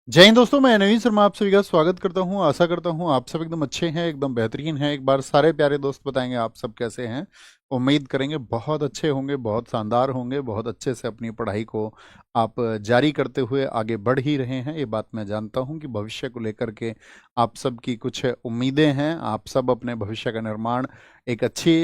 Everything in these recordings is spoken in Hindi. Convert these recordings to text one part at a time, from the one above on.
जय हिंद दोस्तों, मैं नवीन शर्मा आप सभी का स्वागत करता हूं। आशा करता हूं आप सब एकदम अच्छे हैं, एकदम बेहतरीन हैं। एक बार सारे प्यारे दोस्त बताएंगे आप सब कैसे हैं। उम्मीद करेंगे बहुत अच्छे होंगे, बहुत शानदार होंगे, बहुत अच्छे से अपनी पढ़ाई को आप जारी करते हुए आगे बढ़ ही रहे हैं। ये बात मैं जानता हूं कि भविष्य को लेकर के आप सब की कुछ उम्मीदें हैं। आप सब अपने भविष्य का निर्माण एक अच्छी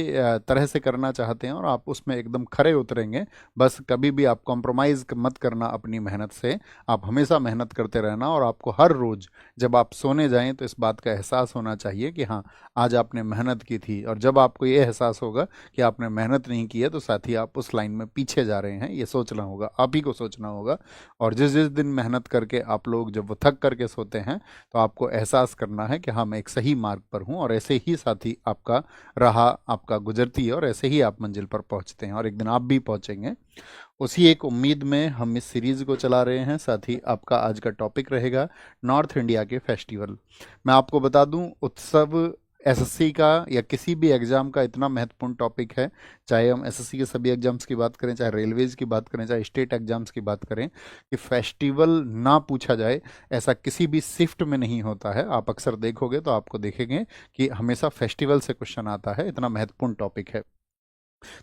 तरह से करना चाहते हैं और आप उसमें एकदम खरे उतरेंगे। बस कभी भी आप कॉम्प्रोमाइज़ मत करना अपनी मेहनत से। आप हमेशा मेहनत करते रहना और आपको हर रोज़ जब आप सोने जाएं तो इस बात का एहसास होना चाहिए कि हाँ, आज आपने मेहनत की थी। और जब आपको ये एहसास होगा कि आपने मेहनत नहीं की है तो साथ ही आप उस लाइन में पीछे जा रहे हैं, ये सोचना होगा, आप ही को सोचना होगा। और जिस जिस दिन मेहनत करके आप लोग जब वो थक करके सोते हैं तो आपको एहसास करना है कि हाँ, मैं एक सही मार्ग पर हूँ। और ऐसे ही साथी आपका राह आपका गुजरती है और ऐसे ही आप मंजिल पर पहुँचते हैं और एक दिन आप भी पहुँचेंगे। उसी एक उम्मीद में हम इस सीरीज़ को चला रहे हैं। साथ ही आपका आज का टॉपिक रहेगा नॉर्थ इंडिया के फेस्टिवल। मैं आपको बता दूं, उत्सव एसएससी का या किसी भी एग्ज़ाम का इतना महत्वपूर्ण टॉपिक है। चाहे हम एसएससी के सभी एग्जाम्स की बात करें, चाहे रेलवेज़ की बात करें, चाहे स्टेट एग्जाम्स की बात करें, कि फेस्टिवल ना पूछा जाए ऐसा किसी भी शिफ्ट में नहीं होता है। आप अक्सर देखोगे तो आपको देखेंगे कि हमेशा फेस्टिवल से क्वेश्चन आता है। इतना महत्वपूर्ण टॉपिक है।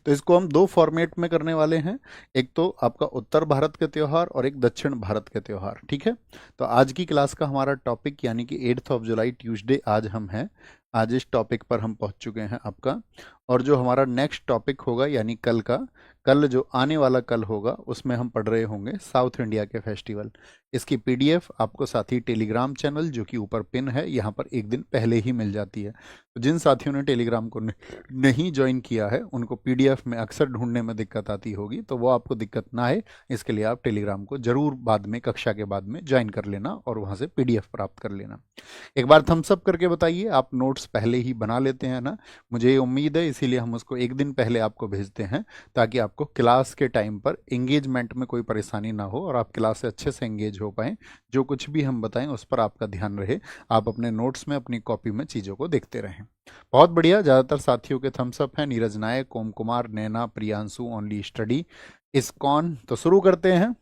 तो इसको हम दो फॉर्मेट में करने वाले हैं। एक तो आपका उत्तर भारत के त्यौहार और एक दक्षिण भारत के त्यौहार, ठीक है। तो आज की क्लास का हमारा टॉपिक यानी कि 8 जुलाई ट्यूसडे आज हम हैं। आज इस टॉपिक पर हम पहुंच चुके हैं आपका। और जो हमारा नेक्स्ट टॉपिक होगा यानी कल का, कल जो आने वाला कल होगा उसमें हम पढ़ रहे होंगे साउथ इंडिया के फेस्टिवल। इसकी पीडीएफ आपको साथ ही टेलीग्राम चैनल जो कि ऊपर पिन है यहाँ पर एक दिन पहले ही मिल जाती है। तो जिन साथियों ने टेलीग्राम को नहीं ज्वाइन किया है उनको पीडीएफ में अक्सर ढूंढने में दिक्कत आती होगी, तो वो आपको दिक्कत ना आए इसके लिए आप टेलीग्राम को जरूर बाद में, कक्षा के बाद में ज्वाइन कर लेना और वहाँ से पीडीएफ प्राप्त कर लेना। एक बार थम्स अप करके बताइए, आप नोट्स पहले ही बना लेते हैं ना। मुझे ये उम्मीद है, इसीलिए हम उसको एक दिन पहले आपको भेजते हैं ताकि आपको क्लास के टाइम पर एंगेजमेंट में कोई परेशानी ना हो और आप क्लास से अच्छे से एंगेज हो पाएँ। जो कुछ भी हम बताएं उस पर आपका ध्यान रहे, आप अपने नोट्स में, अपनी कॉपी में चीज़ों को देखते रहें। बहुत बढ़िया, ज़्यादातर साथियों के थम्स अप हैं। नीरज नायक, ओम कुमार, नैना, प्रियांशु, ओनली स्टडी, इस्कॉन। तो शुरू करते हैं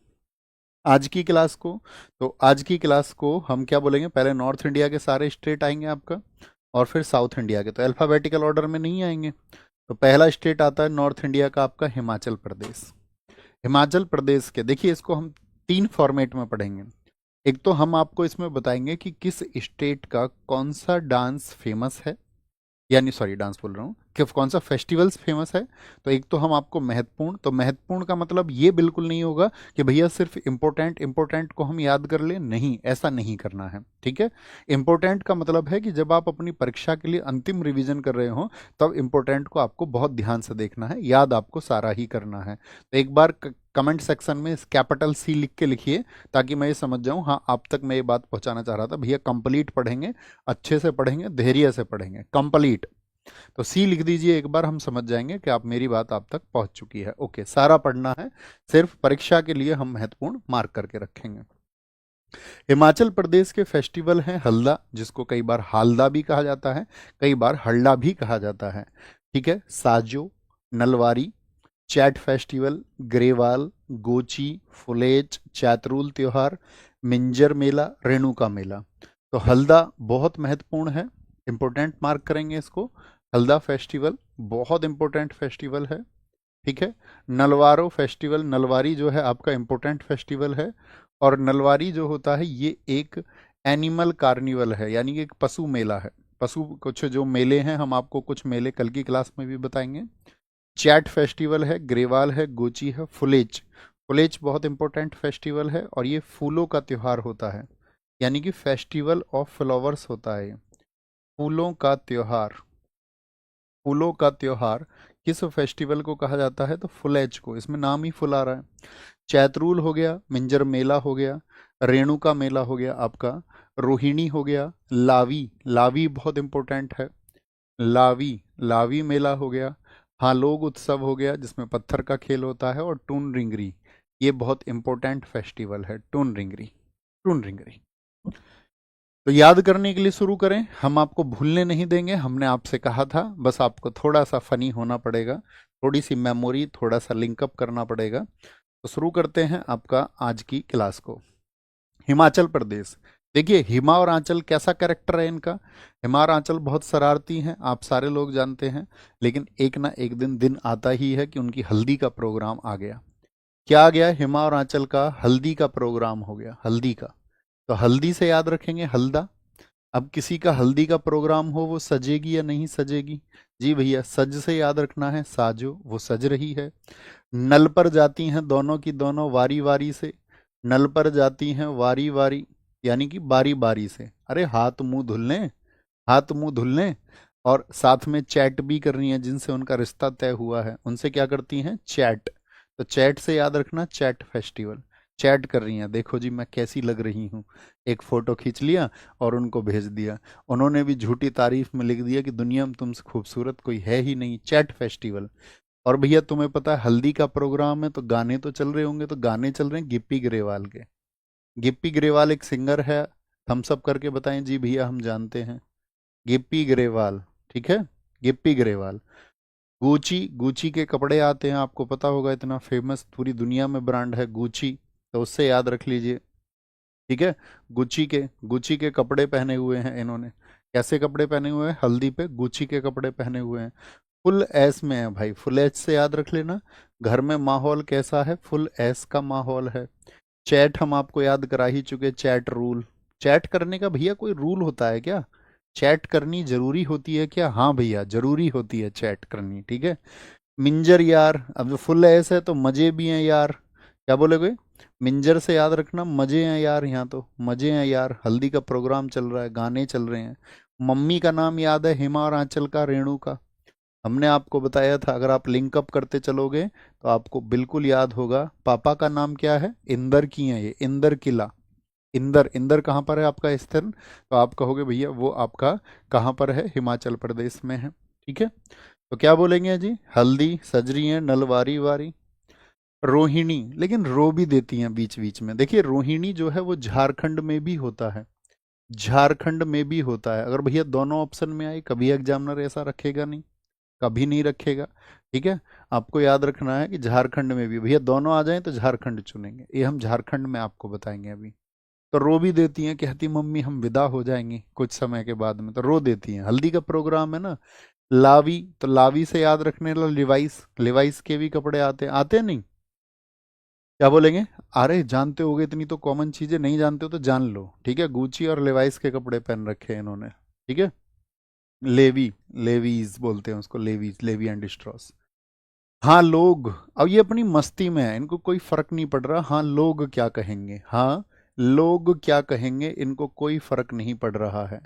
आज की क्लास को। तो आज की क्लास को हम क्या बोलेंगे, पहले नॉर्थ इंडिया के सारे स्टेट आएंगे आपका और फिर साउथ इंडिया के। तो अल्फ़ाबेटिकल ऑर्डर में नहीं आएंगे। तो पहला स्टेट आता है नॉर्थ इंडिया का आपका हिमाचल प्रदेश। हिमाचल प्रदेश के देखिए, इसको हम तीन फॉर्मेट में पढ़ेंगे। एक तो हम आपको इसमें बताएंगे कि किस स्टेट का कौन सा डांस फेमस है, यानी सॉरी, डांस बोल रहा हूँ कि कौन सा फेस्टिवल्स फेमस है। तो एक तो हम आपको महत्वपूर्ण, तो महत्वपूर्ण का मतलब ये बिल्कुल नहीं होगा कि भैया सिर्फ इम्पोर्टेंट इम्पोर्टेंट को हम याद कर लें, नहीं, ऐसा नहीं करना है, ठीक है। इम्पोर्टेंट का मतलब है कि जब आप अपनी परीक्षा के लिए अंतिम रिवीजन कर रहे हो तब इम्पोर्टेंट को आपको बहुत ध्यान से देखना है, याद आपको सारा ही करना है। तो एक बार कमेंट सेक्शन में कैपिटल सी लिख के लिखिए ताकि मैं ये समझ जाऊं, हाँ, आप तक मैं ये बात पहुंचाना चाह रहा था, भैया कंप्लीट पढ़ेंगे, अच्छे से पढ़ेंगे, धैर्य से पढ़ेंगे, कंप्लीट। तो सी लिख दीजिए, एक बार हम समझ जाएंगे कि आप, मेरी बात आप तक पहुंच चुकी है। ओके, सारा पढ़ना है, सिर्फ परीक्षा के लिए हम महत्वपूर्ण मार्क करके रखेंगे। हिमाचल प्रदेश के फेस्टिवल हैं हल्दा, जिसको कई बार हालदा भी कहा जाता है, कई बार हल्ला भी कहा जाता है, ठीक है। साजो, नलवारी, चैट फेस्टिवल, ग्रेवाल, गोची, फुलेच, चैतरूल त्योहार, मिंजर मेला, रेणुका मेला। तो हल्दा बहुत महत्वपूर्ण है, इंपॉर्टेंट मार्क करेंगे इसको। हल्दा फेस्टिवल बहुत इंपॉर्टेंट फेस्टिवल है, ठीक है। नलवारो फेस्टिवल, नलवारी जो है आपका इंपॉर्टेंट फेस्टिवल है। और नलवारी जो होता है ये एक एनिमल कार्निवल है, यानी कि एक पशु मेला है। पशु कुछ जो मेले हैं, हम आपको कुछ मेले कल की क्लास में भी बताएंगे। चैट फेस्टिवल है, ग्रेवाल है, गोची है, फुलेच। फुलेच बहुत इंपॉर्टेंट फेस्टिवल है और ये फूलों का त्योहार होता है, यानी कि फेस्टिवल ऑफ फ्लावर्स होता है। फूलों का त्योहार, फूलों का त्योहार किस फेस्टिवल को कहा जाता है, तो फुलेच को, इसमें नाम ही फुल आ रहा है। चैतरूल हो गया, मिंजर मेला हो गया, रेणुका मेला हो गया आपका, रोहिणी हो गया, लावी, लावी बहुत इंपॉर्टेंट है, लावी, लावी मेला हो गया, हालोग उत्सव हो गया जिसमें पत्थर का खेल होता है, और टून रिंगरी, ये बहुत इंपॉर्टेंट फेस्टिवल है, टून रिंगरी, टून रिंगरी। तो याद करने के लिए शुरू करें, हम आपको भूलने नहीं देंगे, हमने आपसे कहा था, बस आपको थोड़ा सा फनी होना पड़ेगा, थोड़ी सी मेमोरी, थोड़ा सा लिंकअप करना पड़ेगा। तो शुरू करते हैं आपका आज की क्लास को। हिमाचल प्रदेश। देखिए हिमा और आंचल कैसा कैरेक्टर है इनका। हिमा और आंचल बहुत शरारती हैं, आप सारे लोग जानते हैं, लेकिन एक ना एक दिन दिन आता ही है कि उनकी हल्दी का प्रोग्राम आ गया। क्या आ गया? हिमा और आंचल का हल्दी का प्रोग्राम हो गया, हल्दी का। तो हल्दी से याद रखेंगे हल्दा। अब किसी का हल्दी का प्रोग्राम हो, वो सजेगी या नहीं सजेगी? जी भैया, सज से याद रखना है, साजो, वो सज रही है। नल पर जाती हैं दोनों की दोनों वारी वारी से। नल पर जाती हैं वारी वारी, यानी कि बारी बारी से। अरे हाथ मुंह धुल लें, हाथ मुंह धुल लें। और साथ में चैट भी करनी है, जिनसे उनका रिश्ता तय हुआ है उनसे क्या करती हैं? चैट। तो चैट से याद रखना, चैट फेस्टिवल। चैट कर रही हैं, देखो जी मैं कैसी लग रही हूँ। एक फोटो खींच लिया और उनको भेज दिया। उन्होंने भी झूठी तारीफ में लिख दिया कि दुनिया में तुमसे खूबसूरत कोई है ही नहीं। Chat festival. और भैया तुम्हें पता है हल्दी का प्रोग्राम है तो गाने तो चल रहे होंगे, तो गाने चल रहे हैं गिप्पी ग्रेवाल के। गिप्पी ग्रेवाल एक सिंगर है, थम्स अप करके बताएं जी भैया हम जानते हैं। गिप्पी ग्रेवाल, ठीक है, गिप्पी ग्रेवाल। गुची, गुची के कपड़े आते हैं, आपको पता होगा, इतना फेमस पूरी दुनिया में ब्रांड है गुची। तो उससे याद रख लीजिए, ठीक है। गुची के कपड़े पहने हुए हैं इन्होंने। कैसे कपड़े पहने हुए हैं? हल्दी पे गुची के कपड़े पहने हुए हैं। फुल एस में है भाई, फुल एस से याद रख लेना। घर में माहौल कैसा है? फुल एस का माहौल है। चैट हम आपको याद करा ही चुके, चैट रूल। चैट करने का भैया कोई रूल होता है क्या? चैट करनी जरूरी होती है क्या? हाँ भैया जरूरी होती है चैट करनी, ठीक है। मिंजर यार, अब जो फुल एस है तो मजे भी हैं यार। क्या बोलोगे? मिंजर से याद रखना, मजे हैं यार, यहाँ तो मजे हैं यार। हल्दी का प्रोग्राम चल रहा है, गाने चल रहे हैं। मम्मी का नाम याद है? हिमा और आंचल का, रेणु का। हमने आपको बताया था, अगर आप लिंक अप करते चलोगे तो आपको बिल्कुल याद होगा। पापा का नाम क्या है? इंदर की है ये, इंदर किला। इंदर, इंदर कहाँ पर है आपका स्थिर? तो आप कहोगे भैया वो आपका कहाँ पर है? हिमाचल प्रदेश में है, ठीक है। तो क्या बोलेंगे जी? हल्दी सज रही है नलवारी वारी। रोहिणी, लेकिन रो भी देती हैं बीच बीच में। देखिए रोहिणी जो है वो झारखंड में भी होता है, झारखंड में भी होता है। अगर भैया दोनों ऑप्शन में आए, कभी एग्जामिनर ऐसा रखेगा नहीं, कभी नहीं रखेगा, ठीक है। आपको याद रखना है कि झारखंड में भी, भैया दोनों आ जाएं तो झारखंड चुनेंगे, ये हम झारखंड में आपको बताएंगे अभी। तो रो भी देती हैं, कहती मम्मी हम विदा हो जाएंगी कुछ समय के बाद में, तो रो देती हैं। हल्दी का प्रोग्राम है ना। लावी, तो लावी से याद रखने लो लिवाइस, लिवाइस के भी कपड़े आते हैं, आते नहीं? क्या बोलेंगे? अरे जानते होगे, इतनी तो कॉमन चीजें, नहीं जानते हो तो जान लो, ठीक है। गुची और लिवाइस के कपड़े पहन रखे हैं इन्होंने, ठीक है। लेवी, लेवीज बोलते हैं उसको, लेवीज, लेवी एंड स्ट्रॉस। हाँ लोग, अब ये अपनी मस्ती में है, इनको कोई फर्क नहीं पड़ रहा हाँ लोग क्या कहेंगे, हाँ लोग क्या कहेंगे, इनको कोई फर्क नहीं पड़ रहा है।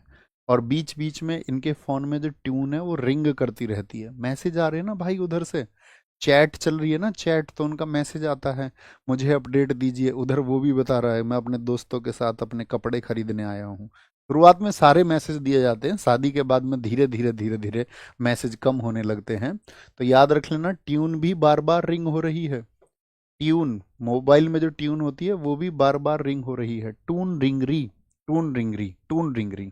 और बीच बीच में इनके फोन में जो ट्यून है वो रिंग करती रहती है। मैसेज आ रहे हैं ना भाई उधर से, चैट चल रही है ना, चैट, तो उनका मैसेज आता है, मुझे अपडेट दीजिए। उधर वो भी बता रहा है मैं अपने दोस्तों के साथ अपने कपड़े खरीदने आया हूँ। शुरुआत में सारे मैसेज दिए जाते हैं, शादी के बाद में धीरे धीरे धीरे धीरे मैसेज कम होने लगते हैं। तो याद रख लेना, ट्यून भी बार बार रिंग हो रही है। ट्यून, मोबाइल में जो ट्यून होती है वो भी बार बार रिंग हो रही है। टून रिंग री, टून रिंग री, टून रिंग री।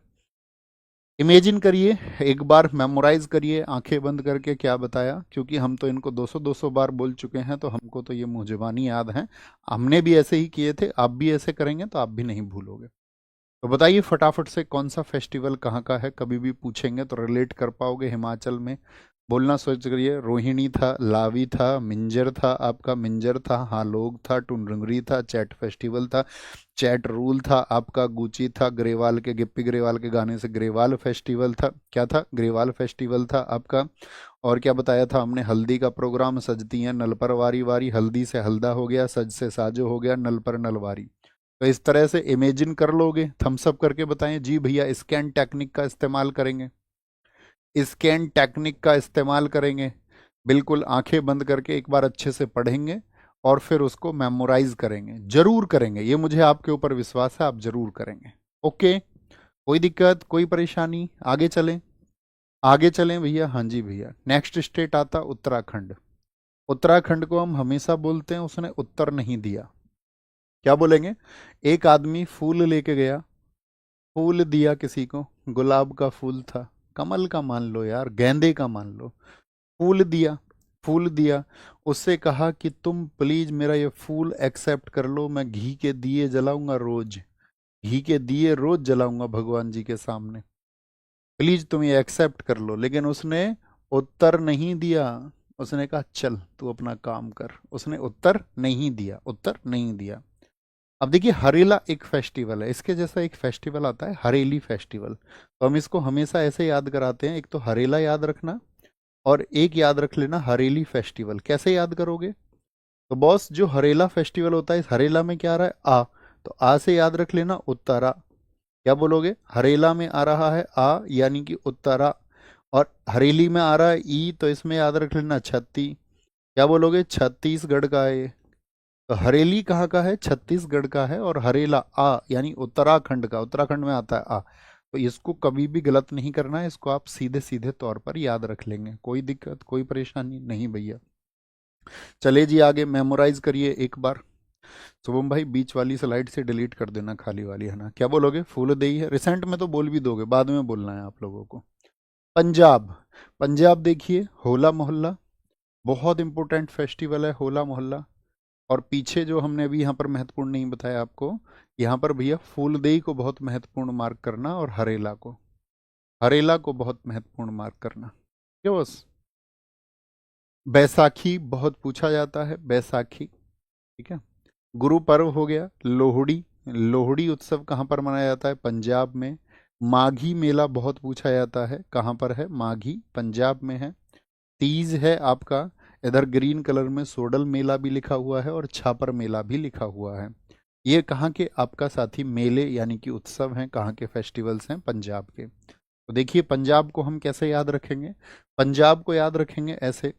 इमेजिन करिए, एक बार मेमोराइज करिए आंखें बंद करके क्या बताया, क्योंकि हम तो इनको 200-200 बार बोल चुके हैं, तो हमको तो ये मुंह जुबानी याद है। हमने भी ऐसे ही किए थे, आप भी ऐसे करेंगे तो आप भी नहीं भूलोगे। तो बताइए फटाफट से, कौन सा फेस्टिवल कहाँ का है? कभी भी पूछेंगे तो रिलेट कर पाओगे हिमाचल में। बोलना सोच करिए, रोहिणी था, लावी था, मिंजर था, आपका मिंजर था, हाँ लोग था, टुनरंगरी था, चैट फेस्टिवल था, चैट रूल था, आपका गुची था, ग्रेवाल के, गिप्पी ग्रेवाल के गाने से ग्रेवाल फेस्टिवल था, क्या था? ग्रेवाल फेस्टिवल था आपका। और क्या बताया था हमने? हल्दी का प्रोग्राम, सजती हैं नल पर वारी वारी, हल्दी से हल्दा हो गया, सज से साजो हो गया, नल पर नलवारी। तो इस तरह से इमेजिन कर लोगे, थम्स अप करके बताएं जी भैया। स्कैन टेक्निक का इस्तेमाल करेंगे, स्कैन टेक्निक का इस्तेमाल करेंगे। बिल्कुल आंखें बंद करके एक बार अच्छे से पढ़ेंगे और फिर उसको मेमोराइज करेंगे, जरूर करेंगे, ये मुझे आपके ऊपर विश्वास है, आप जरूर करेंगे। ओके, कोई दिक्कत, कोई परेशानी? आगे चलें, आगे चलें भैया। हाँ जी भैया, नेक्स्ट स्टेट आता उत्तराखंड। उत्तराखंड को हम हमेशा बोलते हैं उसने उत्तर नहीं दिया। क्या बोलेंगे? एक आदमी फूल लेके गया, फूल दिया किसी को, गुलाब का फूल था, कमल का मान लो यार, गेंदे का मान लो, फूल दिया, फूल दिया। उससे कहा कि तुम प्लीज मेरा ये फूल एक्सेप्ट कर लो, मैं घी के दिए जलाऊंगा रोज। घी के दिए रोज जलाऊंगा भगवान जी के सामने, प्लीज तुम ये एक्सेप्ट कर लो। लेकिन उसने उत्तर नहीं दिया। उसने कहा चल तू अपना काम कर। उसने उत्तर नहीं दिया, उत्तर नहीं दिया। अब देखिए, हरेला एक फेस्टिवल है, इसके जैसा एक फेस्टिवल आता है हरेली फेस्टिवल, तो हम इसको हमेशा ऐसे याद कराते हैं। एक तो हरेला याद रखना, और एक याद रख लेना हरेली फेस्टिवल। कैसे याद करोगे? तो बॉस, जो हरेला फेस्टिवल होता है, इस हरेला में क्या आ रहा है? आ। तो आ से याद रख लेना उत्तरा। क्या बोलोगे? हरेला में आ रहा है आ, यानी कि उत्तरा। और हरेली में आ रहा है ई, तो इसमें याद रख लेना छत्ती। क्या बोलोगे? छत्तीसगढ़ का है ये। तो हरेली कहाँ का है? छत्तीसगढ़ का है। और हरेला आ यानी उत्तराखंड का, उत्तराखंड में आता है आ। तो इसको कभी भी गलत नहीं करना है, इसको आप सीधे सीधे तौर पर याद रख लेंगे। कोई दिक्कत, कोई परेशानी नहीं भैया। चले जी आगे, मेमोराइज करिए एक बार। शुभम भाई, बीच वाली स्लाइड से डिलीट कर देना, खाली वाली, है ना? क्या बोलोगे? फूल दई है, रिसेंट में तो बोल भी दोगे, बाद में बोलना है आप लोगों को। पंजाब। पंजाब देखिए, होला मोहल्ला, बहुत इंपॉर्टेंट फेस्टिवल है होला मोहल्ला। और पीछे जो हमने अभी यहाँ पर महत्वपूर्ण नहीं बताया आपको, यहाँ पर भैया फूलदेई को बहुत महत्वपूर्ण मार्क करना, और हरेला को, हरेला को बहुत महत्वपूर्ण मार्क करना। क्यों बस? बैसाखी बहुत पूछा जाता है, बैसाखी, ठीक है। गुरु पर्व हो गया, लोहड़ी। लोहड़ी उत्सव कहाँ पर मनाया जाता है? पंजाब में। माघी मेला बहुत पूछा जाता है, कहाँ पर है? माघी, पंजाब में है। तीज है आपका, इधर ग्रीन कलर में सोडल मेला भी लिखा हुआ है और छापर मेला भी लिखा हुआ है। ये कहाँ के आपका साथी मेले यानी कि उत्सव हैं, कहाँ के फेस्टिवल्स हैं? पंजाब के। तो देखिए, पंजाब को हम कैसे याद रखेंगे? पंजाब को याद रखेंगे ऐसे।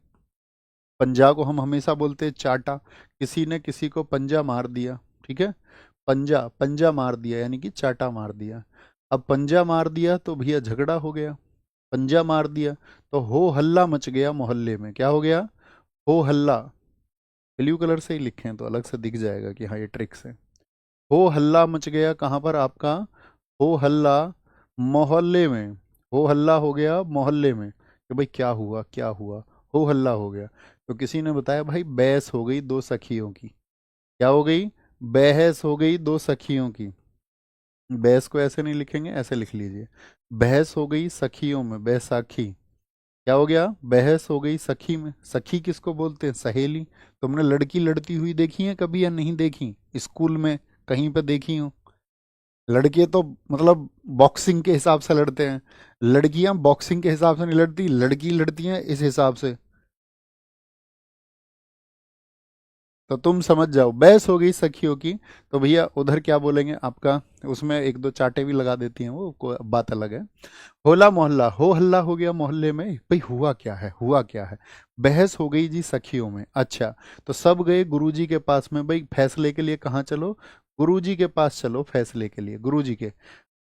पंजा को हम हमेशा बोलते हैं चाटा, किसी ने किसी को पंजा मार दिया, ठीक है। पंजा, पंजा मार दिया यानी कि चाटा मार दिया। अब पंजा मार दिया तो भैया झगड़ा हो गया। पंजा मार दिया तो हो हल्ला मच गया मोहल्ले में। क्या हो गया? हो हल्ला। ब्लू कलर से ही लिखे हैं तो अलग से दिख जाएगा कि हाँ ये ट्रिक्स है। हो हल्ला मच गया कहाँ पर आपका? हो हल्ला मोहल्ले में। हो हल्ला हो गया मोहल्ले में कि भाई क्या हुआ, क्या हुआ? हो हल्ला हो गया। तो किसी ने बताया भाई बहस हो गई दो सखियों की। क्या हो गई? बहस हो गई दो सखियों की। बहस को ऐसे नहीं लिखेंगे, ऐसे लिख लीजिए। बहस हो गई सखियों में, बैसाखी। क्या हो गया? बहस हो गई सखी में। सखी किसको बोलते हैं? सहेली। तुमने लड़की लड़ती हुई देखी है कभी या नहीं देखी? स्कूल में कहीं पे देखी हो? लड़के तो मतलब बॉक्सिंग के हिसाब से लड़ते हैं, लड़कियां बॉक्सिंग के हिसाब से नहीं लड़ती, लड़की लड़ती हैं इस हिसाब से। तो तुम समझ जाओ, बहस हो गई सखियों की। तो भैया उधर क्या बोलेंगे आपका? उसमें एक दो चाटे भी लगा देती हैं वो, बात अलग है। होला मोहल्ला, हो हल्ला हो गया मोहल्ले में, भाई हुआ क्या है, हुआ क्या है? बहस हो गई जी सखियों में। अच्छा, तो सब गए गुरुजी के पास में, भाई फैसले के लिए कहाँ चलो? गुरुजी के पास चलो फैसले के लिए, गुरुजी के।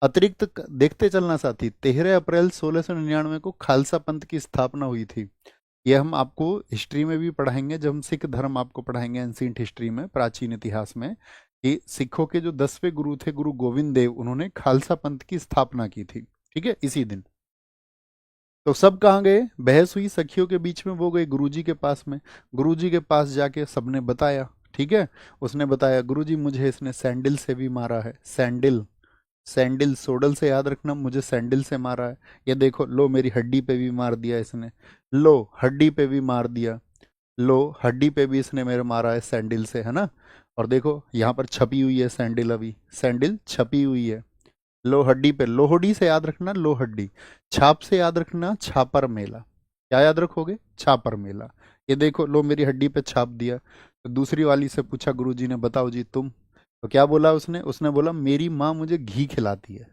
अतिरिक्त देखते चलना साथी, 13 अप्रैल 1699 को खालसा पंथ की स्थापना हुई थी। ये हम आपको हिस्ट्री में भी पढ़ाएंगे, जब हम सिख धर्म आपको पढ़ाएंगे एंशिएंट हिस्ट्री में, प्राचीन इतिहास में, कि सिखों के जो 10वें गुरु थे गुरु गोविंद देव, उन्होंने खालसा पंथ की स्थापना की थी, ठीक है, इसी दिन। तो सब कहाँ गए? बहस हुई सखियों के बीच में, वो गए गुरुजी के पास में। गुरुजी के पास जाके सबने बताया, ठीक है। उसने बताया गुरुजी मुझे इसने सैंडल से भी मारा है, सैंडल, सैंडल, सोडल से याद रखना, मुझे सैंडल से मारा है। ये देखो, लो मेरी हड्डी पे भी मार दिया इसने, लो हड्डी पे भी मार दिया, लो हड्डी पे भी इसने मेरे मारा है सैंडल से, है ना। और देखो यहाँ पर छपी हुई है सैंडल, अभी सैंडल छपी हुई है। लोहड्डी पे, लोहड़ी से याद रखना लोहड्डी। छाप से याद रखना छापर मेला। क्या याद रखोगे? छापर मेला। ये देखो, लो मेरी हड्डी पे छाप दिया। तो दूसरी वाली से पूछा गुरुजी ने, बताओ जी तुम। तो क्या बोला उसने? उसने बोला मेरी माँ मुझे घी खिलाती है।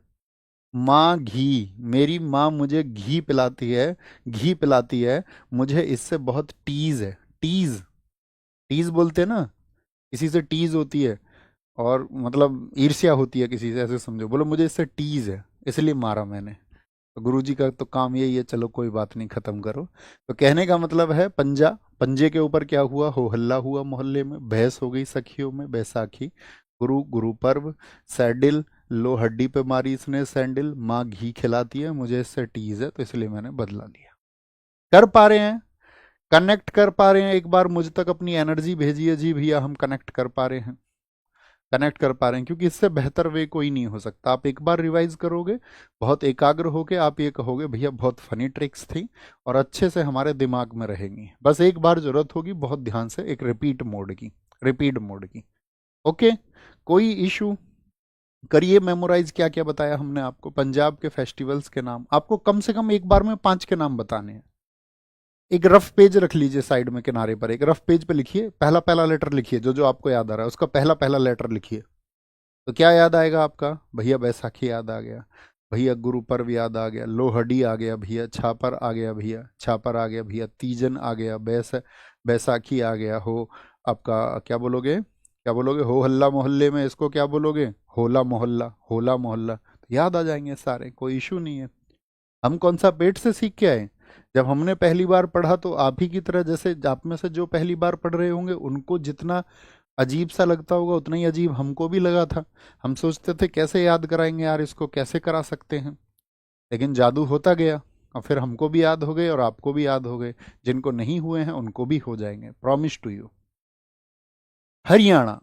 माँ घी, मेरी माँ मुझे घी पिलाती है, घी पिलाती है, मुझे इससे बहुत टीज है। टीज, टीज बोलते हैं ना, किसी से टीज होती है, और मतलब ईर्ष्या होती है किसी से, ऐसे समझो। बोलो मुझे इससे टीज है, इसलिए मारा मैंने। तो गुरुजी का तो काम यही है, चलो कोई बात नहीं, खत्म करो। तो कहने का मतलब है पंजा, पंजे के ऊपर क्या हुआ? हो हल्ला हुआ मोहल्ले में, बहस हो गई सखियों में, बैसाखी। गुरु, गुरु पर्व, सैंडल, लो हड्डी पे मारी इसने सैंडल, माँ घी खिलाती है, मुझे इससे टीज है, तो इसलिए मैंने बदला लिया। कर पा रहे हैं? कनेक्ट कर पा रहे हैं? एक बार मुझ तक अपनी एनर्जी भेजिए जी भैया, हम कनेक्ट कर पा रहे हैं। कनेक्ट कर पा रहे हैं, क्योंकि इससे बेहतर वे कोई नहीं हो सकता। आप एक बार रिवाइज करोगे, बहुत एकाग्र होके आप ये कहोगे भैया बहुत फनी ट्रिक्स थी, और अच्छे से हमारे दिमाग में रहेंगी। बस एक बार जरूरत होगी बहुत ध्यान से एक रिपीट मोड की। ओके, कोई इशू? करिए मेमोराइज क्या क्या बताया हमने आपको। पंजाब के फेस्टिवल्स के नाम आपको कम से कम एक बार में 5 के नाम बताने हैं। एक रफ पेज रख लीजिए साइड में किनारे पर, एक रफ पेज पे लिखिए, पहला पहला लेटर लिखिए, जो जो आपको याद आ रहा है उसका पहला पहला लेटर लिखिए। तो क्या याद आएगा आपका? भैया बैसाखी याद आ गया, भैया गुरु पर्व याद आ गया, लोहड़ी आ गया भैया, छापर आ गया भैया, छापर आ गया भैया, तीजन आ गया, बैसाखी आ गया हो आपका। क्या बोलोगे, क्या बोलोगे? हो हल्ला मोहल्ले में इसको क्या बोलोगे? होला मोहल्ला, होला मोहल्ला। तो याद आ जाएंगे सारे, कोई इशू नहीं है। हम कौन सा पेट से सीख के आए? जब हमने पहली बार पढ़ा तो आप ही की तरह, जैसे आप में से जो पहली बार पढ़ रहे होंगे उनको जितना अजीब सा लगता होगा उतना ही अजीब हमको भी लगा था। हम सोचते थे कैसे याद कराएंगे यार, इसको कैसे करा सकते हैं। लेकिन जादू होता गया, और फिर हमको भी याद हो गए और आपको भी याद हो गए। जिनको नहीं हुए हैं उनको भी हो जाएंगे, promise to you. Haryana,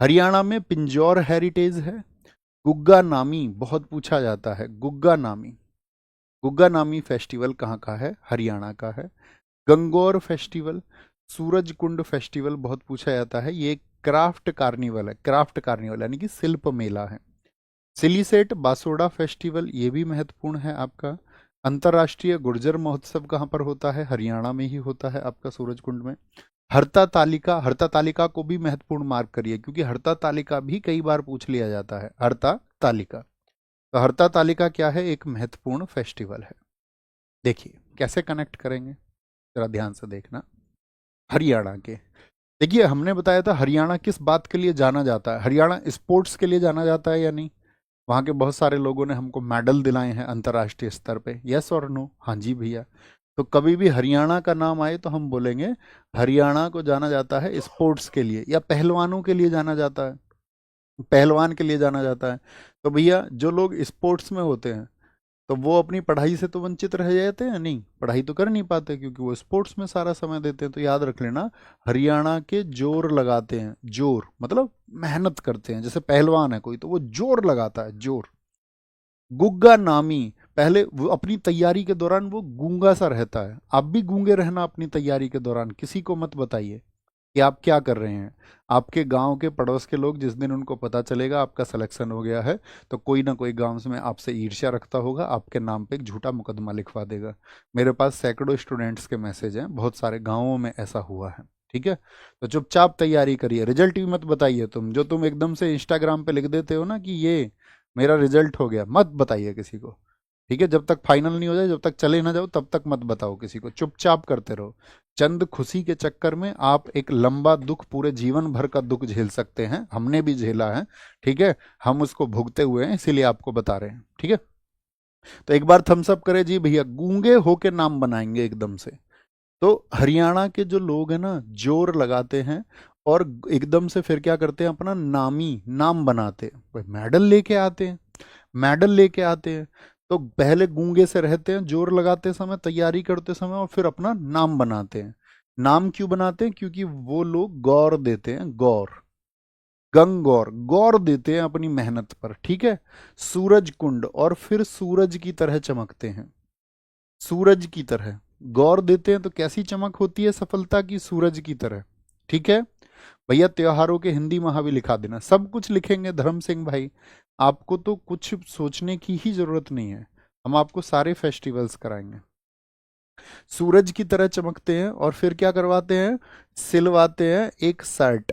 Haryana में पिंजौर हेरिटेज है। गुग्गा नामी बहुत पूछा जाता है, गुग्गा नामी, गुग्गा नामी फेस्टिवल कहाँ का है? हरियाणा का है। गंगौर फेस्टिवल, सूरज कुंड फेस्टिवल बहुत पूछा जाता है। ये क्राफ्ट कार्निवल है, क्राफ्ट कार्निवल यानी कि शिल्प मेला है। सिलीसेट बासोडा फेस्टिवल ये भी महत्वपूर्ण है आपका। अंतर्राष्ट्रीय गुर्जर महोत्सव कहाँ पर होता है? हरियाणा में ही होता है आपका, सूरज कुंड में। हरता तालिका, हरता तालिका को भी महत्वपूर्ण मार्क करिए, क्योंकि हरता तालिका भी कई बार पूछ लिया जाता है, हरता तालिका। तो हरता तालिका क्या है? एक महत्वपूर्ण फेस्टिवल है। देखिए कैसे कनेक्ट करेंगे, जरा ध्यान से देखना। हरियाणा के, देखिए हमने बताया था हरियाणा किस बात के लिए जाना जाता है। हरियाणा स्पोर्ट्स के लिए जाना जाता है या नहीं? वहाँ के बहुत सारे लोगों ने हमको मेडल दिलाए हैं अंतर्राष्ट्रीय स्तर पे, यस और नो? हाँ जी भैया। तो कभी भी हरियाणा का नाम आए तो हम बोलेंगे हरियाणा को जाना जाता है स्पोर्ट्स के लिए, या पहलवानों के लिए जाना जाता है, पहलवान के लिए जाना जाता है। तो भैया जो लोग स्पोर्ट्स में होते हैं तो वो अपनी पढ़ाई से तो वंचित रह जाते हैं, नहीं पढ़ाई तो कर नहीं पाते, क्योंकि वो स्पोर्ट्स में सारा समय देते हैं। तो याद रख लेना, हरियाणा के जोर लगाते हैं, जोर मतलब मेहनत करते हैं। जैसे पहलवान है कोई तो वो जोर लगाता है, जोर। गुग्गा नामी, पहले वो अपनी तैयारी के दौरान वो गूंगा सा रहता है। आप भी गूंगे रहना अपनी तैयारी के दौरान, किसी को मत बताइए कि आप क्या कर रहे हैं। आपके गांव के पड़ोस के लोग, जिस दिन उनको पता चलेगा आपका सिलेक्शन हो गया है, तो कोई ना कोई गांव में आपसे ईर्ष्या रखता होगा, आपके नाम पे एक झूठा मुकदमा लिखवा देगा। मेरे पास सैकड़ों स्टूडेंट्स के मैसेज हैं, बहुत सारे गांवों में ऐसा हुआ है। ठीक है, तो चुपचाप तैयारी करिए, रिजल्ट भी मत बताइए। तुम जो तुम एकदम से इंस्टाग्राम पे लिख देते हो ना कि ये मेरा रिजल्ट हो गया, मत बताइए किसी को। ठीक है, जब तक फाइनल नहीं हो जाए, जब तक चले ना जाओ, तब तक मत बताओ किसी को, चुपचाप करते रहो। चंद खुशी के चक्कर में आप एक लंबा दुख, पूरे जीवन भर का दुख झेल सकते हैं। हमने भी झेला है, ठीक है, हम उसको भुगते हुए हैं, इसीलिए आपको बता रहे हैं। ठीक है, तो एक बार थम्स अप करे जी भैया, गूंगे होके नाम बनाएंगे एकदम से। तो हरियाणा के जो लोग हैं ना, जोर लगाते हैं और एकदम से फिर क्या करते हैं, अपना नामी नाम बनाते हैं, भाई मेडल लेके आते हैं, मेडल लेके आते हैं। तो पहले गूंगे से रहते हैं जोर लगाते समय, तैयारी करते समय, और फिर अपना नाम बनाते हैं। नाम क्यों बनाते हैं? क्योंकि वो लोग गौर देते हैं, गौर, गंगौर, गौर देते हैं अपनी मेहनत पर। ठीक है, सूरज कुंड, और फिर सूरज की तरह चमकते हैं, सूरज की तरह गौर देते हैं। तो कैसी चमक होती है सफलता की? सूरज की तरह। ठीक है भैया, त्योहारों के हिंदी महावी लिखा देना, सब कुछ लिखेंगे धर्म सिंह भाई। आपको तो कुछ सोचने की ही जरूरत नहीं है, हम आपको सारे फेस्टिवल्स कराएंगे। सूरज की तरह चमकते हैं, और फिर क्या करवाते हैं? सिलवाते हैं एक शर्ट,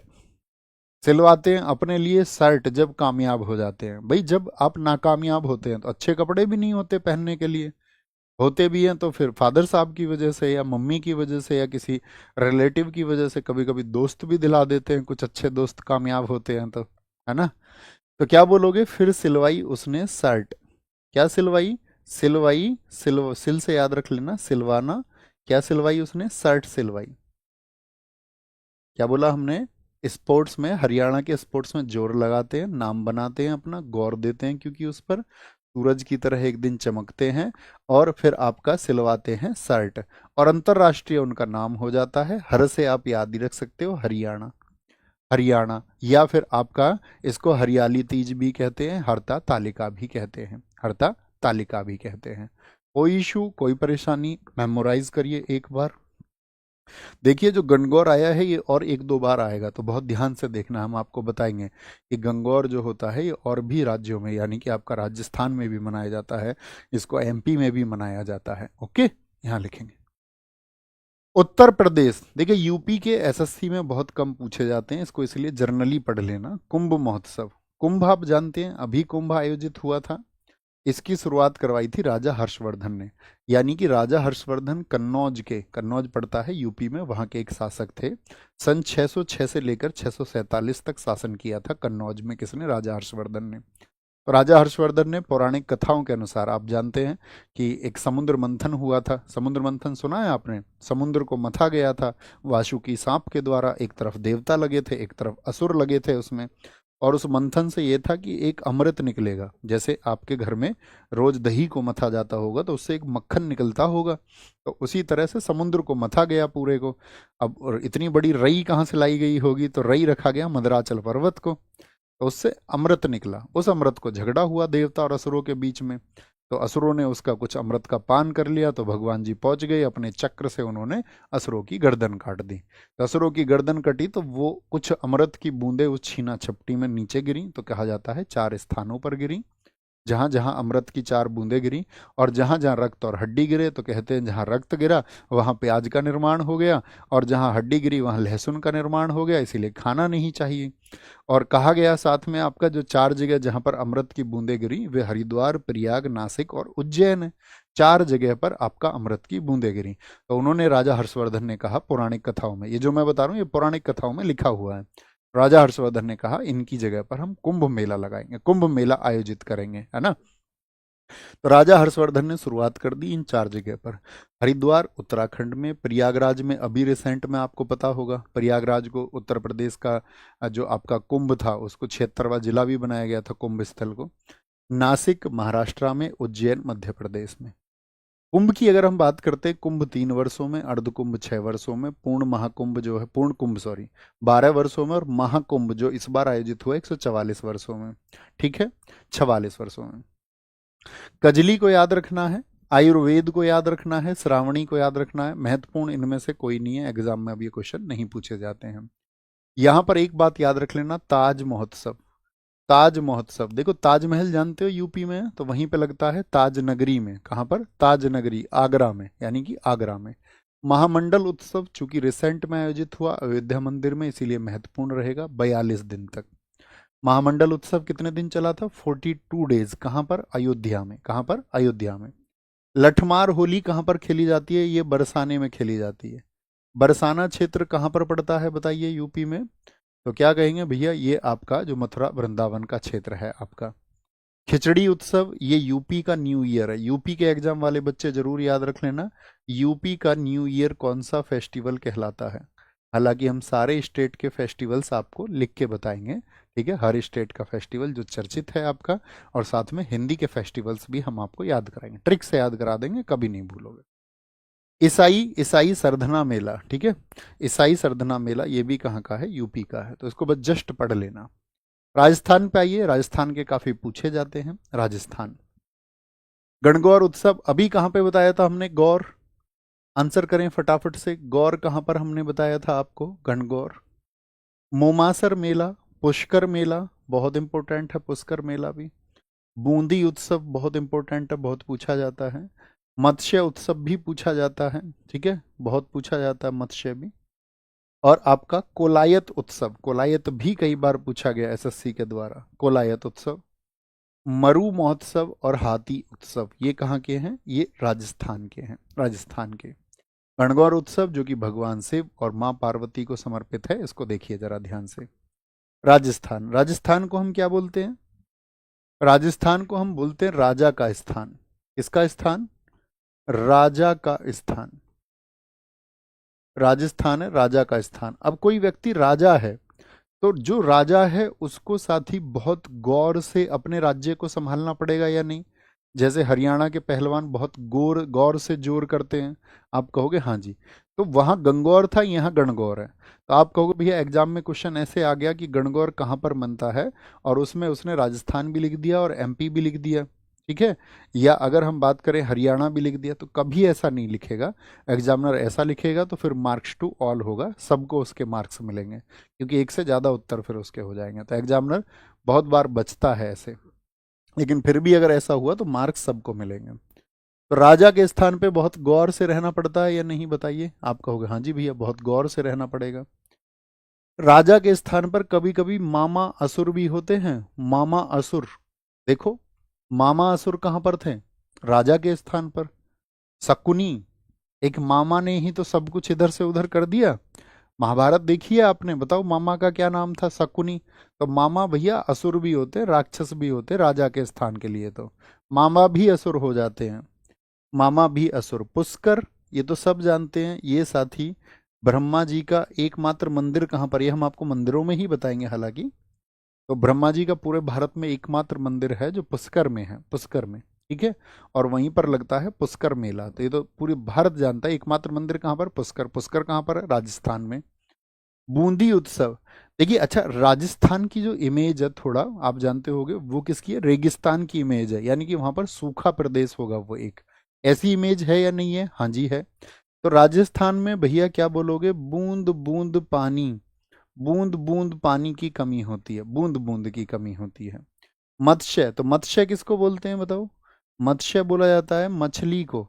सिलवाते हैं अपने लिए शर्ट जब कामयाब हो जाते हैं। भाई जब आप नाकामयाब होते हैं तो अच्छे कपड़े भी नहीं होते पहनने के लिए, होते भी हैं तो फिर फादर साहब की वजह से, या मम्मी की वजह से, या किसी रिलेटिव की वजह से, कभी कभी दोस्त भी दिला देते हैं, कुछ अच्छे दोस्त कामयाब होते हैं तो, है ना? तो क्या बोलोगे? फिर सिलवाई उसने शर्ट, क्या सिलवाई? सिलवाई, सिल से याद रख लेना, सिलवाना। क्या सिलवाई उसने? शर्ट सिलवाई। क्या बोला हमने? स्पोर्ट्स में, हरियाणा के स्पोर्ट्स में जोर लगाते हैं, नाम बनाते हैं अपना, गौर देते हैं क्योंकि उस पर सूरज की तरह एक दिन चमकते हैं, और फिर आपका सिलवाते हैं शर्ट, और अंतरराष्ट्रीय उनका नाम हो जाता है। हर से आप याद ही रख सकते हो, हरियाणा। हरियाणा, या फिर आपका इसको हरियाली तीज भी कहते हैं, हरता तालिका भी कहते हैं, हरता तालिका भी कहते हैं। कोई इशू, कोई परेशानी, मेमोराइज करिए एक बार। देखिए जो गणगौर आया है ये और एक दो बार आएगा, तो बहुत ध्यान से देखना, हम आपको बताएंगे कि गणगौर जो होता है ये और भी राज्यों में, यानी कि आपका राजस्थान में भी मनाया जाता है, इसको एमपी में भी मनाया जाता है। ओके, यहाँ लिखेंगे। उत्तर प्रदेश, देखिए यूपी के एसएससी में बहुत कम पूछे जाते हैं, इसको इसलिए जर्नली पढ़ लेना। कुंभ महोत्सव, कुंभ आप जानते हैं, अभी कुंभ आयोजित हुआ था। इसकी शुरुआत करवाई थी राजा हर्षवर्धन ने, यानी कि राजा हर्षवर्धन कन्नौज के, कन्नौज पड़ता है यूपी में, वहां के एक शासक थे। सन 606 से लेकर 647 तक शासन किया था कन्नौज में, किसने? राजा हर्षवर्धन ने। तो राजा हर्षवर्धन ने पौराणिक कथाओं के अनुसार, आप जानते हैं कि एक समुद्र मंथन हुआ था। समुद्र मंथन सुना है आपने? समुद्र को मथा गया था वासुकी सांप के द्वारा, एक तरफ देवता लगे थे, एक तरफ असुर लगे थे उसमें। और उस मंथन से ये था कि एक अमृत निकलेगा, जैसे आपके घर में रोज दही को मथा जाता होगा तो उससे एक मक्खन निकलता होगा, तो उसी तरह से समुद्र को मथा गया पूरे को। अब और इतनी बड़ी रई कहाँ से लाई गई होगी, तो रई रखा गया मदराचल पर्वत को, तो उससे अमृत निकला। उस अमृत को झगड़ा हुआ देवता और असुरों के बीच में, तो असुरों ने उसका कुछ अमृत का पान कर लिया, तो भगवान जी पहुंच गए, अपने चक्र से उन्होंने असुरों की गर्दन काट दी। तो असुरों की गर्दन कटी तो वो कुछ अमृत की बूंदें उस छीना छपटी में नीचे गिरी, तो कहा जाता है 4 स्थानों पर गिरी, जहां जहां अमृत की 4 बूंदें गिरी। और जहां जहां रक्त और हड्डी गिरे, तो कहते हैं जहां रक्त गिरा वहां प्याज का निर्माण हो गया, और जहां हड्डी गिरी वहां लहसुन का निर्माण हो गया, इसीलिए खाना नहीं चाहिए। और कहा गया साथ में आपका जो 4 जगह जहां पर अमृत की बूंदें गिरी, वे हरिद्वार, प्रयाग, नासिक और उज्जैन है। 4 जगह पर आपका अमृत की बूंदें गिरी। तो उन्होंने, राजा हर्षवर्धन ने कहा, पौराणिक कथाओं में, ये जो मैं बता रहा हूँ ये पौराणिक कथाओं में लिखा हुआ है, राजा हर्षवर्धन ने कहा इनकी जगह पर हम कुंभ मेला लगाएंगे, कुंभ मेला आयोजित करेंगे, है ना। तो राजा हर्षवर्धन ने शुरुआत कर दी इन 4 जगह पर। हरिद्वार उत्तराखंड में, प्रयागराज में, अभी रिसेंट में आपको पता होगा प्रयागराज को उत्तर प्रदेश का जो आपका कुंभ था उसको 76वां जिला भी बनाया गया था, कुंभ स्थल को। नासिक महाराष्ट्र में, उज्जैन मध्य प्रदेश में। कुंभ की अगर हम बात करते हैं, कुंभ 3 वर्षों में, अर्ध कुंभ 6 वर्षों में, पूर्ण महाकुंभ जो है, पूर्ण कुंभ सॉरी 12 वर्षों में, और महाकुंभ जो इस बार आयोजित हुआ 144 वर्षों में। ठीक है, 44 वर्षों में। कजली को याद रखना है, आयुर्वेद को याद रखना है, श्रावणी को याद रखना है। महत्वपूर्ण इनमें से कोई नहीं है, एग्जाम में अब ये क्वेश्चन नहीं पूछे जाते हैं। यहां पर एक बात याद रख लेना, ताज महोत्सव। ताज महोत्सव, देखो ताजमहल जानते हो यूपी में है, तो वहीं पे लगता है ताज नगरी में। कहाँ पर? ताज नगरी, आगरा में, यानी कि आगरा में। महामंडल उत्सव चूंकि रिसेंट में आयोजित हुआ अयोध्या मंदिर में, इसीलिए महत्वपूर्ण रहेगा, 42 दिन तक। महामंडल उत्सव कितने दिन चला था? 42 डेज। कहाँ पर? अयोध्या में। कहाँ पर? अयोध्या में। लठमार होली कहाँ पर खेली जाती है? ये बरसाने में खेली जाती है। बरसाना क्षेत्र कहाँ पर पड़ता है बताइए यूपी में? तो क्या कहेंगे भैया, ये आपका जो मथुरा वृंदावन का क्षेत्र है आपका। खिचड़ी उत्सव, ये यूपी का न्यू ईयर है। यूपी के एग्जाम वाले बच्चे जरूर याद रख लेना, यूपी का न्यू ईयर कौन सा फेस्टिवल कहलाता है। हालांकि हम सारे स्टेट के फेस्टिवल्स आपको लिख के बताएंगे, ठीक है, हर स्टेट का फेस्टिवल जो चर्चित है आपका, और साथ में हिंदी के फेस्टिवल्स भी हम आपको याद कराएंगे, ट्रिक से याद करा देंगे, कभी नहीं भूलोगे। ईसाई ईसाई सरधना मेला, ठीक है, ईसाई सरधना मेला ये भी कहाँ का है? यूपी का है, तो इसको बस जस्ट पढ़ लेना। राजस्थान पे आइए, राजस्थान के काफी पूछे जाते हैं। राजस्थान गणगौर उत्सव अभी कहाँ पे बताया था हमने? गौर, आंसर करें फटाफट से, गौर कहाँ पर हमने बताया था आपको? गणगौर। मोमासर मेला, पुष्कर मेला बहुत इंपॉर्टेंट है, पुष्कर मेला भी। बूंदी उत्सव बहुत इंपॉर्टेंट है, बहुत पूछा जाता है। मत्स्य उत्सव भी पूछा जाता है, ठीक है, बहुत पूछा जाता है मत्स्य भी। और आपका कोलायत उत्सव, कोलायत भी कई बार पूछा गया एसएससी के द्वारा, कोलायत उत्सव। मरु महोत्सव और हाथी उत्सव ये कहाँ के हैं? ये राजस्थान के हैं, राजस्थान के। गणगौर उत्सव जो कि भगवान शिव और माँ पार्वती को समर्पित है, इसको देखिए जरा ध्यान से। राजस्थान, राजस्थान को हम क्या बोलते हैं? राजस्थान को हम बोलते हैं राजा का स्थान। किसका स्थान? राजा का स्थान। राजस्थान है राजा का स्थान। अब कोई व्यक्ति राजा है, तो जो राजा है उसको साथ ही बहुत गौर से अपने राज्य को संभालना पड़ेगा या नहीं? जैसे हरियाणा के पहलवान बहुत गौर गौर से जोर करते हैं, आप कहोगे हाँ जी। तो वहाँ गंगौर था, यहाँ गणगौर है। तो आप कहोगे भैया एग्जाम में क्वेश्चन ऐसे आ गया कि गणगौर कहाँ पर बनता है, और उसमें उसने राजस्थान भी लिख दिया और एमपी भी लिख दिया, ठीक है। या अगर हम बात करें हरियाणा भी लिख दिया, तो कभी ऐसा नहीं लिखेगा। एग्जामिनर ऐसा लिखेगा तो फिर मार्क्स टू ऑल होगा, सबको उसके मार्क्स मिलेंगे, क्योंकि एक से ज़्यादा उत्तर फिर उसके हो जाएंगे। तो एग्जामिनर बहुत बार बचता है ऐसे, लेकिन फिर भी अगर ऐसा हुआ तो मार्क्स सबको मिलेंगे। तो राजा के स्थान पे बहुत गौर से रहना पड़ता है या नहीं, बताइए। आप कहोगे हाँ जी भैया बहुत गौर से रहना पड़ेगा। राजा के स्थान पर कभी कभी मामा असुर भी होते हैं। मामा असुर, देखो मामा असुर कहाँ पर थे, राजा के स्थान पर। शकुनी, एक मामा ने ही तो सब कुछ इधर से उधर कर दिया। महाभारत देखिए आपने, बताओ मामा का क्या नाम था, शकुनी। तो मामा भैया असुर भी होते, राक्षस भी होते राजा के स्थान के लिए, तो मामा भी असुर हो जाते हैं। मामा भी असुर। पुष्कर, ये तो सब जानते हैं ये साथी। ब्रह्मा जी का एकमात्र मंदिर कहाँ पर, ये हम आपको मंदिरों में ही बताएंगे हालांकि। तो ब्रह्मा जी का पूरे भारत में एकमात्र मंदिर है जो पुष्कर में है, पुष्कर में, ठीक है। और वहीं पर लगता है पुष्कर मेला। तो ये तो पूरी भारत जानता है एकमात्र मंदिर कहाँ पर, पुष्कर। पुष्कर कहाँ पर है, राजस्थान में। बूंदी उत्सव, देखिए अच्छा राजस्थान की जो इमेज है थोड़ा आप जानते होंगे वो किसकी है, रेगिस्तान की इमेज है, यानी कि वहां पर सूखा प्रदेश होगा वो एक। ऐसी इमेज है या नहीं है, हाँ जी है। तो राजस्थान में भैया क्या बोलोगे, बूंद बूंद पानी, बूंद बूंद पानी की कमी होती है, बूंद बूंद की कमी होती है। मत्स्य, तो मत्स्य किसको बोलते हैं बताओ, मत्स्य बोला जाता है मछली को।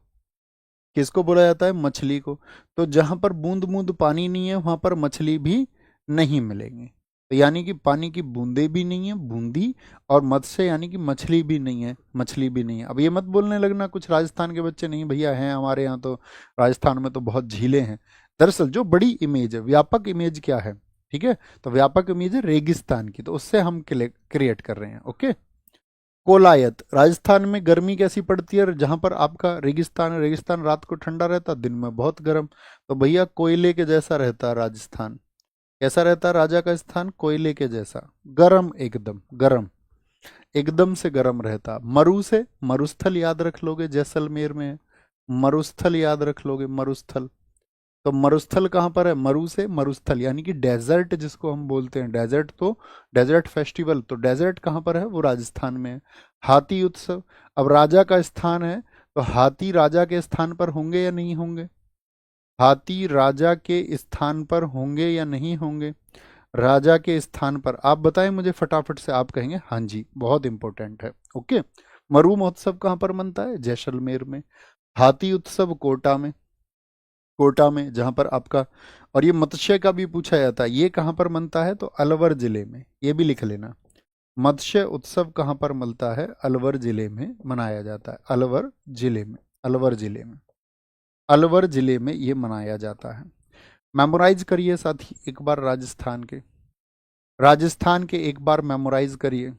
किसको बोला जाता है, मछली को। तो जहां पर बूंद बूंद पानी नहीं है वहां पर मछली भी नहीं मिलेंगी। तो यानी कि पानी की बूंदे भी नहीं है, बूंदी, और मत्स्य यानी कि मछली भी नहीं है, मछली भी नहीं है। अब ये मत बोलने लगना कुछ राजस्थान के बच्चे, नहीं भैया हैं हमारे यहाँ तो, राजस्थान में तो बहुत झीलें हैं। दरअसल जो बड़ी इमेज है, व्यापक इमेज क्या है, ठीक है, तो व्यापक इमेज है रेगिस्तान की, तो उससे हम क्रिएट कर रहे हैं, ओके। कोलायत, राजस्थान में गर्मी कैसी पड़ती है, जहां पर आपका रेगिस्तान है, रेगिस्तान रात को ठंडा रहता दिन में बहुत गर्म। तो भैया कोयले के जैसा रहता है राजस्थान। कैसा रहता है राजा का स्थान, कोयले के जैसा, गर्म, एकदम गर्म, एकदम से गर्म रहता। मरु से, मरुस्थल याद रख लोगे, जैसलमेर में है। मरुस्थल याद रख लोगे, मरुस्थल। तो मरुस्थल कहाँ पर है, मरु से मरुस्थल, यानी कि डेजर्ट जिसको हम बोलते हैं, डेजर्ट। तो डेजर्ट फेस्टिवल, तो डेजर्ट कहाँ पर है, वो राजस्थान में है। हाथी उत्सव, अब राजा का स्थान है तो हाथी राजा के स्थान पर होंगे या नहीं होंगे, हाथी राजा के स्थान पर होंगे या नहीं होंगे, राजा के स्थान पर आप बताएं मुझे फटाफट से, आप कहेंगे हाँ जी, बहुत इंपॉर्टेंट है, ओके। मरु महोत्सव कहाँ पर मनता है, जैसलमेर में। हाथी उत्सव कोटा में, कोटा में जहां पर आपका, और ये मत्स्य का भी पूछा जाता है, ये कहाँ पर मनता है, तो अलवर जिले में, ये भी लिख लेना। मत्स्य उत्सव कहाँ पर मिलता है, अलवर जिले में मनाया जाता है, अलवर जिले में, अलवर जिले में, अलवर जिले में ये मनाया जाता है। मेमोराइज करिए साथी एक बार राजस्थान के, राजस्थान के एक बार मेमोराइज करिए।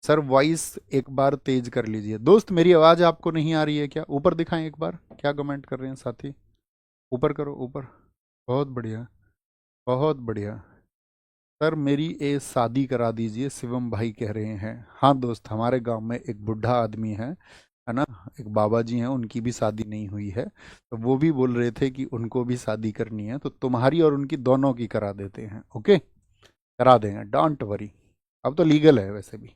सर वॉइस एक बार तेज कर लीजिए दोस्त, मेरी आवाज आपको नहीं आ रही है क्या, ऊपर दिखाएं एक बार, क्या कमेंट कर रहे हैं साथी, ऊपर करो ऊपर, बहुत बढ़िया, बहुत बढ़िया। सर मेरी शादी करा दीजिए, शिवम भाई कह रहे हैं। हाँ दोस्त, हमारे गांव में एक बुढ़ा आदमी है ना, एक बाबा जी हैं, उनकी भी शादी नहीं हुई है, तो वो भी बोल रहे थे कि उनको भी शादी करनी है, तो तुम्हारी और उनकी दोनों की करा देते हैं, ओके, करा देंगे, डोंट वरी। अब तो लीगल है वैसे भी।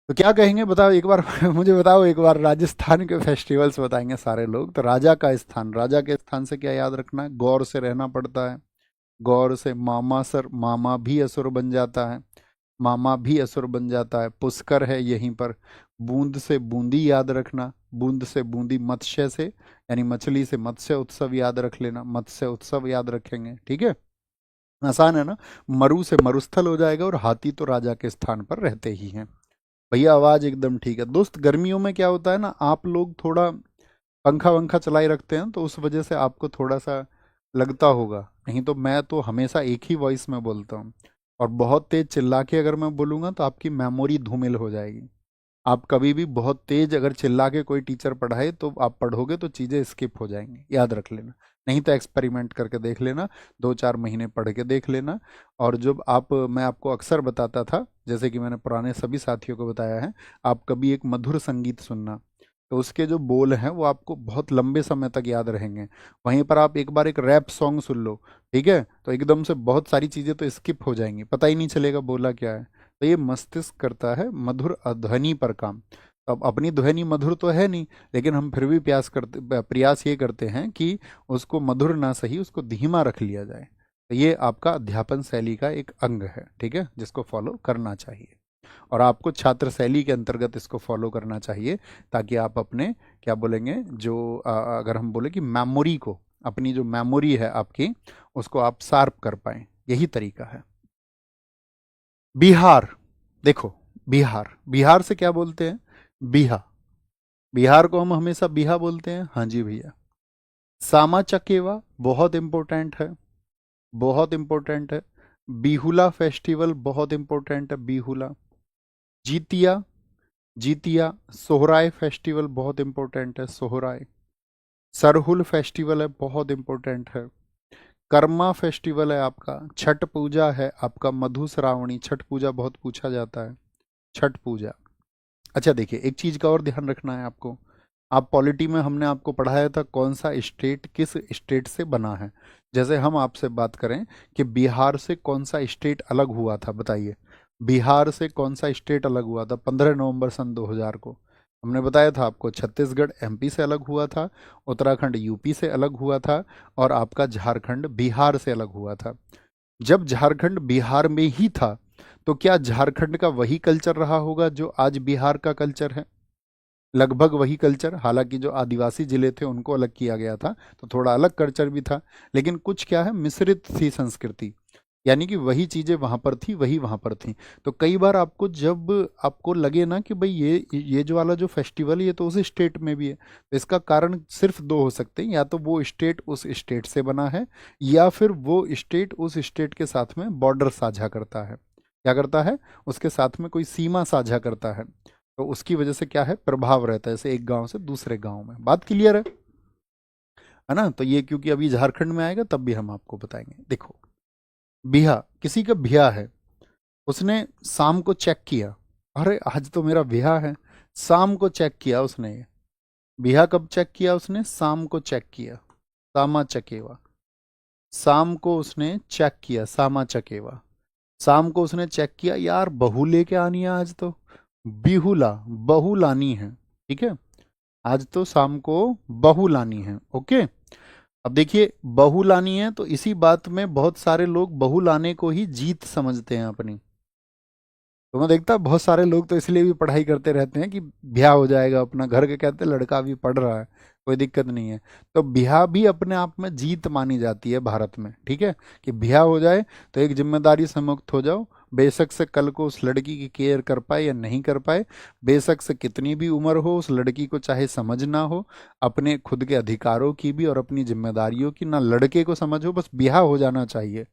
तो क्या कहेंगे बताओ एक बार मुझे बताओ एक बार, राजस्थान के फेस्टिवल्स बताएंगे सारे लोग। तो राजा का स्थान, राजा के स्थान से क्या याद रखना है, गौर से रहना पड़ता है। गौर से मामा, सर मामा भी असुर बन जाता है, मामा भी असुर बन जाता है। पुष्कर है यहीं पर। बूंद से बूंदी याद रखना, बूंद से बूंदी। मत्स्य से यानी मछली से मत्स्य उत्सव याद रख लेना, मत्स्य उत्सव याद रखेंगे, ठीक है, आसान है ना। मरु से मरुस्थल हो जाएगा, और हाथी तो राजा के स्थान पर रहते ही हैं। भैया आवाज एकदम ठीक है दोस्त। गर्मियों में क्या होता है ना, आप लोग थोड़ा पंखा वंखा चलाए रखते हैं, तो उस वजह से आपको थोड़ा सा लगता होगा, नहीं तो मैं तो हमेशा एक ही वॉइस में बोलता हूँ, और बहुत तेज चिल्ला के अगर मैं बोलूँगा तो आपकी मेमोरी धूमिल हो जाएगी। आप कभी भी बहुत तेज अगर चिल्ला के कोई टीचर पढ़ाए तो आप पढ़ोगे तो चीज़ें स्किप हो जाएंगी, याद रख लेना। नहीं तो एक्सपेरिमेंट करके देख लेना, 2-4 महीने पढ़ के देख लेना। और जब आप, मैं आपको अक्सर बताता था, जैसे कि मैंने पुराने सभी साथियों को बताया है, आप कभी एक मधुर संगीत सुनना, तो उसके जो बोल हैं वो आपको बहुत लंबे समय तक याद रहेंगे। वहीं पर आप एक बार एक रैप सॉन्ग सुन लो, ठीक है, तो एकदम से बहुत सारी चीज़ें तो स्किप हो जाएंगी, पता ही नहीं चलेगा बोला क्या है। तो ये मस्तिष्क करता है मधुर ध्वनि पर काम। तो अब अपनी ध्वनि मधुर तो है नहीं, लेकिन हम फिर भी प्रयास ये करते हैं कि उसको मधुर ना सही उसको धीमा रख लिया जाए। तो ये आपका अध्यापन शैली का एक अंग है, ठीक है, जिसको फॉलो करना चाहिए। और आपको छात्र शैली के अंतर्गत इसको फॉलो करना चाहिए, ताकि आप अपने, क्या बोलेंगे, जो अगर हम बोले कि मेमोरी को, अपनी जो मेमोरी है आपकी, उसको आप शार्प कर पाए, यही तरीका है। बिहार, देखो, बिहार, बिहार से क्या बोलते हैं? बिहा। बिहार को हम हमेशा बिहा बोलते हैं, हाँ जी भैया। सामा चकेवा बहुत इंपॉर्टेंट है, बहुत इंपॉर्टेंट है। बिहुला फेस्टिवल बहुत इंपॉर्टेंट है, बिहुला। जीतिया, जीतिया, सोहराय फेस्टिवल बहुत इंपॉर्टेंट है, सोहराय। सरहुल फेस्टिवल है, बहुत इंपॉर्टेंट है। कर्मा फेस्टिवल है आपका। छठ पूजा है आपका, मधु श्रावणी, छठ पूजा बहुत पूछा जाता है, छठ पूजा। अच्छा देखिए, एक चीज का और ध्यान रखना है आपको। आप पॉलिटी में हमने आपको पढ़ाया था कौन सा स्टेट किस स्टेट से बना है। जैसे हम आपसे बात करें कि बिहार से कौन सा स्टेट अलग हुआ था, बताइए। बिहार से कौन सा स्टेट अलग हुआ था 15 नवंबर सन 2000 को? हमने बताया था आपको, छत्तीसगढ़ एमपी से अलग हुआ था, उत्तराखंड यूपी से अलग हुआ था, और आपका झारखंड बिहार से अलग हुआ था। जब झारखंड बिहार में ही था, तो क्या झारखंड का वही कल्चर रहा होगा जो आज बिहार का कल्चर है? लगभग वही कल्चर, हालांकि जो आदिवासी जिले थे उनको अलग किया गया था, तो थोड़ा अलग कल्चर भी था, लेकिन कुछ क्या है, मिश्रित थी संस्कृति। यानी कि वही चीजें वहां पर थी, वही वहां पर थी। तो कई बार आपको जब आपको लगे ना कि भाई ये जो वाला जो फेस्टिवल है, ये तो उस स्टेट में भी है, तो इसका कारण सिर्फ दो हो सकते हैं, या तो वो स्टेट उस स्टेट से बना है, या फिर वो स्टेट उस स्टेट के साथ में बॉर्डर साझा करता है। क्या करता है? उसके साथ में कोई सीमा साझा करता है, तो उसकी वजह से क्या है, प्रभाव रहता है, जैसे एक गांव से दूसरे गांव में। बात क्लियर है ना? तो ये क्योंकि अभी झारखंड में आएगा तब भी हम आपको बताएंगे। देखो, बिहा, किसी का बिहा है, उसने शाम को चेक किया, अरे आज तो मेरा बिहा है। शाम को चेक किया उसने, बिहा कब चेक किया उसने? शाम को चेक किया, सामा चकेवा। शाम को उसने चेक किया, सामा चकेवा। शाम को उसने चेक किया, यार बहू लेके आनी है आज तो, बिहुला, बहू लानी है, ठीक है, आज तो शाम को बहू लानी है, ओके। अब देखिए, बहू लानी है, तो इसी बात में बहुत सारे लोग बहू लाने को ही जीत समझते हैं अपनी। तो मैं देखता बहुत सारे लोग तो इसलिए भी पढ़ाई करते रहते हैं कि ब्याह हो जाएगा अपना, घर के कहते हैं लड़का अभी पढ़ रहा है, कोई दिक्कत नहीं है। तो ब्याह भी अपने आप में जीत मानी जाती है भारत में, ठीक है, कि ब्याह हो जाए तो एक जिम्मेदारी से मुक्त हो जाओ। बेशक से कल को उस लड़की की केयर कर पाए या नहीं कर पाए, बेशक से कितनी भी उम्र हो, उस लड़की को चाहे समझ ना हो अपने खुद के अधिकारों की भी और अपनी जिम्मेदारियों की, ना लड़के को समझ हो, बस ब्याह हो जाना चाहिए,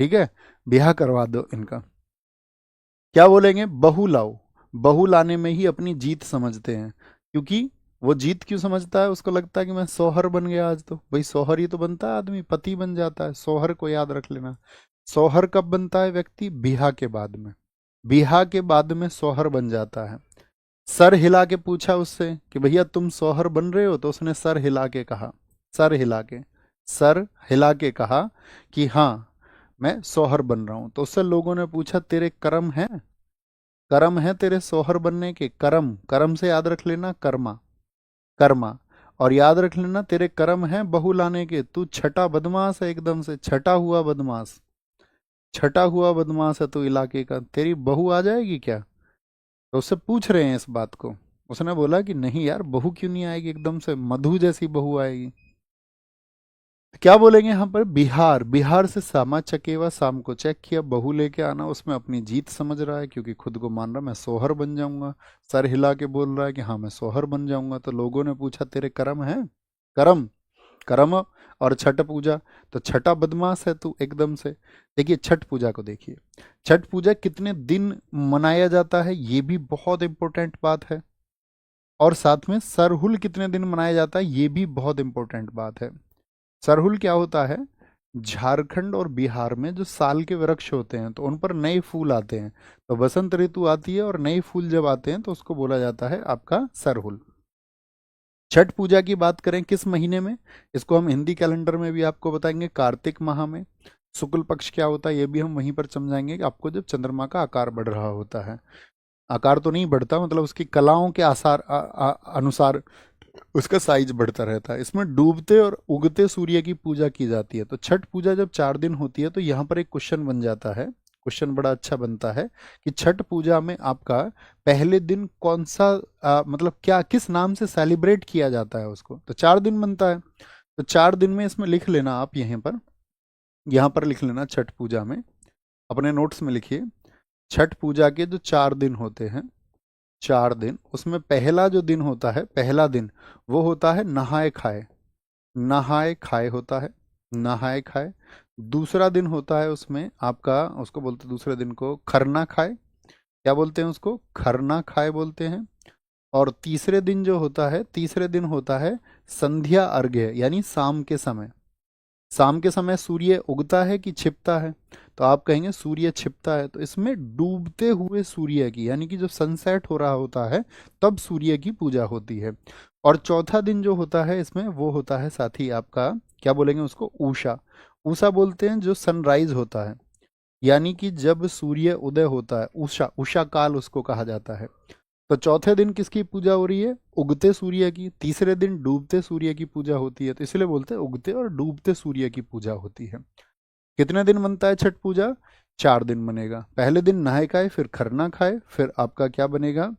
ठीक है, ब्याह करवा दो इनका। क्या बोलेंगे? बहू लाओ। बहू लाने में ही अपनी जीत समझते हैं, क्योंकि वो जीत क्यों समझता है? उसको लगता है कि मैं सोहर बन गया आज तो। भाई सोहर ही तो बनता है आदमी, पति बन जाता है, सोहर को याद रख लेना। सोहर कब बनता है व्यक्ति? बिहा के बाद में। बिहा के बाद में सोहर बन जाता है। सर हिला के पूछा उससे कि भैया तुम सोहर बन रहे हो? तो उसने सर हिला के कहा, सर हिला के, सर हिला के कहा कि हाँ मैं सोहर बन रहा हूं। तो उससे लोगों ने पूछा तेरे कर्म है? कर्म है तेरे सोहर बनने के? कर्म, कर्म से याद रख लेना कर्मा, कर्मा। और याद रख लेना तेरे कर्म है बहू लाने के, तू छठा बदमाश है, एकदम से छठा हुआ बदमाश, छठा हुआ बदमाश है तू इलाके का। तेरी बहू आ जाएगी क्या? तो उससे पूछ रहे हैं इस बात को। उसने बोला कि नहीं यार, बहू क्यों नहीं आएगी, एकदम से मधु जैसी बहू आएगी। क्या बोलेंगे यहाँ पर? बिहार, बिहार से सामा चकेवा, शाम को चेक किया, बहू लेके आना, उसमें अपनी जीत समझ रहा है, क्योंकि खुद को मान रहा मैं सोहर बन जाऊंगा। सर हिला के बोल रहा है कि हाँ मैं सोहर बन जाऊंगा। तो लोगों ने पूछा तेरे कर्म है? कर्म, कर्म। और छठ पूजा, तो छठा बदमाश है तू एकदम से। देखिए छठ पूजा को देखिए, छठ पूजा कितने दिन मनाया जाता है ये भी बहुत इंपॉर्टेंट बात है, और साथ में सरहुल कितने दिन मनाया जाता है ये भी बहुत इंपॉर्टेंट बात है। सरहुल क्या होता है, झारखंड और बिहार में जो साल के वृक्ष होते हैं तो उन पर नए फूल आते हैं, तो बसंत ऋतु आती है और नए फूल जब आते हैं तो उसको बोला जाता है आपका सरहुल। छठ पूजा की बात करें किस महीने में, इसको हम हिंदी कैलेंडर में भी आपको बताएंगे, कार्तिक माह में। शुक्ल पक्ष क्या होता है ये भी हम वहीं पर समझाएंगे कि आपको जब चंद्रमा का आकार बढ़ रहा होता है, आकार तो नहीं बढ़ता, मतलब उसकी कलाओं के अनुसार उसका साइज बढ़ता रहता है। इसमें डूबते और उगते सूर्य की पूजा की जाती है। तो छठ पूजा जब 4 दिन होती है तो यहाँ पर एक क्वेश्चन बन जाता है, क्वेश्चन बड़ा अच्छा बनता है कि छठ पूजा में आपका पहले दिन कौन सा मतलब क्या किस नाम से सेलिब्रेट किया जाता है उसको, तो 4 दिन बनता है। तो 4 दिन में इसमें लिख लेना आप, यहाँ पर लिख लेना छठ पूजा में, अपने नोट्स में लिखिए। छठ पूजा के जो 4 दिन होते हैं, 4 दिन, उसमें पहला जो दिन होता है, पहला दिन वो होता है नहाए खाए, नहाए खाए होता है, नहाए खाए। दूसरा दिन होता है उसमें आपका, उसको बोलते हैं दूसरे दिन को खरना खाए, क्या बोलते हैं उसको, खरना खाए बोलते हैं। और तीसरे दिन जो होता है, तीसरे दिन होता है संध्या अर्घ्य, यानी शाम के समय। शाम के समय सूर्य उगता है कि छिपता है, तो आप कहेंगे सूर्य छिपता है, तो इसमें डूबते हुए सूर्य की, यानी कि जो सनसेट हो रहा होता है तब सूर्य की पूजा होती है। और चौथा दिन जो होता है इसमें वो होता है साथी आपका, क्या बोलेंगे उसको, उषा। उषा बोलते हैं जो सनराइज होता है, यानी कि जब सूर्य उदय होता है, उषा, उषा काल उसको कहा जाता है। तो चौथे दिन किसकी पूजा हो रही है, उगते सूर्य की। तीसरे दिन डूबते सूर्य की पूजा होती है, तो इसलिए बोलते हैं उगते और डूबते सूर्य की पूजा होती है। कितने दिन बनता है छठ पूजा, 4 दिन बनेगा। पहले दिन नहाए खाए, फिर खरना खाए, फिर आपका क्या बनेगा,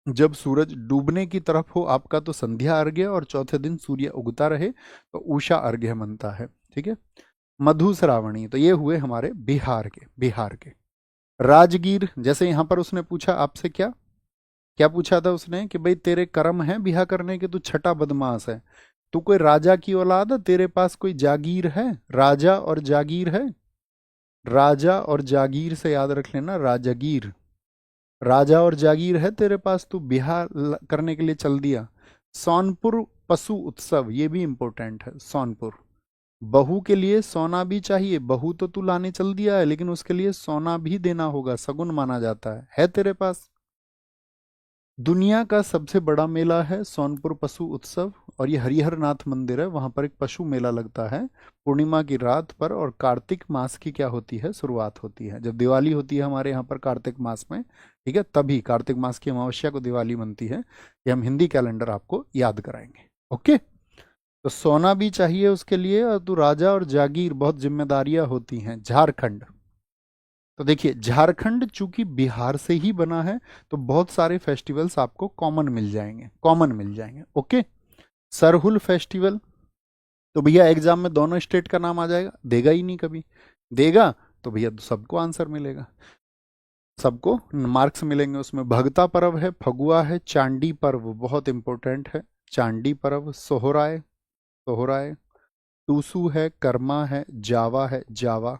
जब सूरज डूबने की तरफ हो आपका तो संध्या अर्घ्य, और चौथे दिन सूर्य उगता रहे तो उषा अर्घ्य बनता है। ठीक है। मधु श्रावणी, तो ये हुए हमारे बिहार के राजगीर। जैसे यहाँ पर उसने पूछा आपसे, क्या क्या पूछा था उसने कि भाई तेरे कर्म है बिहा करने के, तू छठा बदमाश है, तू कोई राजा की औलाद है, तेरे पास कोई जागीर है, राजा और जागीर है, राजा और जागीर से याद रख लेना, राजगीर, राजा और जागीर है तेरे पास, तू बिहा करने के लिए चल दिया। सोनपुर पशु उत्सव, ये भी इंपॉर्टेंट है, सोनपुर। बहू के लिए सोना भी चाहिए, बहू तो तू लाने चल दिया है लेकिन उसके लिए सोना भी देना होगा, सगुन माना जाता है तेरे पास। दुनिया का सबसे बड़ा मेला है सोनपुर पशु उत्सव, और ये हरिहर नाथ मंदिर है, वहां पर एक पशु मेला लगता है पूर्णिमा की रात पर, और कार्तिक मास की क्या होती है, शुरुआत होती है। जब दिवाली होती है हमारे यहाँ पर कार्तिक मास में, ठीक है, तभी कार्तिक मास की अमावस्या को दिवाली बनती है। ये हम हिंदी कैलेंडर आपको याद कराएंगे। ओके। तो सोना भी चाहिए उसके लिए, और तू राजा और जागीर, बहुत जिम्मेदारियां होती हैं। झारखंड, तो देखिए झारखंड चूंकि बिहार से ही बना है तो बहुत सारे फेस्टिवल्स आपको कॉमन मिल जाएंगे, कॉमन मिल जाएंगे। ओके। सरहुल फेस्टिवल, तो भैया एग्जाम में दोनों स्टेट का नाम आ जाएगा, देगा ही नहीं कभी, देगा तो भैया सबको आंसर मिलेगा, सबको मार्क्स मिलेंगे उसमें। भगता पर्व है, फगुआ है, चांडी पर्व बहुत इंपॉर्टेंट है, चांडी पर्व, सोहराय, सोहराय, टूसू है, कर्मा है, जावा है, जावा,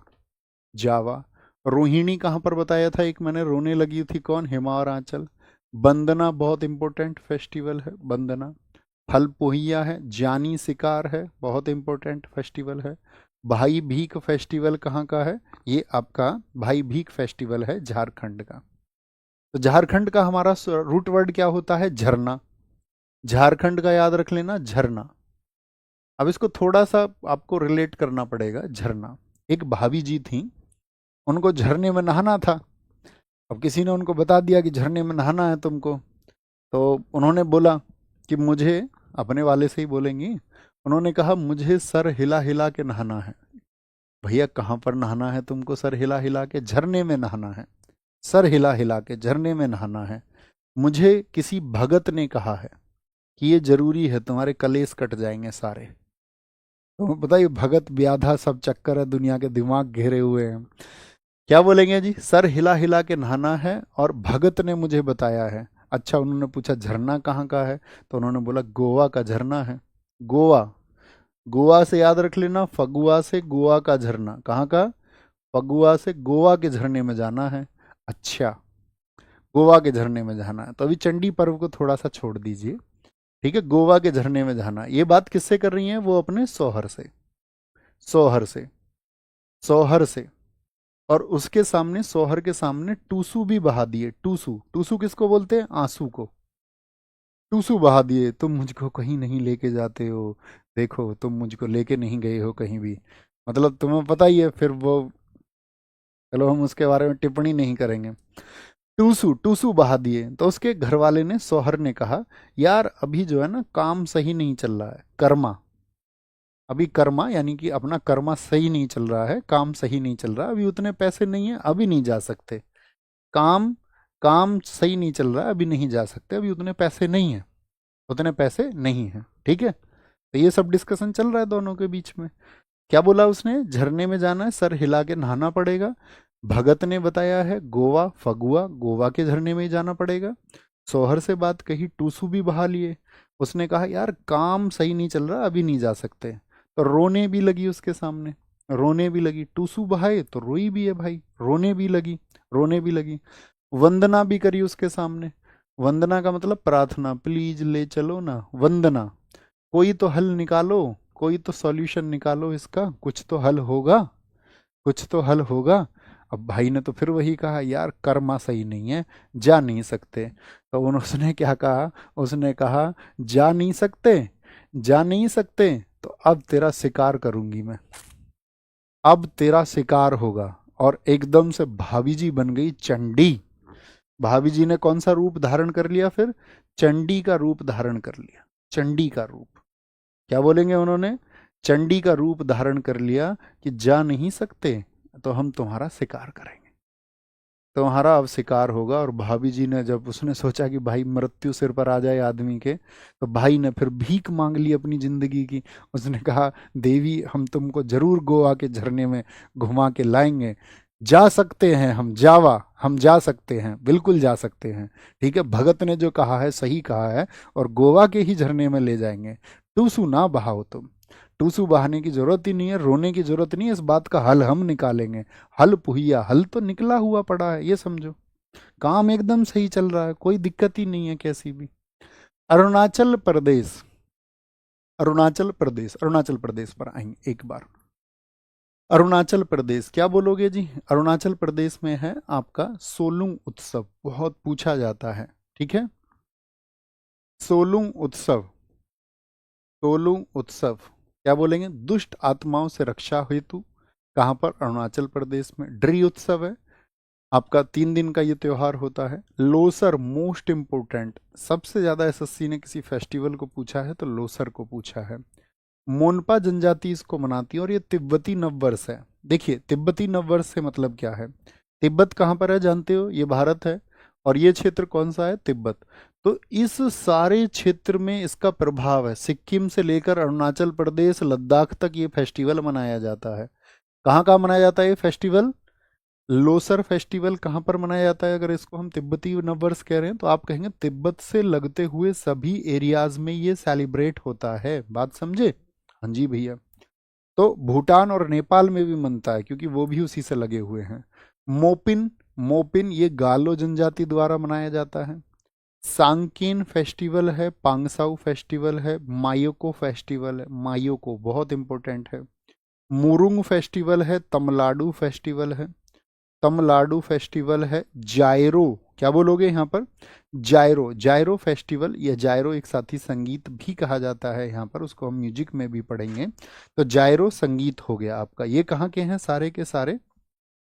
जावा। रोहिणी कहाँ पर बताया था एक मैंने, रोने लगी थी कौन, हिमा और आंचल। बंदना बहुत इंपॉर्टेंट फेस्टिवल है, बंदना। फल पोहिया है, जानी शिकार है, बहुत इंपॉर्टेंट फेस्टिवल है। भाई भीख फेस्टिवल कहाँ का है, ये आपका भाई भीख फेस्टिवल है झारखंड का। तो झारखंड का हमारा रूट वर्ड क्या होता है, झरना, झारखंड का याद रख लेना, झरना। अब इसको थोड़ा सा आपको रिलेट करना पड़ेगा, झरना। एक भाभी जी थी, उनको झरने में नहाना था। अब किसी ने उनको बता दिया कि झरने में नहाना है तुमको, तो उन्होंने बोला कि मुझे, अपने वाले से ही बोलेंगी, उन्होंने कहा मुझे सर हिला हिला के नहाना है। भैया कहाँ पर नहाना है तुमको, सर हिला हिला के, झरने में नहाना है, सर हिला हिला के झरने में नहाना है। मुझे किसी भगत ने कहा है कि ये जरूरी है, तुम्हारे कलेश कट जाएंगे सारे। तो बताइए, भगत व्याधा सब चक्कर है, दुनिया के दिमाग घेरे हुए हैं। क्या बोलेंगे जी, सर हिला हिला के नहाना है और भगत ने मुझे बताया है। अच्छा, उन्होंने पूछा झरना कहाँ का है, तो उन्होंने बोला गोवा का झरना है, गोवा। गोवा से याद रख लेना, फगुआ से गोवा का झरना, कहाँ का? फगुआ से गोवा के झरने में जाना है। अच्छा, गोवा के झरने में जाना है, तो अभी चंडी पर्व को थोड़ा सा छोड़ दीजिए, ठीक है। गोवा के झरने में जाना, ये बात किससे कर रही हैं? वो अपने सोहर से, सोहर से, सोहर से। और उसके सामने, सोहर के सामने टूसू भी बहा दिए। टूसू, टूसू किसको बोलते हैं? आंसू को। टूसू बहा दिए, तुम मुझको कहीं नहीं लेके जाते हो, देखो तुम मुझको लेके नहीं गए हो कहीं भी। मतलब तुम्हें पता ही है फिर वो, चलो हम उसके बारे में टिप्पणी नहीं करेंगे। टूसू, टूसू बहा दिए, तो उसके घर वाले ने, सोहर ने कहा, यार अभी जो है ना काम सही नहीं चल रहा है, कर्मा, अभी कर्मा यानी कि अपना कर्मा सही नहीं चल रहा है, काम सही नहीं चल रहा, अभी उतने पैसे नहीं है, अभी नहीं जा सकते। काम, काम सही नहीं चल रहा, अभी नहीं जा सकते, अभी उतने पैसे नहीं है, उतने पैसे नहीं है, ठीक है। तो ये सब डिस्कशन चल रहा है दोनों के बीच में। क्या बोला उसने? झरने में जाना है, सर हिला के नहाना पड़ेगा। भगत ने बताया है गोवा, फगुआ, गोवा के झरने में ही जाना पड़ेगा। सोहर से बात कही, टूसू भी बहा लिए। उसने कहा यार काम सही नहीं चल रहा, अभी नहीं जा सकते। तो रोने भी लगी उसके सामने, रोने भी लगी। टूसू बहाए तो रोई भी है भाई, रोने भी लगी, रोने भी लगी। वंदना भी करी उसके सामने। वंदना का मतलब प्रार्थना, प्लीज ले चलो ना, वंदना। कोई तो हल निकालो, कोई तो सॉल्यूशन निकालो इसका, कुछ तो हल होगा, कुछ तो हल होगा। अब भाई ने तो फिर वही कहा, यार कर्मा सही नहीं है, जा नहीं सकते। तो उसने क्या कहा? उसने कहा जा नहीं सकते, जा नहीं सकते, तो अब तेरा शिकार करूंगी मैं, अब तेरा शिकार होगा। और एकदम से भाभी जी बन गई चंडी। भाभी जी ने कौन सा रूप धारण कर लिया फिर? चंडी का रूप धारण कर लिया, चंडी का रूप। क्या बोलेंगे उन्होंने? चंडी का रूप धारण कर लिया कि जा नहीं सकते तो हम तुम्हारा शिकार करेंगे, तुम्हारा अब शिकार होगा। और भाभी जी ने, जब उसने सोचा कि भाई मृत्यु सिर पर आ जाए आदमी के, तो भाई ने फिर भीख मांग ली अपनी जिंदगी की। उसने कहा देवी हम तुमको जरूर गोवा के झरने में घुमा के लाएंगे, जा सकते हैं हम, जावा, हम जा सकते हैं, बिल्कुल जा सकते हैं, ठीक है। भगत ने जो कहा है सही कहा है, और गोवा के ही झरने में ले जाएंगे। टूसू ना बहाओ तुम, टूसू बहाने की जरूरत ही नहीं है, रोने की जरूरत नहीं है, इस बात का हल हम निकालेंगे। हल पुहिया, हल तो निकला हुआ पड़ा है, ये समझो। काम एकदम सही चल रहा है, कोई दिक्कत ही नहीं है कैसी भी। अरुणाचल प्रदेश, अरुणाचल प्रदेश, अरुणाचल प्रदेश पर आएंगे एक बार। अरुणाचल प्रदेश क्या बोलोगे जी? अरुणाचल प्रदेश में है आपका सोलुंग उत्सव, बहुत पूछा जाता है, ठीक है। सोलुंग उत्सव, सोलुंग उत्सव क्या बोलेंगे? दुष्ट आत्माओं से रक्षा हेतु। कहाँ पर? अरुणाचल प्रदेश में। ड्री उत्सव है आपका, 3 दिन का ये त्योहार होता है। लोसर मोस्ट इम्पोर्टेंट, सबसे ज्यादा एसएससी ने किसी फेस्टिवल को पूछा है तो लोसर को पूछा है। मोनपा जनजाति इसको मनाती है, और ये तिब्बती नववर्ष है। देखिए तिब्बती नववर्ष से मतलब क्या है? तिब्बत कहाँ पर है जानते हो? ये भारत है, और ये क्षेत्र कौन सा है? तिब्बत। तो इस सारे क्षेत्र में इसका प्रभाव है, सिक्किम से लेकर अरुणाचल प्रदेश, लद्दाख तक ये फेस्टिवल मनाया जाता है। कहाँ कहाँ मनाया जाता है ये फेस्टिवल? लोसर फेस्टिवल कहाँ पर मनाया जाता है? अगर इसको हम तिब्बती नववर्ष कह रहे हैं तो आप कहेंगे तिब्बत से लगते हुए सभी एरियाज में ये सेलिब्रेट होता है, बात समझे? हाँ जी भैया। तो भूटान और नेपाल में भी मनता है क्योंकि वो भी उसी से लगे हुए हैं। मोपिन, मोपिन ये गालो जनजाति द्वारा मनाया जाता है। सांकीन फेस्टिवल है, पांगसाउ फेस्टिवल है, मायोको फेस्टिवल है, मायोको बहुत इंपॉर्टेंट है। मुरुंग फेस्टिवल है, तमलाडू फेस्टिवल है, तमलाडू फेस्टिवल है। जायरो, क्या बोलोगे यहाँ पर? जायरो, जायरो फेस्टिवल, या जायरो एक साथी संगीत भी कहा जाता है यहाँ पर, उसको हम म्यूजिक में भी पढ़ेंगे। तो जायरो संगीत हो गया आपका। ये कहाँ के हैं सारे के सारे?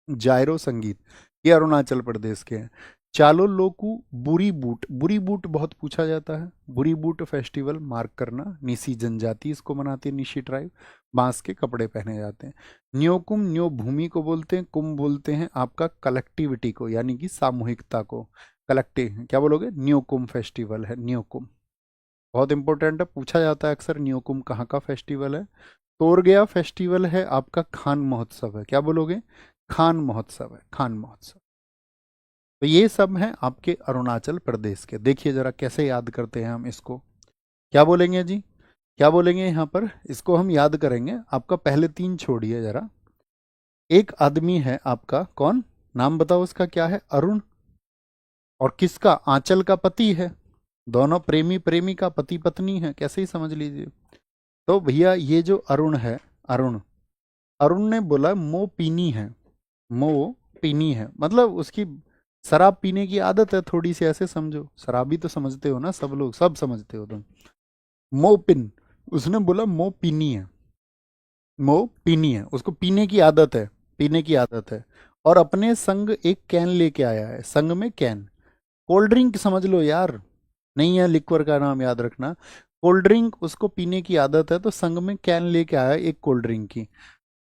जायरो संगीत, ये अरुणाचल प्रदेश के हैं। चालो लोकू, बुरी बूट, बुरी बूट बहुत पूछा जाता है। बुरी बूट फेस्टिवल मार्क करना, निसी जनजाति इसको मनाती है, निशी ट्राइब, बांस के कपड़े पहने जाते हैं। न्योकुम, न्यो भूमि को बोलते हैं, कुम बोलते हैं आपका कलेक्टिविटी को, यानी कि सामूहिकता को। कलेक्टिव क्या बोलोगे? न्योकुम फेस्टिवल है, न्योकुम बहुत इंपॉर्टेंट है, पूछा जाता है अक्सर, न्योकुम कहाँ का फेस्टिवल है। तोरगया फेस्टिवल है आपका, खान महोत्सव है, क्या बोलोगे? खान महोत्सव है, खान महोत्सव। तो ये सब हैं आपके अरुणाचल प्रदेश के। देखिए जरा कैसे याद करते हैं हम इसको। क्या बोलेंगे जी? क्या बोलेंगे यहाँ पर, इसको हम याद करेंगे। आपका पहले तीन छोड़िए जरा। एक आदमी है आपका, कौन, नाम बताओ उसका, क्या है, अरुण। और किसका, आंचल का पति है। दोनों प्रेमी प्रेमिका, पति पत्नी है, कैसे ही समझ लीजिए। तो भैया ये जो अरुण है, अरुण, अरुण ने बोला मो पीनी है। मो पीनी है मतलब उसकी शराब पीने की आदत है थोड़ी सी, ऐसे समझो। शराबी तो समझते हो ना सब लोग, सब समझते हो तुम। मो पिन, उसने बोला मो पीनी है। मो पीनी है, उसको पीने की आदत है, पीने की आदत है। और अपने संग एक कैन लेके आया है, संग में कैन। कोल्ड ड्रिंक समझ लो यार, नहीं है लिक्वर का नाम याद रखना। कोल्ड ड्रिंक उसको पीने की आदत है, तो संग में कैन लेके आया है एक कोल्ड ड्रिंक की।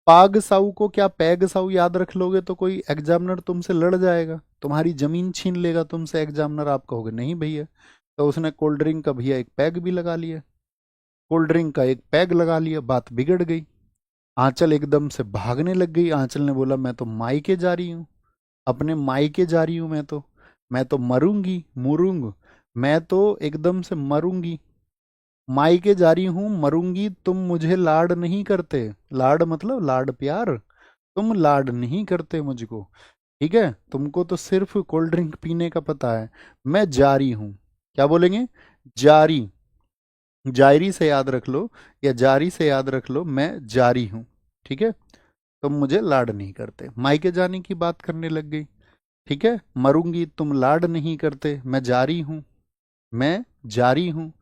पाग साऊ को क्या पैग साऊ याद रख लोगे तो कोई एग्जामिनर तुमसे लड़ जाएगा, तुम्हारी जमीन छीन लेगा तुमसे एग्जामिनर, आप कहोगे नहीं भैया। तो उसने कोल्ड ड्रिंक का भैया एक पैग भी लगा लिया। कोल्ड ड्रिंक का एक पैग लगा लिया, बात बिगड़ गई। आंचल एकदम से भागने लग गई। आंचल ने बोला मैं तो मायके जा रही हूँ, अपने मायके जा रही हूँ, मैं तो मरूंगी, मुरूंग, मैं तो एकदम से मरूंगी, मायके जा रही हूँ मरूंगी, तुम मुझे लाड नहीं करते। लाड मतलब लाड प्यार, तुम लाड नहीं करते मुझको, ठीक है, तुमको तो सिर्फ कोल्ड ड्रिंक पीने का पता है। मैं जारी हूँ, क्या बोलेंगे, जारी, जायरी से याद रख लो, या जारी से याद रख लो, मैं जारी हूँ, ठीक है। तुम मुझे लाड नहीं करते, मायके जाने की बात करने लग गई, ठीक है। मरूंगी, तुम लाड नहीं करते, मैं जारी हूँ, मैं जारी हूँ,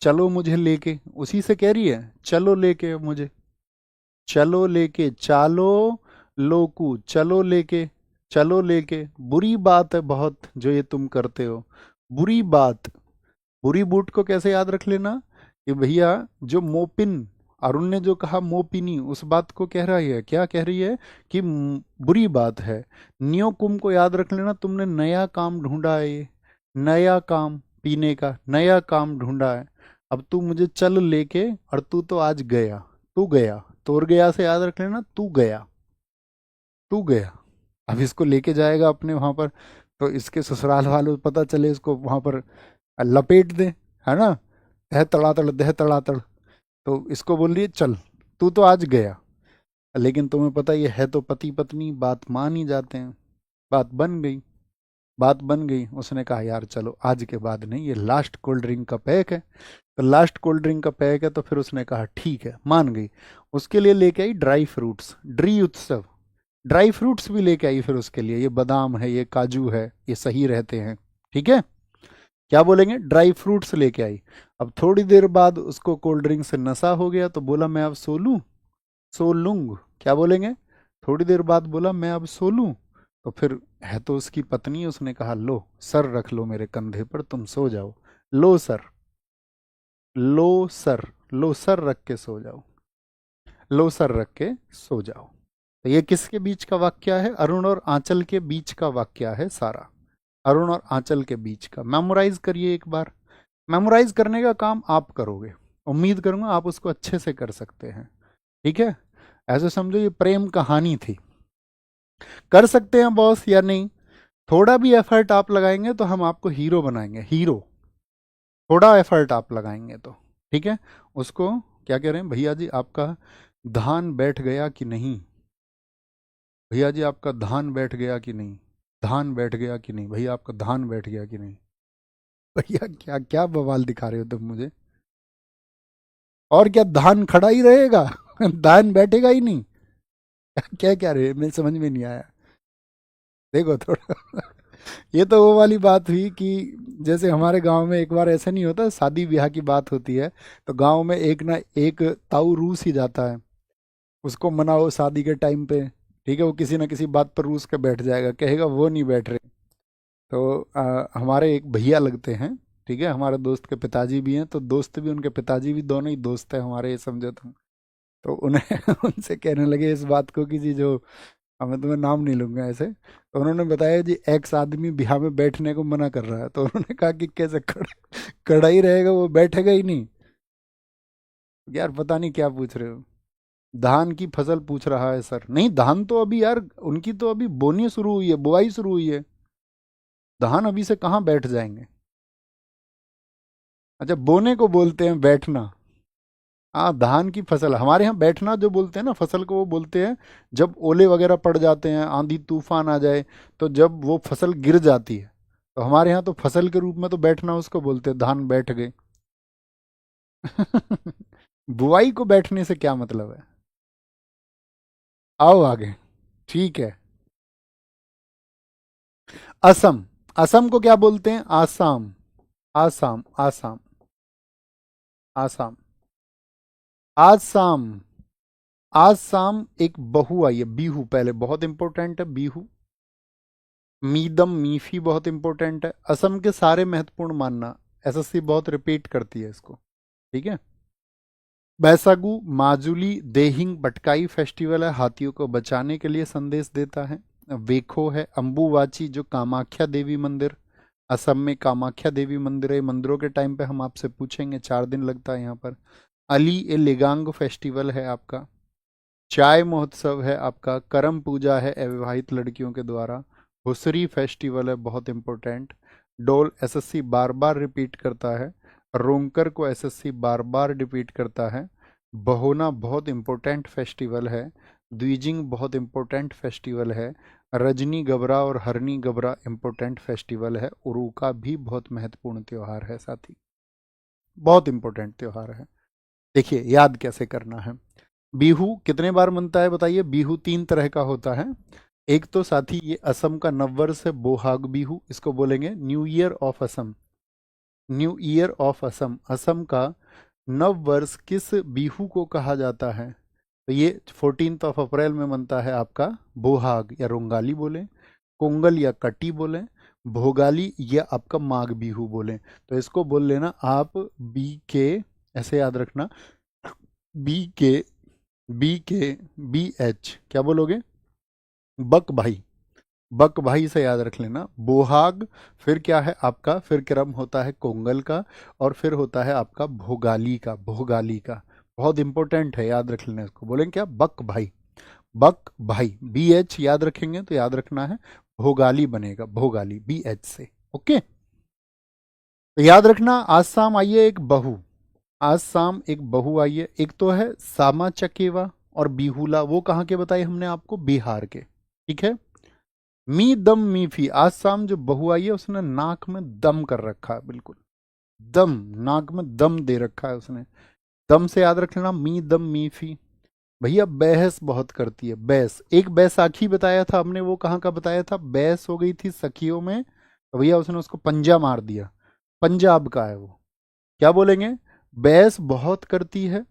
चलो मुझे लेके, उसी से कह रही है, चलो लेके मुझे, चलो लेके, चालो लोकू, चलो लेके, चलो लेके। बुरी बात है बहुत जो ये तुम करते हो, बुरी बात। बुरी बूट को कैसे याद रख लेना, कि भैया जो मोपिन, अरुण ने जो कहा मोपिनी, उस बात को कह रही है, क्या कह रही है, कि बुरी बात है। नियो कुम को याद रख लेना, तुमने नया काम ढूंढा है, ये नया काम, पीने का नया काम ढूंढा है। अब तू मुझे चल लेके, और तू तो आज गया, तू गया, तोर गया से याद रख लेना, तू गया, तू गया। अब इसको लेके जाएगा अपने वहां पर, तो इसके ससुराल वालों को पता चले, इसको वहां पर लपेट दें, है ना, दह तड़ातड़ दह तड़ातड़। तो इसको बोल रही है चल, तू तो आज गया, लेकिन तुम्हें पता ये है तो पति पत्नी, बात मान ही जाते हैं। बात बन गई, बात बन गई। उसने कहा यार चलो आज के बाद नहीं, ये लास्ट कोल्ड ड्रिंक का पैक है, तो लास्ट कोल्ड ड्रिंक का पैक है, तो फिर उसने कहा ठीक है, मान गई। उसके लिए लेके आई ड्राई फ्रूट्स, ड्री उत्सव, ड्राई फ्रूट्स भी लेके आई फिर उसके लिए, ये बादाम है, ये काजू है, ये सही रहते हैं, ठीक है। क्या बोलेंगे, ड्राई फ्रूट्स लेके आई। अब थोड़ी देर बाद उसको कोल्ड ड्रिंक से नशा हो गया, तो बोला मैं अब सो लूं, सो लूंग, क्या बोलेंगे, थोड़ी देर बाद बोला मैं अब सो लूं। तो फिर है तो उसकी पत्नी, उसने कहा लो सर रख लो मेरे कंधे पर, तुम सो जाओ, लो सर, लो सर, लो सर रख के सो जाओ, लो सर रख के सो जाओ। तो ये किसके बीच का वाक्य है, अरुण और आंचल के बीच का वाक्य है सारा, अरुण और आंचल के बीच का। मेमोराइज करिए एक बार, मेमोराइज करने का काम आप करोगे, उम्मीद करूंगा आप उसको अच्छे से कर सकते हैं, ठीक है। ऐसे समझो ये प्रेम कहानी थी। कर सकते हैं बॉस या नहीं, थोड़ा भी एफर्ट आप लगाएंगे तो हम आपको हीरो बनाएंगे, हीरो, थोड़ा एफर्ट आप लगाएंगे तो, ठीक है। उसको क्या कह रहे हैं, भैया जी आपका धान बैठ गया कि नहीं, भैया जी आपका धान बैठ गया कि नहीं, धान बैठ गया कि नहीं, भैया आपका धान बैठ गया कि नहीं। भैया क्या क्या बवाल दिखा रहे हो तुम मुझे, और क्या धान खड़ा ही रहेगा धान बैठेगा ही नहीं क्या क्या रहे, मैं समझ में नहीं आया। देखो थोड़ा ये तो वो वाली बात हुई कि जैसे हमारे गांव में एक बार ऐसा नहीं होता, शादी ब्याह की बात होती है, तो गांव में एक ना एक ताऊ रूस ही जाता है, उसको मनाओ शादी के टाइम पे, ठीक है, वो किसी ना किसी बात पर रूस के बैठ जाएगा, कहेगा वो नहीं बैठ रहे। तो हमारे एक भैया लगते हैं, ठीक है, हमारे दोस्त के पिताजी भी हैं, तो दोस्त भी उनके पिताजी भी, दोनों ही दोस्त हैं हमारे, ये समझो तुम। तो उन्हें उनसे कहने लगे इस बात को कि जी जो, अब मैं तुम्हें नाम नहीं लूंगा ऐसे, तो उन्होंने बताया जी एक्स आदमी बिहार में बैठने को मना कर रहा है, तो उन्होंने कहा कि कैसे खड़ा ही रहेगा, वो बैठेगा ही नहीं। यार पता नहीं क्या पूछ रहे हो, धान की फसल पूछ रहा है सर, नहीं धान तो अभी यार उनकी तो अभी बोनी शुरू हुई है, बुआई शुरू हुई है, धान अभी से कहाँ बैठ जाएंगे। अच्छा बोने को बोलते हैं बैठना, हाँ, धान की फसल। हमारे यहाँ बैठना जो बोलते हैं ना फसल को, वो बोलते हैं जब ओले वगैरह पड़ जाते हैं, आंधी तूफान आ जाए, तो जब वो फसल गिर जाती है, तो हमारे यहाँ तो फसल के रूप में तो बैठना उसको बोलते हैं, धान बैठ गए। बुआई को बैठने से क्या मतलब है? आओ आगे। ठीक है। असम। असम को क्या बोलते हैं? आसाम। आसाम, आसाम, आसाम, आसाम। आज शाम एक बहु आई है, बीहू, पहले बहुत इंपॉर्टेंट है बीहू। मीदम, मीफी बहुत इंपॉर्टेंट है। असम के सारे महत्वपूर्ण मानना, एसएससी बहुत रिपीट करती है इसको। ठीक है। बैसागु, माजुली, देहिंग बटकाई फेस्टिवल है, हाथियों को बचाने के लिए संदेश देता है। वेखो है, अंबुवाची जो कामाख्या देवी मंदिर, असम में कामाख्या देवी मंदिर है। मंदिरों के टाइम पे हम आपसे पूछेंगे, 4 दिन लगता है यहाँ पर। अली ए लेगांग फेस्टिवल है आपका। चाय महोत्सव है आपका। करम पूजा है अविवाहित लड़कियों के द्वारा। हुसरी फेस्टिवल है, बहुत इंपॉर्टेंट। डोल, एसएससी बार बार रिपीट करता है। रोंकर को एसएससी बार बार रिपीट करता है। बहोना बहुत इंपॉर्टेंट फेस्टिवल है। द्विजिंग बहुत इंपॉर्टेंट फेस्टिवल है। रजनी गबरा और हरनी गबरा इंपॉर्टेंट फेस्टिवल है। उरुका भी बहुत महत्वपूर्ण त्योहार है साथी, बहुत इंपॉर्टेंट त्योहार है। देखिए याद कैसे करना है। बीहू कितने बार मनता है बताइए? बीहू 3 तरह का होता है। एक तो साथी ये असम का नववर्ष है, बोहाग बीहू, इसको बोलेंगे new year of Assam. New year of Assam, Assam का नव वर्ष किस बीहू को कहा जाता है? तो ये 14 अप्रैल में मनता है आपका बोहाग या रोंगाली बोले, कोंगल या कटी बोले, भोगाली या आपका माघ बीहू बोले। तो इसको बोल लेना आप बी के, ऐसे याद रखना, बी के, बी के, बी एच, क्या बोलोगे? बक भाई। बक भाई से याद रख लेना। बोहाग, फिर क्या है आपका, फिर क्रम होता है कोंगल का, और फिर होता है आपका भोगाली का, भोगाली का। बहुत इंपॉर्टेंट है, याद रख लेना इसको। बोलेंगे क्या? बक भाई। बक भाई, बी एच याद रखेंगे तो याद रखना है भोगाली बनेगा, भोगाली बी एच से। ओके। तो याद रखना, आज शाम आइए एक बहू। आज शाम एक बहू आई है। एक तो है सामा चकेवा और बिहुला, वो कहाँ के बताए हमने आपको? बिहार के। ठीक है। मी दम मी फी, आज शाम जो बहू आई है उसने नाक में दम कर रखा है, बिल्कुल दम, नाक में दम दे रखा है उसने। दम से याद रख लेना, मी दम मी फी। भैया बहस बहुत करती है, बहस। एक बैसाखी बताया था हमने, वो कहाँ का बताया था? बहस हो गई थी सखियों में, तो भैया उसने उसको पंजा मार दिया। पंजाब का है वो। क्या बोलेंगे? बहस बहुत करती है,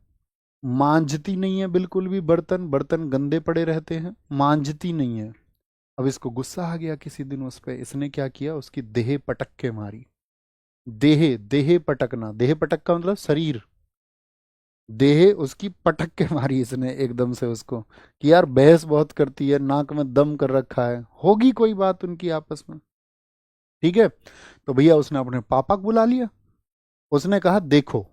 मांझती नहीं है बिल्कुल भी, बर्तन बर्तन गंदे पड़े रहते हैं, मांझती नहीं है। अब इसको गुस्सा आ गया किसी दिन उस पे, इसने क्या किया, उसकी देह पटक के मारी। देह, देह पटकना, देह पटक का मतलब शरीर। देह उसकी पटक के मारी इसने एकदम से उसको, कि यार बहस बहुत करती है, नाक में दम कर रखा है, होगी कोई बात उनकी आपस में। ठीक है। तो भैया उसने अपने पापा को बुला लिया। उसने कहा देखो,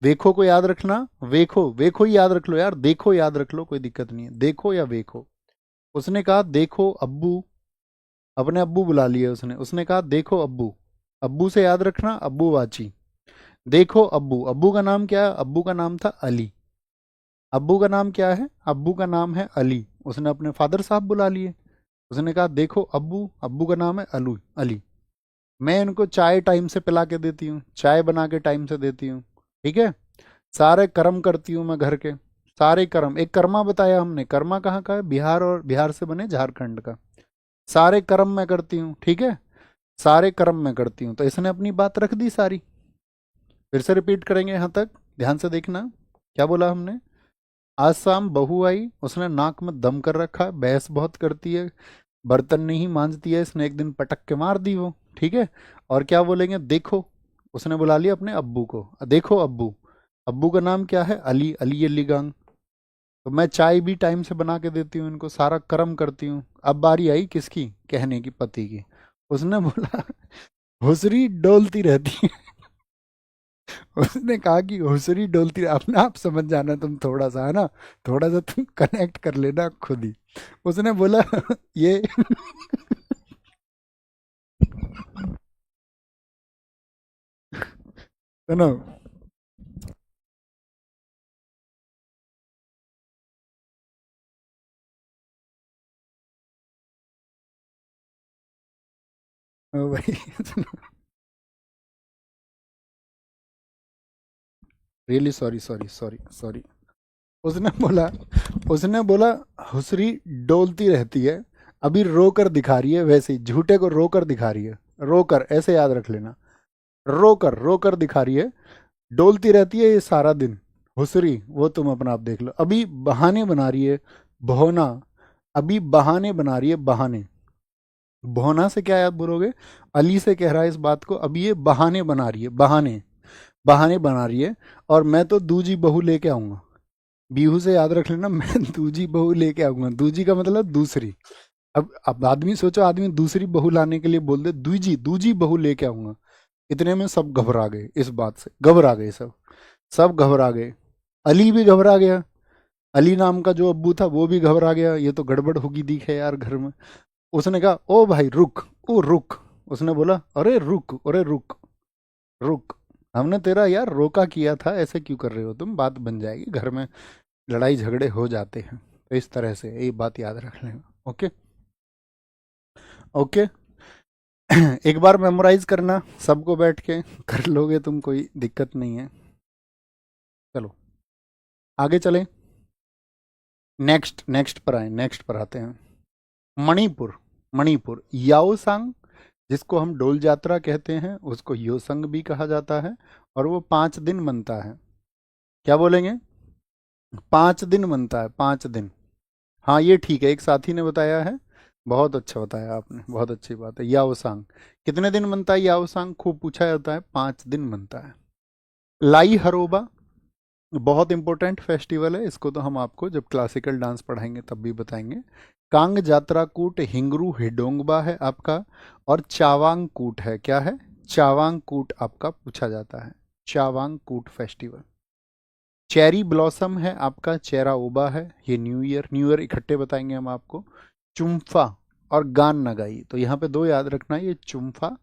वेखो को याद रखना, वेखो, वेखो ही याद रख लो यार, देखो याद रख लो, कोई दिक्कत नहीं है, देखो या वेखो। उसने कहा देखो अब्बू, अपने अब्बू बुला लिए उसने। उसने कहा देखो अब्बू, अब्बू से याद रखना अब्बू वाची। देखो अब्बू, अब्बू का नाम क्या है? अब्बू का नाम था अली। अब्बू का नाम क्या है? अब्बू का नाम है अली। उसने अपने फादर साहब बुला लिए। उसने कहा देखो अब्बू, अब्बू का नाम है अलू, अली। मैं इनको चाय टाइम से पिला के देती हूँ, चाय बना के टाइम से देती हूँ। ठीक है। सारे कर्म करती हूँ मैं घर के, सारे कर्म। एक कर्मा बताया हमने, कर्मा कहाँ का है? बिहार, और बिहार से बने झारखंड का। सारे कर्म मैं करती हूँ, ठीक है, सारे कर्म मैं करती हूँ। तो इसने अपनी बात रख दी सारी। फिर से रिपीट करेंगे यहाँ तक, ध्यान से देखना। क्या बोला हमने? आज शाम बहू आई, उसने नाक में दम कर रखा है, बहस बहुत करती है, बर्तन नहीं मांजती है, इसने एक दिन पटक के मार दी वो। ठीक है। और क्या बोलेंगे? देखो, उसने बुला लिया अपने अब्बू को, देखो अब्बू, अब्बू का नाम क्या है? अली, अली अलीगांग। तो मैं चाय भी टाइम से बना के देती हूँ इनको, सारा कर्म करती हूँ। अब बारी आई किसकी कहने की? पति की। उसने बोला हुसरी डोलती रहती है। उसने कहा कि हुसरी डोलती अपने आप समझ जाना तुम, थोड़ा सा है ना, थोड़ा सा तुम कनेक्ट कर लेना खुद ही। उसने बोला ये सुनो, ओ भाई really sorry sorry sorry sorry. उसने बोला उसने बोला हुसरी डोलती रहती है, अभी रो कर दिखा रही है, वैसे ही झूठे को रो कर दिखा रही है। रो कर, ऐसे याद रख लेना, रो कर दिखा रही है, डोलती रहती है ये सारा दिन। हुसरी वो तुम अपना आप देख लो, अभी बहाने बना रही है। भोना, अभी बहाने बना रही है, बहाने। भोना से क्या याद बोलोगे? अली से कह रहा है इस बात को, अभी ये बहाने बना रही है, बहाने, बहाने बना रही है। और मैं तो दूजी बहू लेके आऊंगा। बीहू से याद रख लेना, मैं दूजी बहू लेके आऊंगा। दूजी का मतलब दूसरी। अब आदमी सोचो, आदमी दूसरी बहू लाने के लिए बोल दे दूजी, दूजी बहू लेके आऊंगा। इतने में सब घबरा गए, इस बात से घबरा गए सब, सब घबरा गए। अली भी घबरा गया, अली नाम का जो अब्बू था वो भी घबरा गया, ये तो गड़बड़ होगी दिखे यार घर में। उसने कहा ओ भाई रुक, ओ रुक। उसने बोला अरे रुक, अरे रुक, रुक, हमने तेरा यार रोका किया था, ऐसे क्यों कर रहे हो तुम, बात बन जाएगी घर में, लड़ाई झगड़े हो जाते हैं। तो इस तरह से ये बात याद रख लेना। Okay, okay. एक बार मेमोराइज करना सबको, बैठ के कर लोगे तुम, कोई दिक्कत नहीं है। चलो आगे चलें, नेक्स्ट नेक्स्ट पर आए, नेक्स्ट पर आते हैं। मणिपुर, मणिपुर याओसांग, जिसको हम डोल यात्रा कहते हैं, उसको योसंग भी कहा जाता है, और वो 5 दिन बनता है। क्या बोलेंगे? 5 दिन बनता है, 5 दिन। हाँ ये ठीक है, एक साथी ने बताया है, बहुत अच्छा बताया आपने, बहुत अच्छी बात है। याओसांग कितने दिन बनता है? याओसांग खूब पूछा जाता है, 5 दिन बनता है। लाई हरोबा बहुत इंपॉर्टेंट फेस्टिवल है, इसको तो हम आपको जब क्लासिकल डांस पढ़ाएंगे तब भी बताएंगे। कांग जात्रा कूट हिंगरू हिडोंगबा है आपका, और चावांग कूट है, क्या है? चावांग कूट आपका पूछा जाता है, चावांग कूट फेस्टिवल। चेरी ब्लॉसम है आपका, चेरा ओबा है, ये न्यू ईयर, न्यू ईयर इकट्ठे बताएंगे हम आपको। चुम्फा और गान नगाई, तो यहाँ पे दो याद रखना है, ये चुम्फा,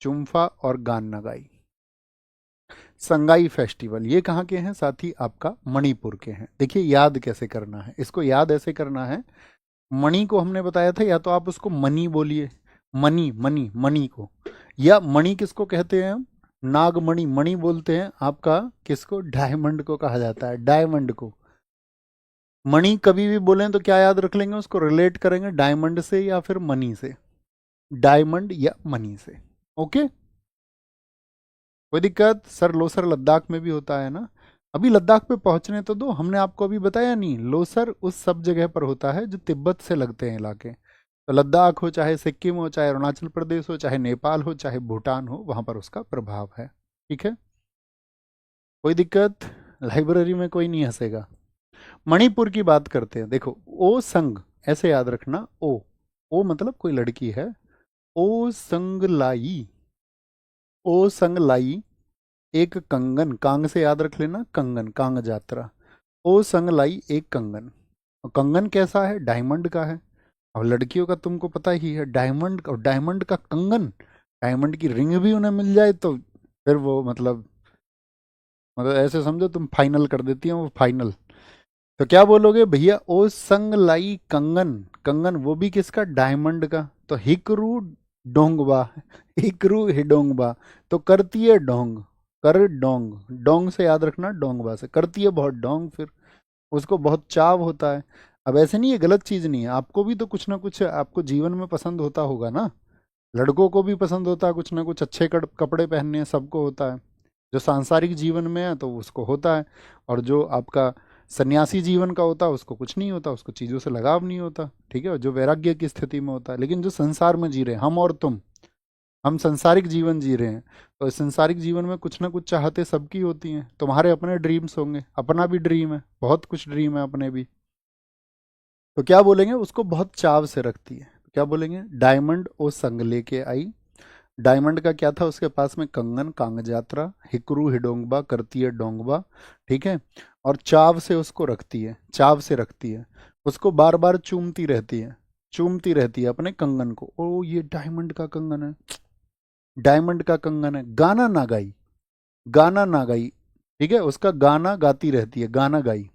चुम्फा और गान नगाई। संगाई फेस्टिवल ये कहाँ के हैं साथी? आपका मणिपुर के हैं। देखिए याद कैसे करना है इसको, याद ऐसे करना है, मणि को हमने बताया था, या तो आप उसको मनी बोलिए, मनी मनी मणि को, या मणि किसको कहते हैं हम? नागमणि, मणि बोलते हैं आपका किसको? डायमंड को कहा जाता है, डायमंड को। मणि कभी भी बोलें तो क्या याद रख लेंगे, उसको रिलेट करेंगे डायमंड से या फिर मनी से, डायमंड या मनी से। ओके, कोई दिक्कत? सर लोसर लद्दाख में भी होता है ना, अभी लद्दाख पे पहुंचने तो दो, हमने आपको अभी बताया नहीं, लोसर उस सब जगह पर होता है जो तिब्बत से लगते हैं इलाके। तो लद्दाख हो, चाहे सिक्किम हो, चाहे अरुणाचल प्रदेश हो, चाहे नेपाल हो, चाहे भूटान हो, वहां पर उसका प्रभाव है। ठीक है, कोई दिक्कत? लाइब्रेरी में कोई नहीं हंसेगा। मणिपुर की बात करते हैं, देखो ओ संग, ऐसे याद रखना, ओ मतलब कोई लड़की है, ओ संग लाई, ओ संग लाई एक कंगन, कांग से याद रख लेना, कंगन, कांग जात्रा। ओ संग लाई एक कंगन, और कंगन कैसा है? डायमंड का है। अब लड़कियों का तुमको पता ही है, डायमंड, और डायमंड का कंगन, डायमंड की रिंग भी उन्हें मिल जाए तो फिर वो मतलब ऐसे समझो तुम फाइनल कर देती हो, वो फाइनल। तो क्या बोलोगे भैया? ओ संग लाई कंगन, कंगन वो भी किसका? डायमंड का। तो हिकरू डोंगबा, हिकरू हिडोंगबा, तो करती है डोंग, कर डोंग, डोंग से याद रखना, डोंगबा से करती है बहुत डोंग, फिर उसको बहुत चाव होता है। अब ऐसे नहीं है, गलत चीज नहीं है, आपको भी तो कुछ ना कुछ आपको जीवन में पसंद होता होगा ना, लड़कों को भी पसंद होता है कुछ ना कुछ, अच्छे कपड़े पहनने सबको होता है, जो सांसारिक जीवन में है तो उसको होता है, और जो आपका सन्यासी जीवन का होता है उसको कुछ नहीं होता, उसको चीज़ों से लगाव नहीं होता। ठीक है, जो वैराग्य की स्थिति में होता है। लेकिन जो संसार में जी रहे हैं हम और तुम, हम संसारिक जीवन जी रहे हैं, तो इस संसारिक जीवन में कुछ ना कुछ चाहते सबकी होती हैं। तुम्हारे अपने ड्रीम्स होंगे, अपना भी ड्रीम है, बहुत कुछ ड्रीम है अपने भी। तो क्या बोलेंगे? उसको बहुत चाव से रखती है, तो क्या बोलेंगे? डायमंड ओ संग लेके आई। डायमंड का क्या था उसके पास में? कंगन, कांगजात्रा, हिकरू हिडोंगबा, करती है डोंगबा। ठीक है, और चाव से उसको रखती है, चाव से रखती है, उसको बार बार चूमती रहती है, चूमती रहती है अपने कंगन को। ओ ये डायमंड का कंगन है, डायमंड का कंगन है। गाना ना गाई, गाना ना गाई, ठीक है, उसका गाना गाती रहती है, गाना गाई,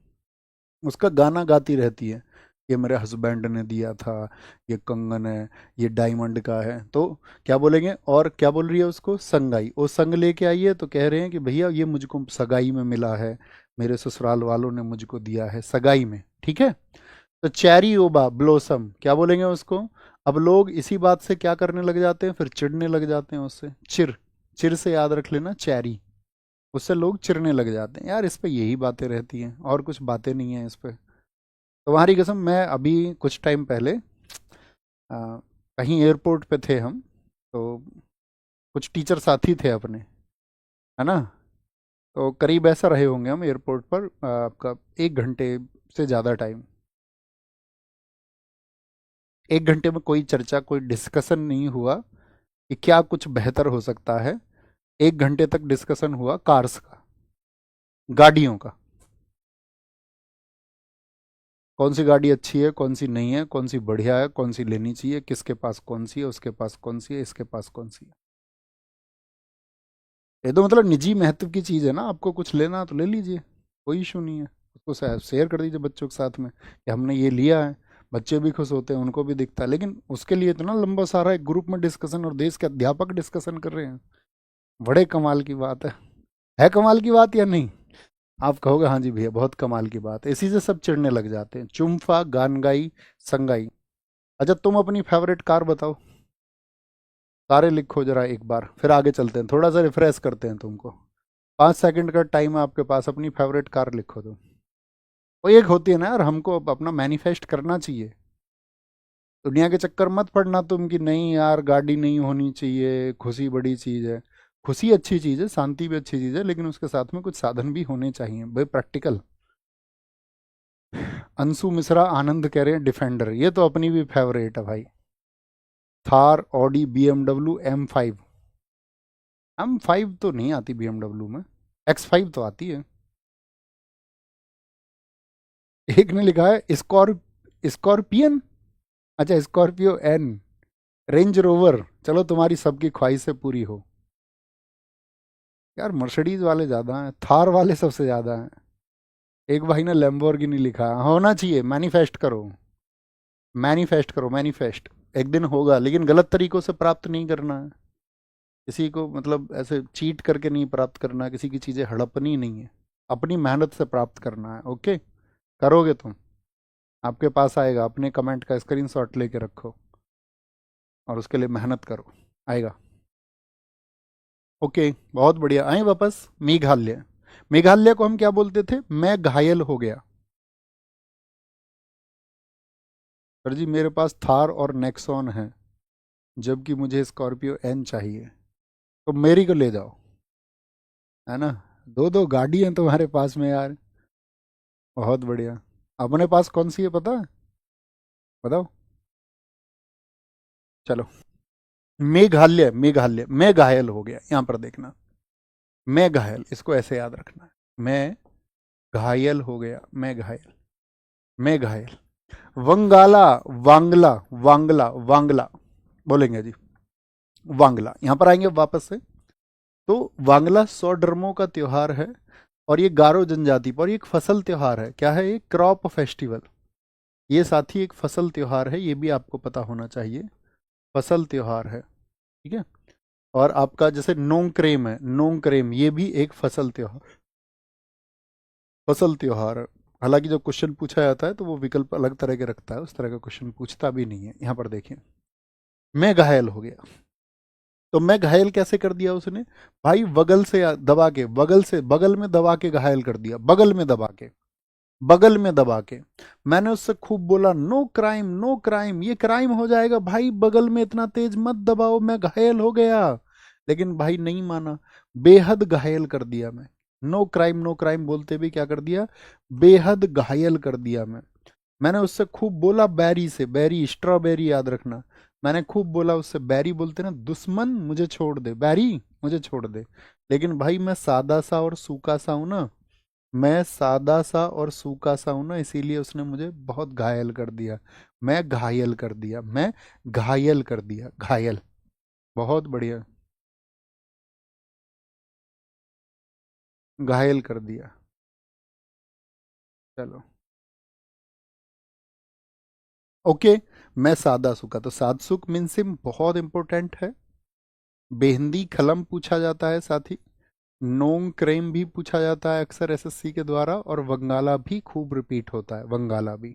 उसका गाना गाती रहती है। ये मेरे हस्बैंड ने दिया था, ये कंगन है, ये डायमंड का है, तो क्या बोलेंगे? और क्या बोल रही है उसको? संगाई। वो संग लेके आई है तो कह रहे हैं कि भैया ये मुझको सगाई में मिला है, मेरे ससुराल वालों ने मुझको दिया है सगाई में, ठीक है। तो चेरी ओबा ब्लोसम क्या बोलेंगे उसको? अब लोग इसी बात से क्या करने लग जाते हैं, फिर चिढ़ने लग जाते हैं उससे। चिर, चिर से याद रख लेना, चेरी। उससे लोग चिढ़ने लग जाते हैं, यार इस पे यही बातें रहती हैं और कुछ बातें नहीं है इस पे। तुम्हारी कसम, मैं अभी कुछ टाइम पहले आ, कहीं एयरपोर्ट पे थे हम, तो कुछ टीचर साथी थे अपने, है ना। तो करीब ऐसा रहे होंगे हम एयरपोर्ट पर आपका 1 घंटे से ज़्यादा टाइम। 1 घंटे में कोई चर्चा, कोई डिस्कशन नहीं हुआ कि क्या कुछ बेहतर हो सकता है। 1 घंटे तक डिस्कशन हुआ कार्स का, गाड़ियों का। कौन सी गाड़ी अच्छी है, कौन सी नहीं है, कौन सी बढ़िया है, कौन सी लेनी चाहिए, किसके पास कौन सी है, उसके पास कौन सी है, इसके पास कौन सी है। ये तो मतलब निजी महत्व की चीज़ है ना, आपको कुछ लेना तो ले लीजिए, कोई इशू नहीं है। उसको शेयर कर दीजिए बच्चों के साथ में कि हमने ये लिया है। बच्चे भी खुश होते हैं, उनको भी दिखता है, लेकिन उसके लिए इतना लंबा सारा एक ग्रुप में डिस्कशन, और देश के अध्यापक डिस्कशन कर रहे हैं। बड़े कमाल की बात है कमाल की बात या नहीं? आप कहोगे हाँ जी भैया बहुत कमाल की बात है, इसी से सब चिढ़ने लग जाते हैं। चुम्फा, गानगाई, संगाई। अच्छा तुम अपनी फेवरेट कार बताओ, सारे लिखो जरा एक बार, फिर आगे चलते हैं, थोड़ा सा रिफ्रेश करते हैं तुमको। 5 सेकंड का टाइम है आपके पास, अपनी फेवरेट कार लिखो तुम। वो एक होती है ना यार, हमको अपना मैनिफेस्ट करना चाहिए। दुनिया के चक्कर मत पड़ना तुम कि नहीं यार गाड़ी नहीं होनी चाहिए, खुशी बड़ी चीज़ है। खुशी अच्छी चीज़ है, शांति भी अच्छी चीज़ है, लेकिन उसके साथ में कुछ साधन भी होने चाहिए भाई, प्रैक्टिकल। अंशु मिश्रा आनंद कह रहे हैं डिफेंडर, ये तो अपनी भी फेवरेट है भाई। Thar, Audi, BMW, M5। M5 तो नहीं आती BMW में, X5 तो आती है। एक ने लिखा है स्कॉर्पियन। अच्छा स्कॉर्पियो एन। रेंज रोवर, चलो तुम्हारी सबकी ख्वाहिशें पूरी हो। यार मर्सिडीज वाले ज़्यादा हैं, थार वाले सबसे ज़्यादा हैं। एक भाई ने लैम्बोर्गिनी लिखा है, होना चाहिए, मैनिफेस्ट करो। मैनिफेस्ट करो, मैनिफेस्ट। एक दिन होगा, लेकिन गलत तरीकों से प्राप्त नहीं करना है। किसी को मतलब ऐसे चीट करके नहीं प्राप्त करना, किसी की चीज़ें हड़पनी नहीं है, अपनी मेहनत से प्राप्त करना है। ओके, करोगे तुम, आपके पास आएगा, अपने कमेंट का स्क्रीनशॉट लेके रखो और उसके लिए मेहनत करो, आएगा। ओके, बहुत बढ़िया। आए वापस मेघालय। मेघालय को हम क्या बोलते थे? मैं घायल हो गया। सर जी मेरे पास थार और नेक्सॉन है, जबकि मुझे स्कॉर्पियो एन चाहिए, तो मेरी को ले जाओ, है ना। दो दो गाड़ी हैं तुम्हारे पास में यार, बहुत बढ़िया। अपने पास कौन सी है पता है? बताओ। चलो, मेघालय, मेघालय, मैं घायल हो गया, यहाँ पर देखना। मैं घायल, इसको ऐसे याद रखना है। मैं घायल हो गया, मैं घायल, मैं घायल। वंगाला, वांगला, वांगला, वांगला बोलेंगे जी, वांगला। यहाँ पर आएंगे वापस से। तो वांगला 100 ड्रमों का त्योहार है, और ये गारो जनजाति पर एक फसल त्योहार है। क्या है ये? Crop festival. ये साथी एक फसल त्योहार है, ये भी आपको पता होना चाहिए, फसल त्योहार है, ठीक है। और आपका जैसे नोंगक्रेम है, नोंगक्रेम ये भी एक फसल त्योहार, फसल त्योहार है। हालांकि जब क्वेश्चन पूछा जाता है तो वो विकल्प अलग तरह के रखता है, उस तरह का क्वेश्चन पूछता भी नहीं है। यहाँ पर देखिए, मैं घायल हो गया, तो मैं घायल कैसे कर दिया उसने? भाई बगल से दबा के, बगल से, बगल में दबा के घायल कर दिया, बगल में दबा के, बगल में दबा के। मैंने उससे खूब बोला नो क्राइम, नो क्राइम, ये क्राइम हो जाएगा भाई, बगल में इतना तेज मत दबाओ, मैं घायल हो गया। लेकिन भाई नहीं माना, बेहद घायल कर दिया मैं। नो क्राइम, नो क्राइम बोलते भी क्या कर दिया? बेहद घायल कर दिया मैं। मैंने उससे खूब बोला बैरी से, बैरी स्ट्रॉबेरी याद रखना। मैंने खूब बोला उससे, बैरी बोलते ना दुश्मन, मुझे छोड़ दे बैरी, मुझे छोड़ दे। लेकिन भाई मैं सादा सा और सूखा सा हूं ना, मैं सादा सा और सूखा सा हूं ना, इसीलिए उसने मुझे बहुत घायल कर दिया। मैं घायल कर दिया, मैं घायल कर दिया, घायल। बहुत बढ़िया, घायल कर दिया। चलो, ओके, मैं सादा सूखा, तो साद सुख मिनसिम बहुत इंपॉर्टेंट है। बेहंदी खलम पूछा जाता है साथ ही। नोंग क्रेम भी पूछा जाता है अक्सर एसएससी के द्वारा, और वंगाला भी खूब रिपीट होता है, वंगाला भी।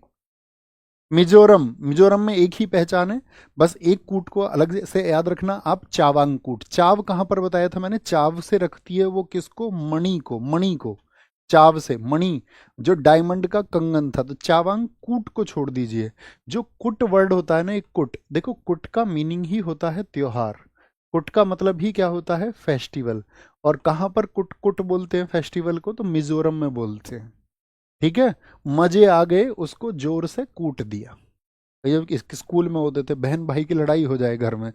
मिजोरम, मिजोरम में एक ही पहचान है, बस एक कूट को अलग से याद रखना आप, चावांग कूट। चाव कहाँ पर बताया था मैंने, चाव से रखती है वो किसको, मणि को, मणि को। चाव से मणि, जो डायमंड का कंगन था, तो चावांग कूट को छोड़ दीजिए। जो कुट वर्ड होता है ना, एक कुट, देखो कुट का मीनिंग ही होता है त्योहार। कुट का मतलब ही क्या होता है, फेस्टिवल। और कहाँ पर कुट कुट बोलते हैं फेस्टिवल को, तो मिजोरम में बोलते हैं। ठीक है। मजे आ गए, उसको जोर से कूट दिया। ये स्कूल में होते थे, बहन भाई की लड़ाई हो जाए घर में,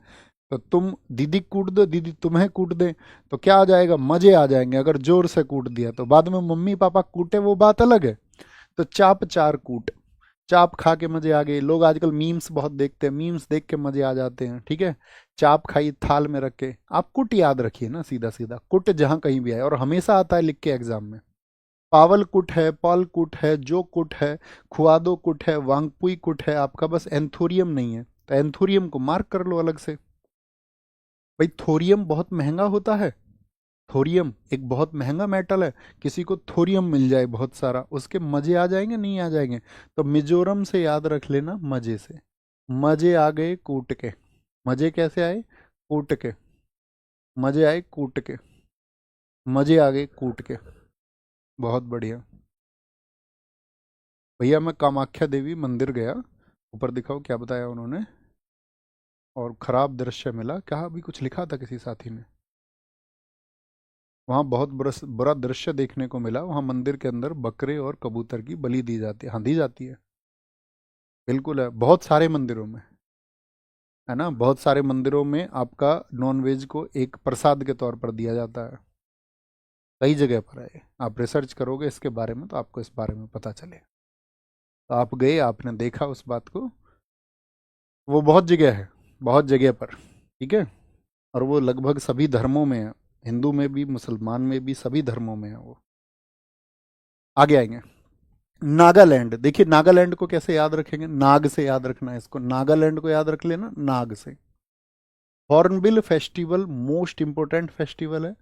तो तुम दीदी कूट दो, दीदी तुम्हें कूट दे, तो क्या आ जाएगा, मजे आ जाएंगे। अगर जोर से कूट दिया तो बाद में मम्मी पापा कूटे, वो बात अलग है। तो चाप चार कूट, चाप खा के मजे आ गए। लोग आजकल मीम्स बहुत देखते हैं, मीम्स देख के मजे आ जाते हैं। ठीक है। चाप खाई थाल में रख के, आप कुट याद रखिए ना, सीधा सीधा कुट जहां कहीं भी आए, और हमेशा आता है लिख के एग्जाम में। पावल कुट है, पॉल कुट है, जो कुट है, खुआदो कुट है, वांगपुई कुट है आपका, बस एंथोरियम नहीं है, तो एंथोरियम को मार्क कर लो अलग से। भाई थोरियम बहुत महंगा होता है, थोरियम एक बहुत महंगा मेटल है। किसी को थोरियम मिल जाए बहुत सारा, उसके मजे आ जाएंगे, नहीं आ जाएंगे। तो मिजोरम से याद रख लेना, मजे से। मजे आ गए कूट के, मजे कैसे आए, कूट के, मजे आए कूट के, मजे आ गए कूट के। बहुत बढ़िया। भैया मैं कामाख्या देवी मंदिर गया, ऊपर दिखाओ क्या बताया उन्होंने, और खराब दृश्य मिला, क्या अभी कुछ लिखा था किसी साथी ने। वहाँ बहुत बुरा बुरा दृश्य देखने को मिला, वहाँ मंदिर के अंदर बकरे और कबूतर की बलि दी जाती है, हाँ दी जाती है। बिल्कुल है, बहुत सारे मंदिरों में, है ना, बहुत सारे मंदिरों में आपका नॉन वेज को एक प्रसाद के तौर पर दिया जाता है। कई जगह पर है, आप रिसर्च करोगे इसके बारे में तो आपको इस बारे में पता चले। तो आप गए, आपने देखा उस बात को, वो बहुत जगह है, बहुत जगह पर। ठीक है। और वो लगभग सभी धर्मों में है, हिंदू में भी, मुसलमान में भी, सभी धर्मों में है वो। आगे आएंगे। नागालैंड, देखिए नागालैंड को कैसे याद रखेंगे, नाग से याद रखना है इसको, नागालैंड को याद रख लेना नाग से। Hornbill festival most important festival है।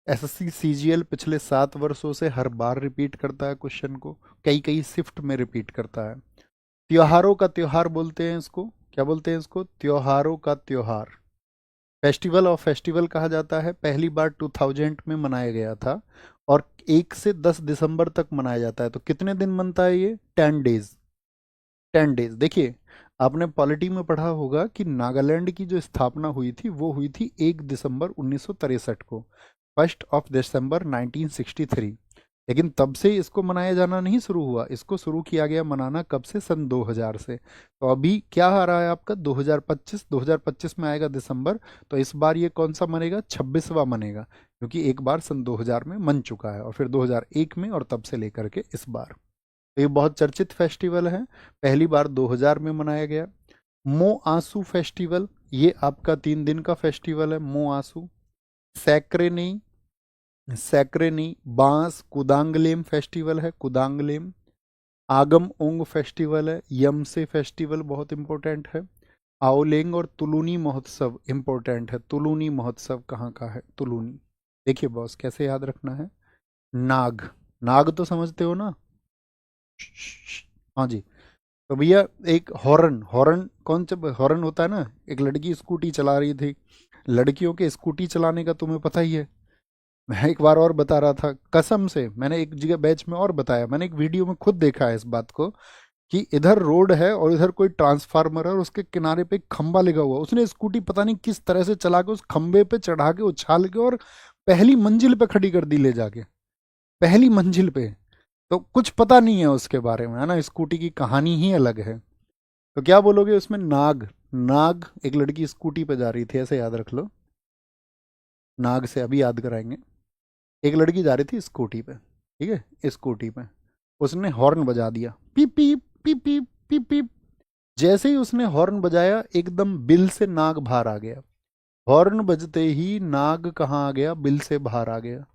एसएससी सीजीएल पिछले 7 वर्षों से हर बार रिपीट करता है क्वेश्चन को, कई कई शिफ्ट में रिपीट करता है। त्योहारों का त्योहार बोलते हैं इसको, क्या बोलते हैं इसको, त्योहारों का त्योहार। फेस्टिवल ऑफ फेस्टिवल कहा जाता है, पहली बार 2000 में मनाया गया था, और 1 से 10 दिसंबर तक मनाया जाता है। तो कितने दिन मनता है ये, 10 डेज। 10 डेज। देखिए आपने पॉलिटी में पढ़ा होगा कि नागालैंड की जो स्थापना हुई थी वो हुई थी 1 दिसंबर 1963 को, 1 दिसंबर 1963। लेकिन तब से इसको मनाया जाना नहीं शुरू हुआ, इसको शुरू किया गया मनाना कब से, सन 2000 से। तो अभी क्या आ रहा है आपका 2025, 2025 में आएगा दिसंबर, तो इस बार ये कौन सा मनेगा, 26वां मनेगा, क्योंकि एक बार सन 2000 में मन चुका है, और फिर 2001 में, और तब से लेकर के इस बार। तो ये बहुत चर्चित फेस्टिवल है, पहली बार 2000 में मनाया गया। मो आंसू फेस्टिवल, ये आपका 3 दिन का फेस्टिवल है, मो आंसू। सैक्रेनी, सैक्रेनी बांस कुदांगलेम फेस्टिवल है, कुदांगलेम। आगम ओंग फेस्टिवल है, यमसे फेस्टिवल बहुत इंपॉर्टेंट है। आओलेंग और तुलुनी महोत्सव इंपॉर्टेंट है, तुलुनी महोत्सव कहाँ का है, तुलुनी। देखिए बॉस कैसे याद रखना है। नाग, नाग तो समझते हो ना, हाँ जी। तो भैया एक हॉर्न, हॉर्न कौन सा हॉर्न होता है ना, एक लड़की स्कूटी चला रही थी, लड़कियों के स्कूटी चलाने का तुम्हें पता ही है। मैं एक बार और बता रहा था कसम से, मैंने एक जगह बैच में और बताया, मैंने एक वीडियो में खुद देखा है इस बात को, कि इधर रोड है और इधर कोई ट्रांसफार्मर है, और उसके किनारे पे एक खंबा लगा हुआ, उसने स्कूटी पता नहीं किस तरह से चला के उस खंबे पे चढ़ा के उछाल के, और पहली मंजिल पे खड़ी कर दी ले जाके, पहली मंजिल पे। तो कुछ पता नहीं है उसके बारे में, है ना, स्कूटी की कहानी ही अलग है। तो क्या बोलोगे उसमें, नाग, नाग एक लड़की स्कूटी पे जा रही थी, ऐसे याद रख लो, नाग से अभी याद कराएंगे। एक लड़की जा रही थी स्कूटी पे, ठीक है, स्कूटी पे, उसने हॉर्न बजा दिया, पीप पीप पीप पीप पीप पीप। जैसे ही उसने हॉर्न बजाया, एकदम बिल से नाग बाहर आ गया। हॉर्न बजते ही नाग कहाँ आ गया, बिल से बाहर आ गया।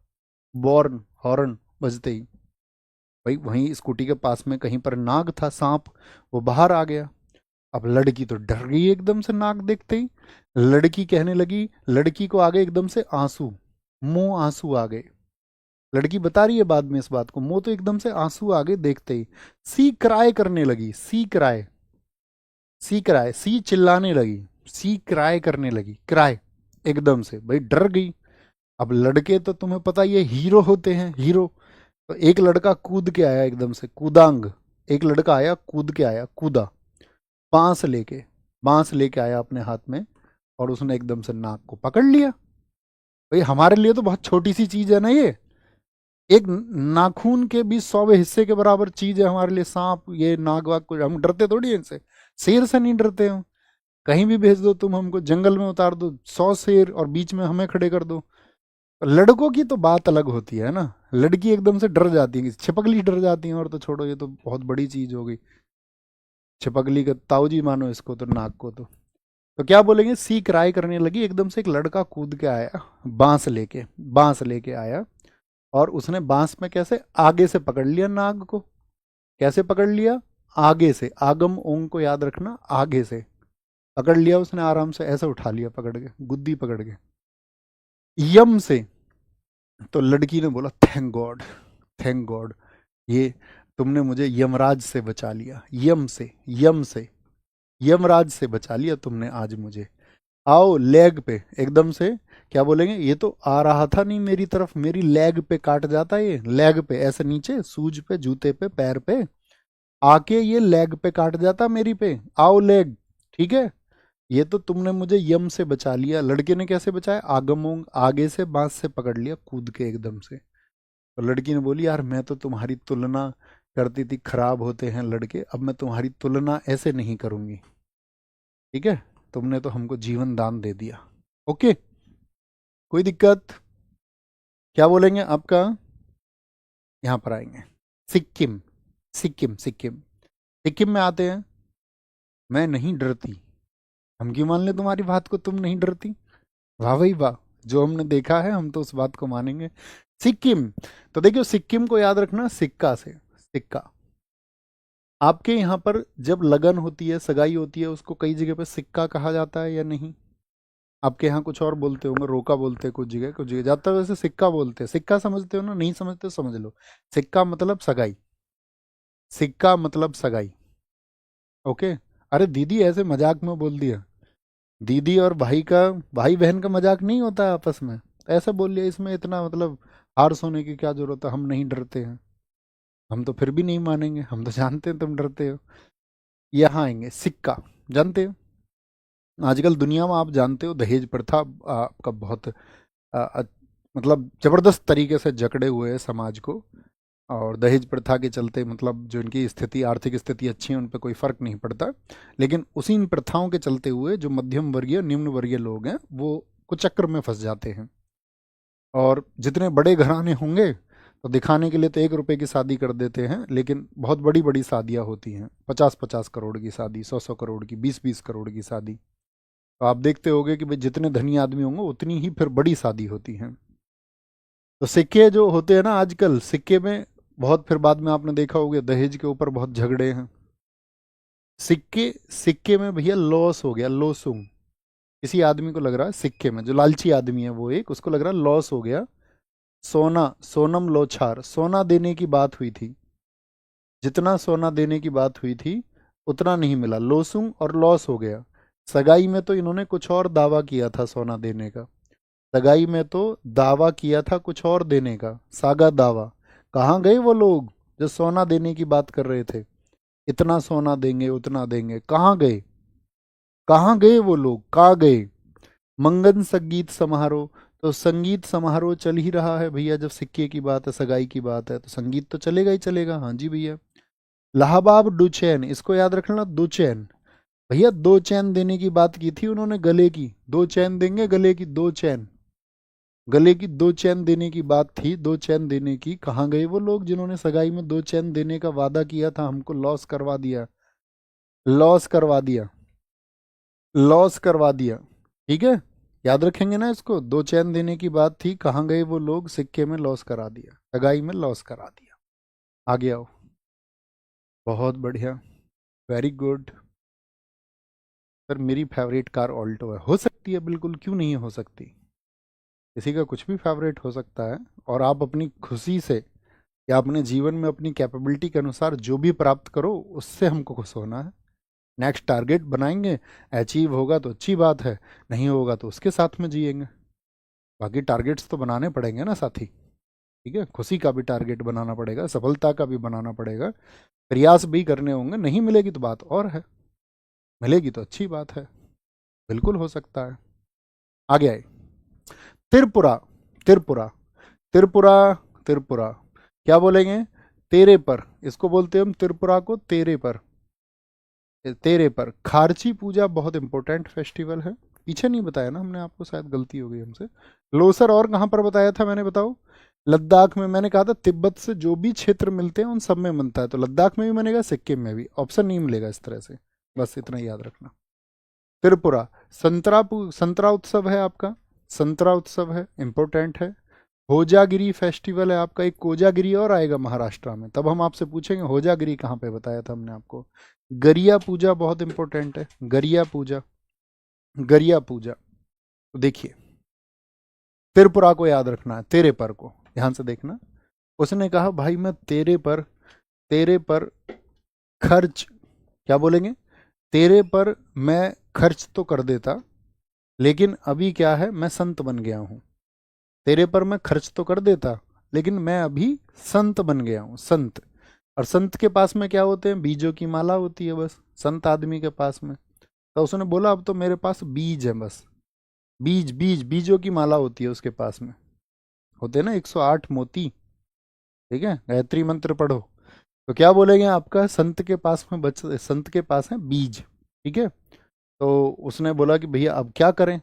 बॉर्न, हॉर्न बजते ही, भाई वहीं स्कूटी के पास में कहीं पर नाग था, सांप, वो बाहर आ गया। अब लड़की तो डर गई एकदम से नाक देखते ही। लड़की कहने लगी, लड़की को आ गए एकदम से आंसू, मुंह आंसू आ गए। लड़की बता रही है बाद में इस बात को, मुंह तो एकदम से आंसू आ गए देखते ही। सी क्राई करने लगी, सी क्राई, सी क्राई, सी चिल्लाने लगी, सी क्राई करने लगी, क्राई एकदम से, भाई डर गई। अब लड़के तो तुम्हें पता ही है हीरो होते हैं, हीरो। तो एक लड़का कूद के आया एकदम से, कूदांग, एक लड़का आया कूद के आया, कूदा, बांस लेके, बांस लेके आया अपने हाथ में, और उसने एकदम से नाक को पकड़ लिया। भाई हमारे लिए तो बहुत छोटी सी चीज है ना ये, एक नाखून के भी 100वें हिस्से के बराबर चीज है हमारे लिए सांप, ये नाग वाग को हम डरते थोड़ी हैं इनसे। शेर से नहीं डरते हम, कहीं भी भेज दो तुम हमको, जंगल में उतार दो 100 शेर और बीच में हमें खड़े कर दो। लड़कों की तो बात अलग होती है ना, लड़की एकदम से डर जाती है, छिपकली डर जाती है, और तो छोड़ो, ये तो बहुत बड़ी चीज हो गई, छिपकली का ताऊ जी मानो इसको तो, नाक को तो क्या बोलेंगे, सी क्राई करने लगी। एकदम से एक लड़का कूद के आया, बांस लेके, बांस लेके आया, और उसने बांस में कैसे आगे से पकड़ लिया नाग को। कैसे पकड़ लिया, आगे से, आगम ओंग को याद रखना, आगे से पकड़ लिया उसने, आराम से ऐसे उठा लिया पकड़ के, गुद्दी पकड़ के, यम से। तो लड़की ने बोला थैंक गॉड, थैंक गॉड, ये तुमने मुझे यमराज से बचा लिया, यम से, यम से, यमराज से बचा लिया तुमने आज मुझे। आओ लेग पे एकदम से, क्या बोलेंगे, ये तो आ रहा था नहीं मेरी तरफ, मेरी लेग पे काट जाता, ये लेग पे ऐसे नीचे, सूज पे, जूते पे, पैर पे आके ये लेग पे काट जाता मेरी पे, आओ लेग, ठीक है। ये तो तुमने मुझे यम से बचा लिया। लड़के ने कैसे बचाया, आगमोंग, आगे से बांस से पकड़ लिया कूद के एकदम से। और लड़की ने बोली यार मैं तो तुम्हारी तुलना करती थी, खराब होते हैं लड़के, अब मैं तुम्हारी तुलना ऐसे नहीं करूंगी, ठीक है, तुमने तो हमको जीवन दान दे दिया। ओके, कोई दिक्कत, क्या बोलेंगे आपका, यहाँ पर आएंगे, सिक्किम, सिक्किम, सिक्किम, सिक्किम में आते हैं। मैं नहीं डरती, हम क्यों मान ले तुम्हारी बात को, तुम नहीं डरती, वाह भाई वाह, जो हमने देखा है हम तो उस बात को मानेंगे। सिक्किम, तो देखियो सिक्किम को याद रखना सिक्का से, सिक्का। आपके यहाँ पर जब लगन होती है, सगाई होती है, उसको कई जगह पे सिक्का कहा जाता है या नहीं। आपके यहाँ कुछ और बोलते होंगे, रोका बोलते हैं कुछ जगह, कुछ जगह ज्यादातर वैसे सिक्का बोलते हैं। सिक्का समझते हो ना, नहीं समझते हो समझ लो, सिक्का मतलब सगाई, सिक्का मतलब सगाई। ओके, अरे दीदी ऐसे मजाक में बोल दिया, दीदी और भाई का, भाई बहन का मजाक नहीं होता है आपस में, तो ऐसा बोल लिया, इसमें इतना मतलब हार्श होने की क्या जरूरत है, हम नहीं डरते हैं, हम तो फिर भी नहीं मानेंगे, हम तो जानते हैं तुम डरते हो। यहाँ आएंगे सिक्का, जानते हो आजकल दुनिया में आप जानते हो दहेज प्रथा आपका बहुत आ, आ, मतलब जबरदस्त तरीके से जकड़े हुए है समाज को। और दहेज प्रथा के चलते मतलब जो इनकी स्थिति, आर्थिक स्थिति अच्छी है, उन पर कोई फर्क नहीं पड़ता, लेकिन उसी इन प्रथाओं के चलते हुए जो मध्यम वर्गीय निम्न वर्गीय लोग हैं वो कुचक्र में फंस जाते हैं। और जितने बड़े घराने होंगे तो दिखाने के लिए तो 1 रुपए की शादी कर देते हैं, लेकिन बहुत बड़ी बड़ी शादियां होती हैं, 50-50 करोड़ की शादी, 100-100 करोड़ की, 20-20 करोड़ की शादी। तो आप देखते होंगे कि भाई जितने धनी आदमी होंगे उतनी ही फिर बड़ी शादी होती है। तो सिक्के जो होते हैं ना आजकल, सिक्के में बहुत, फिर बाद में आपने देखा होगा दहेज के ऊपर बहुत झगड़े हैं। सिक्के, सिक्के में भैया लॉस हो गया, लॉसूम, किसी आदमी को लग रहा है सिक्के में, जो लालची आदमी है वो एक, उसको लग रहा है लॉस हो गया। सोना, सोनम लोछार, सोना देने की बात हुई थी, जितना सोना देने की बात हुई थी उतना नहीं मिला, लोसुंग और लॉस हो गया। सगाई में तो इन्होंने कुछ और दावा किया था सोना देने का, सगाई में तो दावा किया था कुछ और देने का, सागा दावा। कहाँ गए वो लोग जो सोना देने की बात कर रहे थे, इतना सोना देंगे उतना देंगे, कहाँ गए, कहाँ गए वो लोग, कहाँ गए। मंगन संगीत समारोह, तो संगीत समारोह चल ही रहा है भैया, जब सिक्के की बात है, सगाई की बात है, तो संगीत तो चलेगा ही चलेगा, हाँ जी भैया। लाहबाब डुचैन, इसको याद रखना, दुचैन, भैया 2 चैन देने की बात की थी उन्होंने, गले की 2 चैन देंगे, गले की 2 चैन, गले की 2 चैन देने की बात थी, 2 चैन देने की, कहाँ गए वो लोग जिन्होंने सगाई में 2 चैन देने का वादा किया था, हमको लॉस करवा दिया, लॉस करवा दिया, लॉस करवा दिया, ठीक है, याद रखेंगे ना इसको, 2 चैन देने की बात थी, कहाँ गए वो लोग, सिक्के में लॉस करा दिया, सगाई में लॉस करा दिया। आगे आओ, बहुत बढ़िया, वेरी गुड, सर मेरी फेवरेट कार ऑल्टो है। हो सकती है, बिल्कुल, क्यों नहीं हो सकती। किसी का कुछ भी फेवरेट हो सकता है। और आप अपनी खुशी से या अपने जीवन में अपनी कैपेबिलिटी के अनुसार जो भी प्राप्त करो उससे हमको खुश होना है। नेक्स्ट टारगेट बनाएंगे, अचीव होगा तो अच्छी बात है, नहीं होगा तो उसके साथ में जिएंगे। बाकी टारगेट्स तो बनाने पड़ेंगे ना साथी। ठीक है, खुशी का भी टारगेट बनाना पड़ेगा, सफलता का भी बनाना पड़ेगा, प्रयास भी करने होंगे। नहीं मिलेगी तो बात और है, मिलेगी तो अच्छी बात है, बिल्कुल हो सकता है। आगे आए, त्रिपुरा। त्रिपुरा, त्रिपुरा, त्रिपुरा, क्या बोलेंगे, तेरे पर, इसको बोलते हैं हम त्रिपुरा को तेरे पर। तेरे पर खारची पूजा बहुत इंपॉर्टेंट फेस्टिवल है। पीछे नहीं बताया ना हमने आपको, शायद गलती हो गई हमसे। लोसर और कहाँ पर बताया था मैंने, बताओ। लद्दाख में। मैंने कहा था तिब्बत से जो भी क्षेत्र मिलते हैं उन सब में बनता है, तो लद्दाख में भी बनेगा, सिक्किम में भी। ऑप्शन नहीं मिलेगा इस तरह से, बस इतना याद रखना। त्रिपुरा, संतरा उत्सव है आपका, संतरा उत्सव है, इंपॉर्टेंट है। होजागिरी फेस्टिवल है आपका। एक कोजागिरी और आएगा महाराष्ट्र में, तब हम आपसे पूछेंगे होजागिरी कहाँ पे, बताया था हमने आपको। गरिया पूजा बहुत इंपॉर्टेंट है, गरिया पूजा, गरिया पूजा। तो देखिए, त्रिपुरा को याद रखना है, तेरे पर को ध्यान से देखना। उसने कहा भाई मैं तेरे पर खर्च, क्या बोलेंगे, तेरे पर मैं खर्च तो कर देता, लेकिन अभी क्या है, मैं संत बन गया हूं। तेरे पर मैं खर्च तो कर देता, लेकिन मैं अभी संत बन गया हूं, संत। और संत के पास में क्या होते हैं, बीजों की माला होती है बस, संत आदमी के पास में। तो उसने बोला अब तो मेरे पास बीज है बस, बीज बीज बीजों की माला होती है उसके पास में, होते हैं ना 108 मोती। ठीक है, गायत्री मंत्र पढ़ो। तो क्या बोलेंगे, आपका संत के पास में संत के पास है बीज। ठीक है, तो उसने बोला कि भैया अब क्या करें,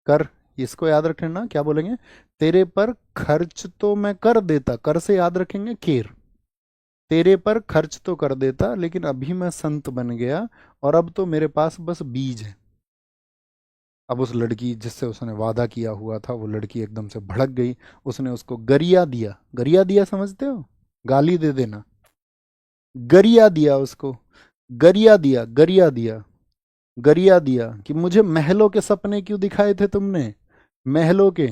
कर, इसको याद रखना ना, क्या बोलेंगे, तेरे पर खर्च तो मैं कर देता, कर से याद रखेंगे केर। तेरे पर खर्च तो कर देता, लेकिन अभी मैं संत बन गया, और अब तो मेरे पास बस बीज है। अब उस लड़की जिससे उसने वादा किया हुआ था, वो लड़की एकदम से भड़क गई। उसने उसको गरिया दिया, गरिया दिया समझते हो, गाली दे देना। गरिया दिया उसको, गरिया दिया, गरिया दिया, गरिया दिया कि मुझे महलों के सपने क्यों दिखाए थे तुमने, महलों के,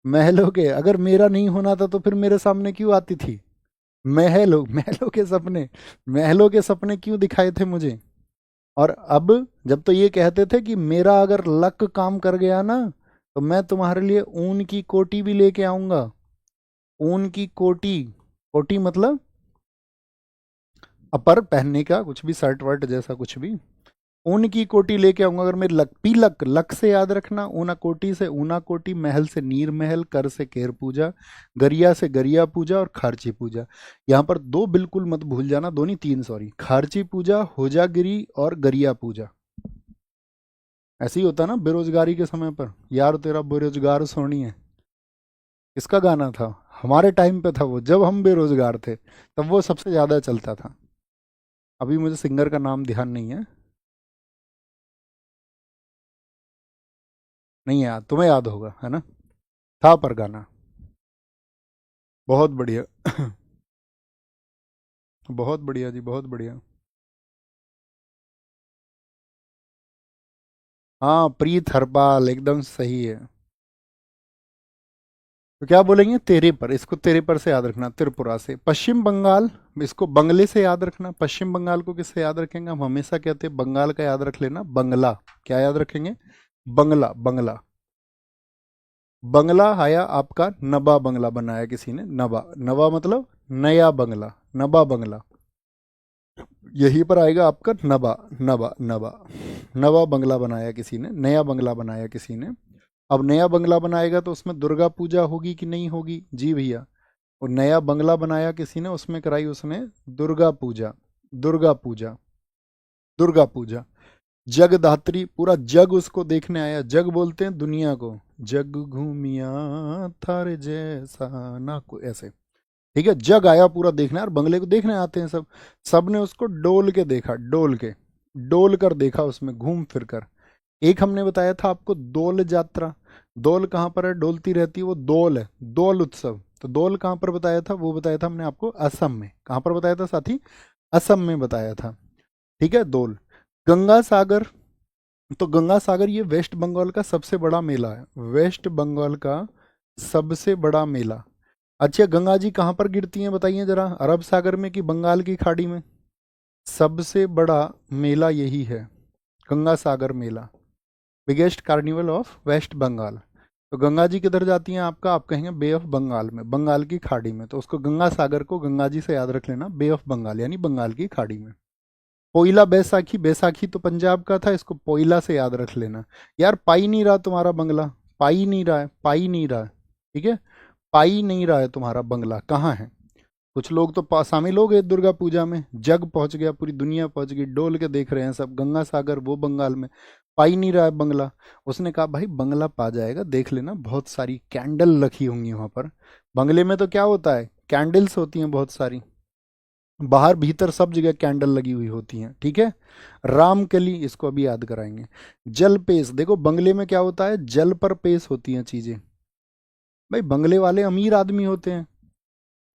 महलों के, अगर मेरा नहीं होना था तो फिर मेरे सामने क्यों आती थी। महलों, महलों के सपने, महलों के सपने क्यों दिखाए थे मुझे। और अब जब तो ये कहते थे कि मेरा अगर लक काम कर गया ना, तो मैं तुम्हारे लिए ऊन की कोटी भी लेके आऊंगा। ऊन की कोटी, कोटी मतलब अपर पहनने का, कुछ भी शर्ट वर्ट जैसा कुछ भी, ऊन की कोटी लेके आऊंगा अगर मेरे लक, पीलक, लक से याद रखना, ऊना कोटी से ऊना कोटी, महल से नीर महल, कर से केर पूजा, गरिया से गरिया पूजा, और खारची पूजा। यहाँ पर दो बिल्कुल मत भूल जाना, दो नहीं तीन, सॉरी, खारची पूजा, होजागिरी और गरिया पूजा। ऐसे ही होता ना बेरोजगारी के समय पर, यार तेरा बेरोजगार सोनी है, किसका गाना था, हमारे टाइम पे था वो, जब हम बेरोजगार थे तब वो सबसे ज्यादा चलता था। अभी मुझे सिंगर का नाम ध्यान नहीं है, नहीं याद, तुम्हें याद होगा है ना, था पर गाना। बहुत बढ़िया। बहुत बढ़िया जी, बहुत बढ़िया। हाँ, प्रीत हरपाल, एकदम सही है। तो क्या बोलेंगे, तेरे पर, इसको तेरे पर से याद रखना, त्रिपुरा से। पश्चिम बंगाल, इसको बंगले से याद रखना। पश्चिम बंगाल को किससे याद रखेंगे, हम हमेशा कहते हैं बंगाल का याद रख लेना, बंगला। क्या याद रखेंगे, बंगला, बंगला। बंगला आया आपका, नबा बंगला बनाया किसी ने, नबा, नबा मतलब नया बंगला, नबा बंगला। यहीं पर आएगा आपका नबा, नबा, नबा, नवा बंगला बनाया किसी ने, नया बंगला बनाया किसी ने। अब नया बंगला बनाएगा तो उसमें दुर्गा पूजा होगी कि नहीं होगी, जी भैया। और नया बंगला बनाया किसी ने, उसमें कराई उसने दुर्गा पूजा, दुर्गा पूजा, दुर्गा पूजा। जगदात्री, पूरा जग उसको देखने आया, जग बोलते हैं दुनिया को, जग घूमिया थारे जैसा ना को, ऐसे। ठीक है, जग आया पूरा देखने, और बंगले को देखने आते हैं सब। सब ने उसको डोल के देखा, डोल के, डोल कर देखा उसमें घूम फिर कर। एक हमने बताया था आपको दोल यात्रा, दोल कहाँ पर है, डोलती रहती है वो, दोल है, दोल उत्सव। तो दोल कहाँ पर बताया था, वो बताया था हमने आपको असम में। कहाँ पर बताया था साथी, असम में बताया था। ठीक है, दोल। गंगा सागर, तो गंगा सागर ये वेस्ट बंगाल का सबसे बड़ा मेला है, वेस्ट बंगाल का सबसे बड़ा मेला। अच्छा, गंगा जी कहाँ पर गिरती हैं बताइए जरा, अरब सागर में कि बंगाल की खाड़ी में? सबसे बड़ा मेला यही है, गंगा सागर मेला, biggest carnival of West Bengal. तो गंगा जी किधर जाती हैं आपका, आप कहेंगे बे ऑफ बंगाल में, बंगाल की खाड़ी में, तो उसको गंगा सागर को गंगा जी से याद रख लेना, बे ऑफ बंगाल यानी बंगाल की खाड़ी में। पोइला बैसाखी, बैसाखी तो पंजाब का था, इसको पोइला से याद रख लेना। यार पाई नहीं रहा तुम्हारा बंगला, पाई नहीं रहा है, पाई नहीं रहा है, ठीक है, पाई नहीं रहा है तुम्हारा बंगला, कहाँ है? कुछ लोग तो शामिल हो गए दुर्गा पूजा में, जग पहुंच गया, पूरी दुनिया पहुंच गई, डोल के देख रहे हैं सब, गंगा सागर वो बंगाल में, पाई नहीं रहा है बंगला। उसने कहा भाई बंगला पा जाएगा, देख लेना, बहुत सारी कैंडल रखी होंगी वहां पर। बंगले में तो क्या होता है, कैंडल्स होती हैं बहुत सारी, बाहर भीतर सब जगह कैंडल लगी हुई होती हैं, ठीक है। रामकली, इसको अभी याद कराएंगे। जल पेश, देखो बंगले में क्या होता है, जल पर पेश होती हैं चीजें। भाई बंगले वाले अमीर आदमी होते हैं,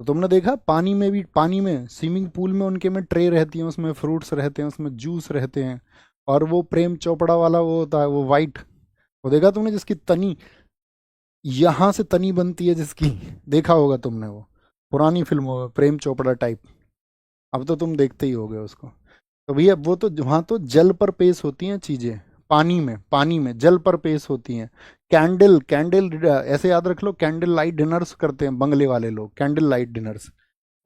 तो तुमने देखा पानी में भी, पानी में स्विमिंग पूल में उनके में ट्रे रहती हैं, उसमें फ्रूट्स रहते हैं, उसमें जूस रहते हैं, और वो प्रेम चोपड़ा वाला वो होता है, वो वाइट, वो देखा तुमने जिसकी तनी यहाँ से तनी बनती है जिसकी, देखा होगा तुमने, वो पुरानी फिल्मों में प्रेम चोपड़ा टाइप, अब तो तुम देखते ही होगे उसको। तो भैया वो तो वहाँ तो जल पर पेश होती हैं चीज़ें, पानी में, पानी में जल पर पेश होती हैं। कैंडल, कैंडल ऐसे याद रख लो, कैंडल लाइट डिनर्स करते हैं बंगले वाले लोग, कैंडल लाइट डिनर्स।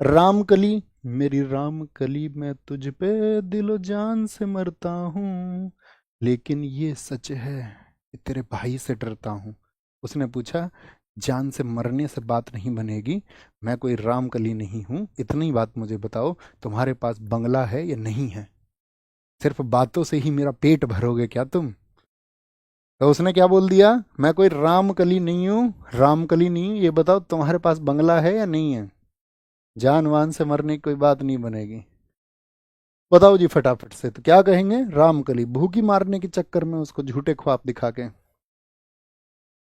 रामकली, मेरी रामकली मैं तुझ पे दिलो जान से मरता हूँ, लेकिन ये सच है कि तेरे भाई से डरता हूँ। उसने पूछा, जान से मरने से बात नहीं बनेगी, मैं कोई रामकली नहीं हूँ, इतनी बात मुझे बताओ, तुम्हारे पास बंगला है या नहीं है? सिर्फ बातों से ही मेरा पेट भरोगे क्या तुम? तो उसने क्या बोल दिया, मैं कोई रामकली नहीं हूँ, रामकली नहीं हूँ, ये बताओ तुम्हारे पास बंगला है या नहीं है? जान वान से मरने की कोई बात नहीं बनेगी। बताओ जी फटाफट से, तो क्या कहेंगे, रामकली, भूखी मारने के चक्कर में उसको झूठे ख्वाब दिखा के।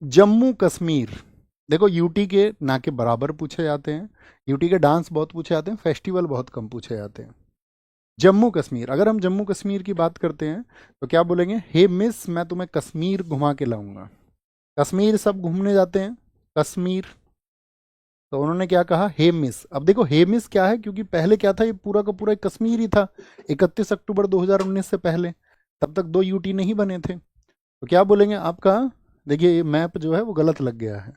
जम्मू कश्मीर, देखो यूटी के ना के बराबर पूछे जाते हैं, यूटी के डांस बहुत पूछे जाते हैं, फेस्टिवल बहुत कम पूछे जाते हैं। जम्मू कश्मीर, अगर हम जम्मू कश्मीर की बात करते हैं तो क्या बोलेंगे, हे मिस मैं तुम्हें कश्मीर घुमा के लाऊंगा। कश्मीर सब घूमने जाते हैं, कश्मीर, तो उन्होंने क्या कहा, हे मिस। अब देखो हे मिस क्या है, क्योंकि पहले क्या था, ये पूरा का पूरा कश्मीर ही था, 31 अक्टूबर 2019 से पहले, तब तक दो यूटी नहीं बने थे। तो क्या बोलेंगे आपका, देखिए ये मैप जो है वो गलत लग गया है,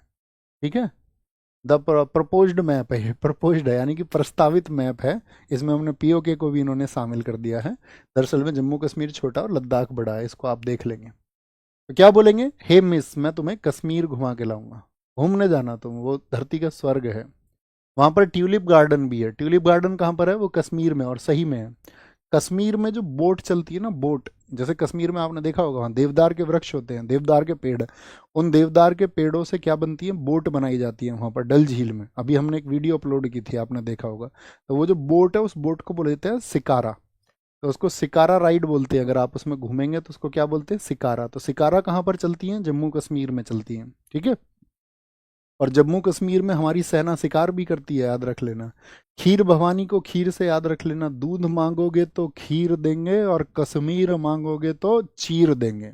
ठीक है, द प्रपोज्ड मैप है, प्रपोज्ड है यानी कि प्रस्तावित मैप है, इसमें हमने पीओके को भी इन्होंने शामिल कर दिया है। दरअसल में जम्मू कश्मीर छोटा और लद्दाख बड़ा है, इसको आप देख लेंगे। तो क्या बोलेंगे, हे मिस मैं तुम्हें कश्मीर घुमा के लाऊंगा, घूमने जाना तुम, वो धरती का स्वर्ग है। वहां पर ट्यूलिप गार्डन भी है, ट्यूलिप गार्डन कहाँ पर है, वो कश्मीर में, और सही में है। कश्मीर में जो बोट चलती है ना, बोट, जैसे कश्मीर में आपने देखा होगा वहाँ देवदार के वृक्ष होते हैं, देवदार के पेड़, उन देवदार के पेड़ों से क्या बनती है, बोट बनाई जाती है वहाँ पर डल झील में। अभी हमने एक वीडियो अपलोड की थी, आपने देखा होगा। तो वो जो बोट है, उस बोट को बोलते हैं शिकारा, तो उसको शिकारा राइड बोलते हैं। अगर आप उसमें घूमेंगे तो उसको क्या बोलते हैं, शिकारा। तो शिकारा कहाँ पर चलती हैं, जम्मू कश्मीर में चलती हैं, ठीक है। और जम्मू कश्मीर में हमारी सेना शिकार भी करती है, याद रख लेना। खीर भवानी को खीर से याद रख लेना, दूध मांगोगे तो खीर देंगे और कश्मीर मांगोगे तो चीर देंगे।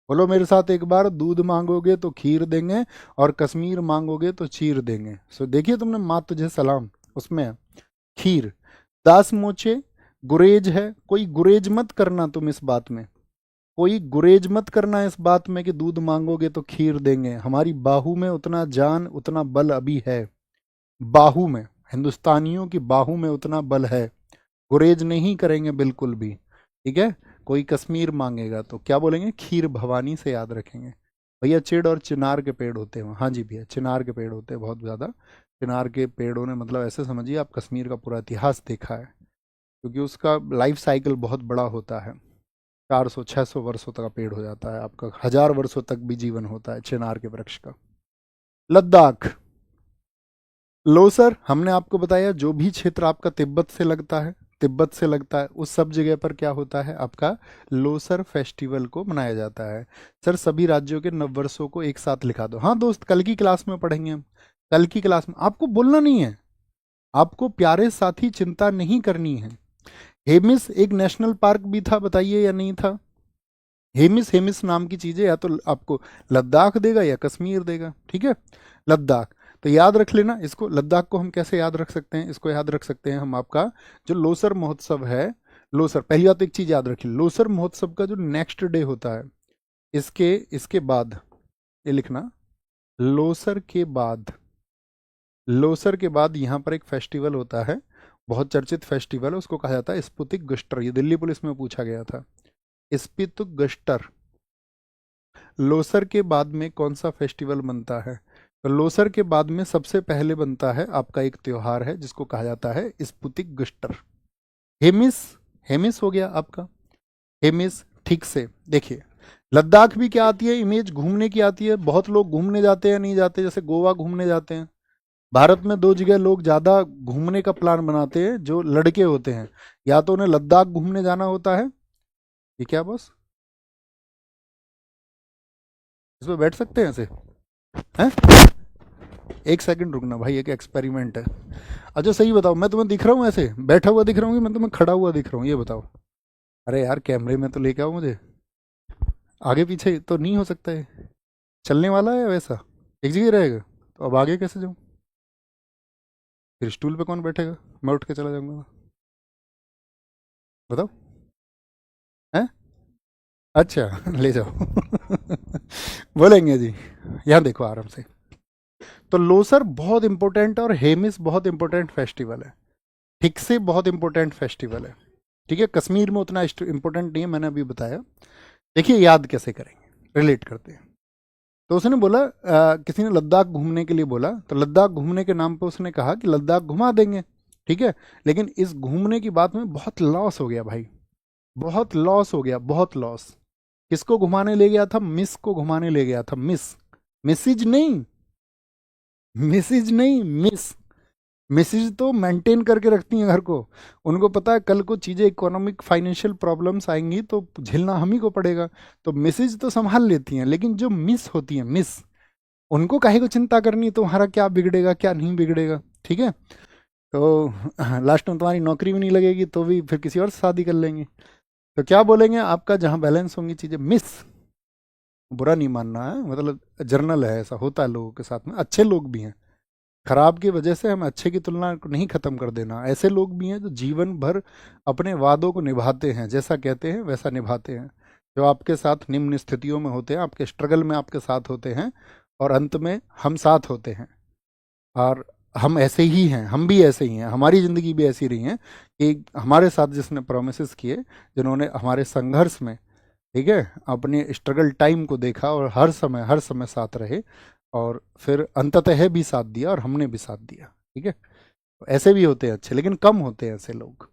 बोलो मेरे साथ एक बार, दूध मांगोगे तो खीर देंगे और कश्मीर मांगोगे तो चीर देंगे। सो देखिए तुमने माँ तुझे सलाम, उसमें है खीर। दास मोचे, गुरेज है, कोई गुरेज मत करना तुम इस बात में, कोई गुरेज मत करना इस बात में कि दूध मांगोगे तो खीर देंगे। हमारी बाहू में उतना जान उतना बल अभी है, बाहू में, हिंदुस्तानियों की बाहू में उतना बल है, गुरेज नहीं करेंगे बिल्कुल भी, ठीक है। कोई कश्मीर मांगेगा तो क्या बोलेंगे, खीर भवानी से याद रखेंगे। भैया चिड़ और चिनार के पेड़ होते हैं, हाँ जी भैया चिनार के पेड़ होते हैं बहुत ज़्यादा। चिनार के पेड़ों ने, मतलब ऐसे समझिए आप कश्मीर का पूरा इतिहास देखा है, क्योंकि उसका लाइफ साइकिल बहुत बड़ा होता है, 400-600 वर्षों तक का पेड़ हो जाता है आपका, 1000 वर्षों तक भी जीवन होता है चिनार के वृक्ष का। लद्दाख, लोसर, हमने आपको बताया जो भी क्षेत्र आपका तिब्बत से लगता है, तिब्बत से लगता है, उस सब जगह पर क्या होता है आपका, लोसर फेस्टिवल को मनाया जाता है। सर सभी राज्यों के नववर्षों को एक साथ लिखा दो। हाँ दोस्त, कल की क्लास में पढ़ेंगे हम, कल की क्लास में। आपको बोलना नहीं है, आपको प्यारे साथी चिंता नहीं करनी है, हेमिस एक नेशनल पार्क भी था, बताइए या नहीं था? हेमिस हेमिस नाम की चीजें या तो आपको लद्दाख देगा या कश्मीर देगा, ठीक है। लद्दाख, तो याद रख लेना इसको। लद्दाख को हम कैसे याद रख सकते हैं? इसको याद रख सकते हैं हम आपका जो लोसर महोत्सव है। लोसर, पहली बात तो एक चीज याद रखिए, लोसर महोत्सव का जो नेक्स्ट डे होता है, इसके इसके बाद, ये लिखना, लोसर के बाद, लोसर के बाद यहाँ पर एक फेस्टिवल होता है, बहुत चर्चित फेस्टिवल है, उसको कहा जाता है स्पुतिक गस्टर। ये दिल्ली पुलिस में पूछा गया था, स्पुतिक गस्टर। लोसर के बाद में कौन सा फेस्टिवल बनता है? तो लोसर के बाद में सबसे पहले बनता है आपका एक त्योहार है जिसको कहा जाता है स्पुतिक गस्टर। हेमिस, हेमिस हो गया आपका, हेमिस। ठीक से देखिए, लद्दाख भी क्या आती है, इमेज घूमने की आती है। बहुत लोग घूमने जाते हैं, नहीं जाते, जैसे गोवा घूमने जाते हैं। भारत में दो जगह लोग ज्यादा घूमने का प्लान बनाते हैं जो लड़के होते हैं, या तो उन्हें लद्दाख घूमने जाना होता है, ये क्या बॉस, इस पे बैठ सकते हैं ऐसे हैं? एक सेकंड रुकना भाई, एक एक्सपेरिमेंट है। अच्छा सही बताओ, मैं तुम्हें दिख रहा हूँ ऐसे बैठा हुआ दिख रहा हूँ कि मैं तुम्हें खड़ा हुआ दिख रहा हूँ, ये बताओ। अरे यार कैमरे में तो लेके आओ मुझे, आगे पीछे तो नहीं हो सकता है। चलने वाला है या वैसा एक जगह रहेगा? तो अब आगे कैसे जाऊँ? फिर स्टूल पे कौन बैठेगा? मैं उठ के चला जाऊंगा, बताओ। हैं? अच्छा ले जाओ बोलेंगे जी। यहाँ देखो आराम से। तो लोसर बहुत इंपॉर्टेंट और हेमिस बहुत इंपॉर्टेंट फेस्टिवल है, ठीक से बहुत इंपॉर्टेंट फेस्टिवल है, ठीक है। कश्मीर में उतना इंपॉर्टेंट नहीं है, मैंने अभी बताया। देखिए याद कैसे करेंगे, रिलेट करते हैं। तो उसने बोला किसी ने लद्दाख घूमने के लिए बोला, तो लद्दाख घूमने के नाम पे उसने कहा कि लद्दाख घुमा देंगे, ठीक है। लेकिन इस घूमने की बात में बहुत लॉस हो गया भाई, बहुत लॉस हो गया, बहुत लॉस। किसको घुमाने ले गया था? मिस को घुमाने ले गया था, मिस, मिसिज नहीं, मिसिज नहीं, मिस। मिसिज तो मेंटेन करके रखती हैं घर को, उनको पता है कल को चीज़ें इकोनॉमिक फाइनेंशियल प्रॉब्लम्स आएंगी तो झेलना हम ही को पड़ेगा, तो मिसिज तो संभाल लेती हैं। लेकिन जो मिस होती हैं, मिस, उनको काहे को चिंता करनी तुम्हारा क्या बिगड़ेगा क्या नहीं बिगड़ेगा, ठीक है। तो लास्ट में तुम्हारी नौकरी भी नहीं लगेगी तो भी फिर किसी और से शादी कर लेंगे। तो क्या बोलेंगे, आपका जहाँ बैलेंस होंगी चीज़ें, मिस। बुरा नहीं मानना है, मतलब जर्नल है, ऐसा होता है लोगों के साथ में। अच्छे लोग भी हैं, खराब की वजह से हम अच्छे की तुलना को नहीं खत्म कर देना। ऐसे लोग भी हैं जो जीवन भर अपने वादों को निभाते हैं, जैसा कहते हैं वैसा निभाते हैं, जो आपके साथ निम्न स्थितियों में होते हैं, आपके स्ट्रगल में आपके साथ होते हैं, और अंत में हम साथ होते हैं। और हम ऐसे ही हैं, हम भी ऐसे ही हैं, हमारी ज़िंदगी भी ऐसी रही है कि हमारे साथ जिसने प्रोमिस किए, जिन्होंने हमारे संघर्ष में, ठीक है, अपने स्ट्रगल टाइम को देखा और हर समय साथ रहे, और फिर अंततः भी साथ दिया और हमने भी साथ दिया, ठीक है। तो ऐसे भी होते हैं अच्छे, लेकिन कम होते हैं ऐसे लोग।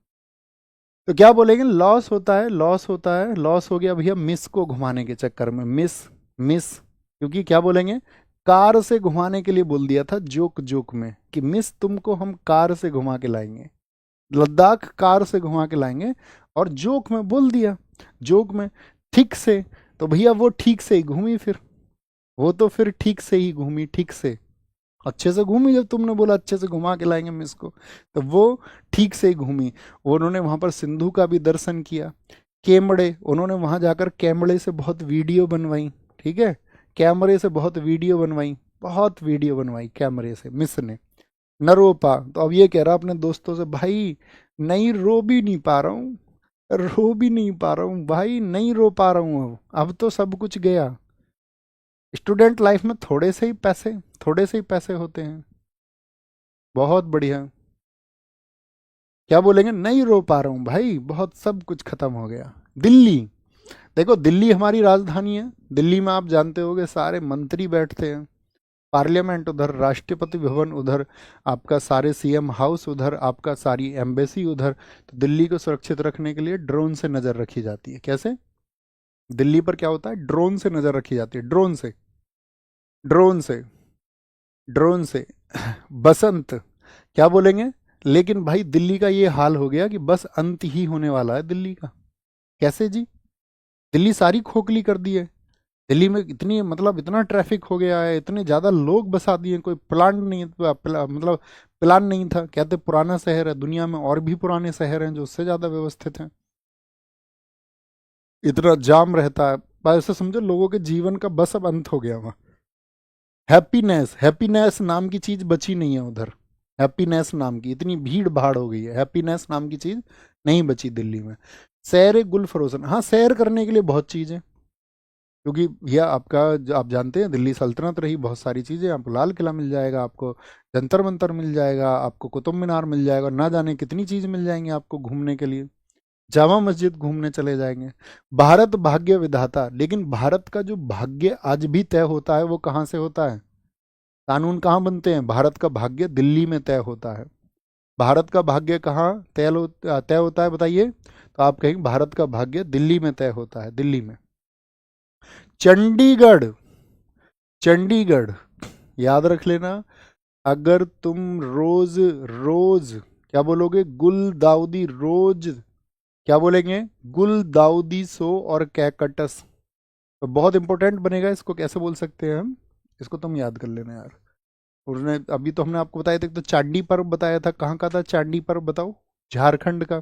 तो क्या बोलेंगे, लॉस होता है, लॉस होता है, लॉस हो गया भैया मिस को घुमाने के चक्कर में, मिस, मिस। क्योंकि क्या बोलेंगे, कार से घुमाने के लिए बोल दिया था जोक जोक में कि मिस तुमको हम कार से घुमा के लाएंगे, लद्दाख कार से घुमा के लाएंगे, और जोक में बोल दिया, जोक में, ठीक से। तो भैया वो ठीक से ही घूमी फिर, वो तो फिर ठीक से ही घूमी, ठीक से, अच्छे से घूमी। जब तुमने बोला अच्छे से घुमा के लाएंगे मिस को, तो वो ठीक से ही घूमी। उन्होंने वहाँ पर सिंधु का भी दर्शन किया, केमड़े, उन्होंने वहाँ जाकर कैमरे से बहुत वीडियो बनवाई, ठीक है, कैमरे से बहुत वीडियो बनवाई, बहुत वीडियो बनवाई कैमरे से मिस ने। न रो पा, तो अब ये कह रहा अपने दोस्तों से, भाई नहीं रो भी नहीं पा रहा हूँ, रो भी नहीं पा रहा हूँ भाई, नहीं रो पा रहा हूँ, अब तो सब कुछ गया। स्टूडेंट लाइफ में थोड़े से ही पैसे, थोड़े से ही पैसे होते हैं। बहुत बढ़िया, क्या बोलेंगे, नहीं रो पा रहा हूँ भाई, बहुत सब कुछ खत्म हो गया। दिल्ली, देखो दिल्ली हमारी राजधानी है, दिल्ली में आप जानते होंगे सारे मंत्री बैठते हैं, पार्लियामेंट उधर, राष्ट्रपति भवन उधर, आपका सारे सीएम हाउस उधर, आपका सारी एम्बेसी उधर। तो दिल्ली को सुरक्षित रखने के लिए ड्रोन से नज़र रखी जाती है। कैसे? दिल्ली पर क्या होता है, ड्रोन से नज़र रखी जाती है, ड्रोन से, ड्रोन से, ड्रोन से बसंत, क्या बोलेंगे। लेकिन भाई दिल्ली का ये हाल हो गया कि बस अंत ही होने वाला है दिल्ली का। कैसे जी? दिल्ली सारी खोखली कर दी है, दिल्ली में इतनी मतलब इतना ट्रैफिक हो गया है, इतने ज़्यादा लोग बसा दिए, कोई प्लान नहीं, मतलब प्लान नहीं था। कहते पुराना शहर है, दुनिया में और भी पुराने शहर हैं जो उससे ज़्यादा व्यवस्थित हैं। इतना जाम रहता है, बस ऐसे समझो लोगों के जीवन का बस अब अंत हो गया वहाँ। हैप्पीनेस, हैप्पीनेस नाम की चीज़ बची नहीं है उधर। हैप्पीनेस नाम की इतनी भीड़ भाड़ हो गई है, हैप्पीनेस नाम की चीज़ नहीं बची दिल्ली में। सैर गुल फरोसन, हाँ सैर करने के लिए बहुत चीज़ें, क्योंकि भैया आपका आप जानते हैं दिल्ली सल्तनत रही, बहुत सारी चीज़ें, आपको लाल किला मिल जाएगा, आपको जंतर मंतर मिल जाएगा, आपको कुतुब मीनार मिल जाएगा, ना जाने कितनी चीज़ मिल जाएंगी आपको घूमने के लिए। जामा मस्जिद घूमने चले जाएंगे। भारत भाग्य विधाता, लेकिन भारत का जो भाग्य आज भी तय होता है वो कहाँ से होता है? कानून कहाँ बनते हैं? भारत का भाग्य दिल्ली में तय होता है। भारत का भाग्य कहाँ तय होता है बताइए? तो आप कहेंगे भारत का भाग्य दिल्ली में तय होता है, दिल्ली में। चंडीगढ़, चंडीगढ़ याद रख लेना। अगर तुम रोज रोज क्या बोलोगे? गुल दाऊदी रोज, क्या बोलेंगे? गुल दाऊदी सो और कैकटस। तो बहुत इंपॉर्टेंट बनेगा, इसको कैसे बोल सकते हैं हम? इसको तुम याद कर लेना यार। उसने अभी तो हमने आपको बताया था, तो चांडी पर्व बताया था, कहाँ का था चांडी पर्व बताओ? झारखंड का।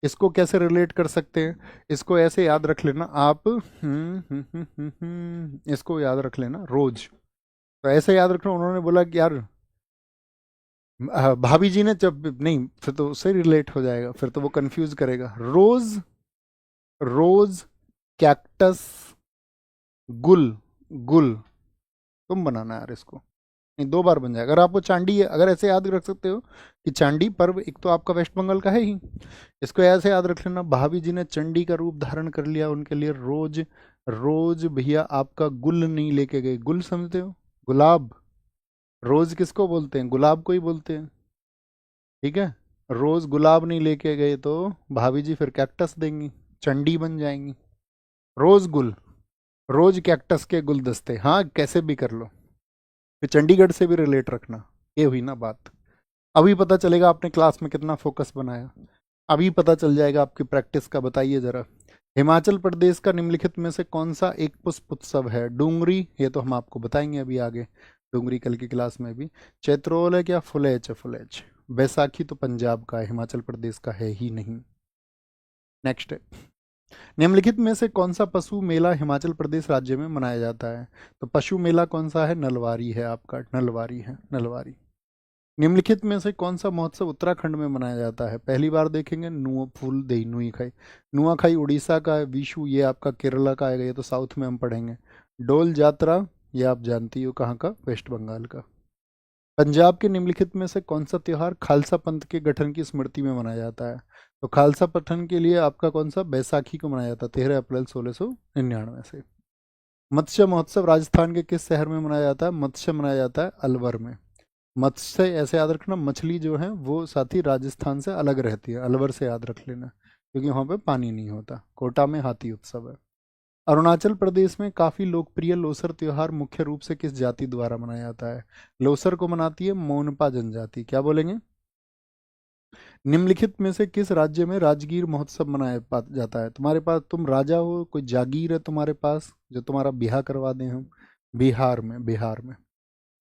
इसको कैसे रिलेट कर सकते हैं? इसको ऐसे याद रख लेना आप, इसको याद रख लेना रोज। तो ऐसे याद रखना, उन्होंने बोला कि यार भाभी जी ने जब नहीं, फिर तो उससे रिलेट हो जाएगा, फिर तो वो कंफ्यूज करेगा। रोज, रोज, कैक्टस, गुल, गुल, तुम बनाना यार इसको। नहीं, दो बार बन जाएगा। अगर आपको चांडी है, अगर ऐसे याद रख सकते हो कि चांडी पर्व एक तो आपका वेस्ट बंगाल का है ही, इसको ऐसे याद रख लेना, भाभी जी ने चंडी का रूप धारण कर लिया, उनके लिए रोज, रोज भैया आपका गुल नहीं लेके गए। गुल समझते हो? गुलाब। रोज किसको बोलते हैं? गुलाब को ही बोलते हैं, ठीक है? रोज गुलाब नहीं लेके गए तो भाभी जी फिर कैक्टस देंगी, चंडी बन जाएंगी। रोज गुल, रोज कैक्टस के गुलदस्ते, हाँ कैसे भी कर लो। फिर चंडीगढ़ से भी रिलेट रखना। ये हुई ना बात। अभी पता चलेगा आपने क्लास में कितना फोकस बनाया, अभी पता चल जाएगा आपकी प्रैक्टिस का। बताइए जरा, हिमाचल प्रदेश का निम्नलिखित में से कौन सा एक पुष्प उत्सव है? डूंगरी, ये तो हम आपको बताएंगे अभी आगे, डूंगरी कल की क्लास में भी। चैत्रोल है क्या? फुलेच है, फुलेच। बैसाखी तो पंजाब का है, हिमाचल प्रदेश का है ही नहीं। नेक्स्ट है, निम्नलिखित में से कौन सा पशु मेला हिमाचल प्रदेश राज्य में मनाया जाता है? तो पशु मेला कौन सा है? नलवारी है आपका, नलवारी है, नलवारी। निम्नलिखित में से कौन सा महोत्सव उत्तराखंड में मनाया जाता है? पहली बार देखेंगे नुआ फूल दई नुई खाई। नुआखाई उड़ीसा का है, विशु ये आपका केरला का आएगा, ये तो साउथ में हम पढ़ेंगे। डोल जात्रा ये आप जानती हो कहाँ का? वेस्ट बंगाल का। पंजाब के निम्नलिखित में से कौन सा त्योहार खालसा पंथ के गठन की स्मृति में मनाया जाता है? तो खालसा पठन के लिए आपका कौन सा? बैसाखी को मनाया जाता है, 13 अप्रैल 1699 से। मत्स्य महोत्सव राजस्थान के किस शहर में मनाया जाता है? मत्स्य मनाया जाता है अलवर में। मत्स्य ऐसे याद रखना, मछली जो है वो साथी राजस्थान से अलग रहती है, अलवर से याद रख लेना, क्योंकि वहाँ पे पानी नहीं होता। कोटा में हाथी उत्सव है। अरुणाचल प्रदेश में काफ़ी लोकप्रिय लोसर त्योहार मुख्य रूप से किस जाति द्वारा मनाया जाता है? लोसर को मनाती है मोनपा जनजाति। क्या बोलेंगे? निम्नलिखित में से किस राज्य में राजगीर महोत्सव मनाया जाता है? तुम्हारे पास, तुम राजा हो, कोई जागीर है तुम्हारे पास जो तुम्हारा ब्याह करवा दें हम? बिहार में, बिहार में।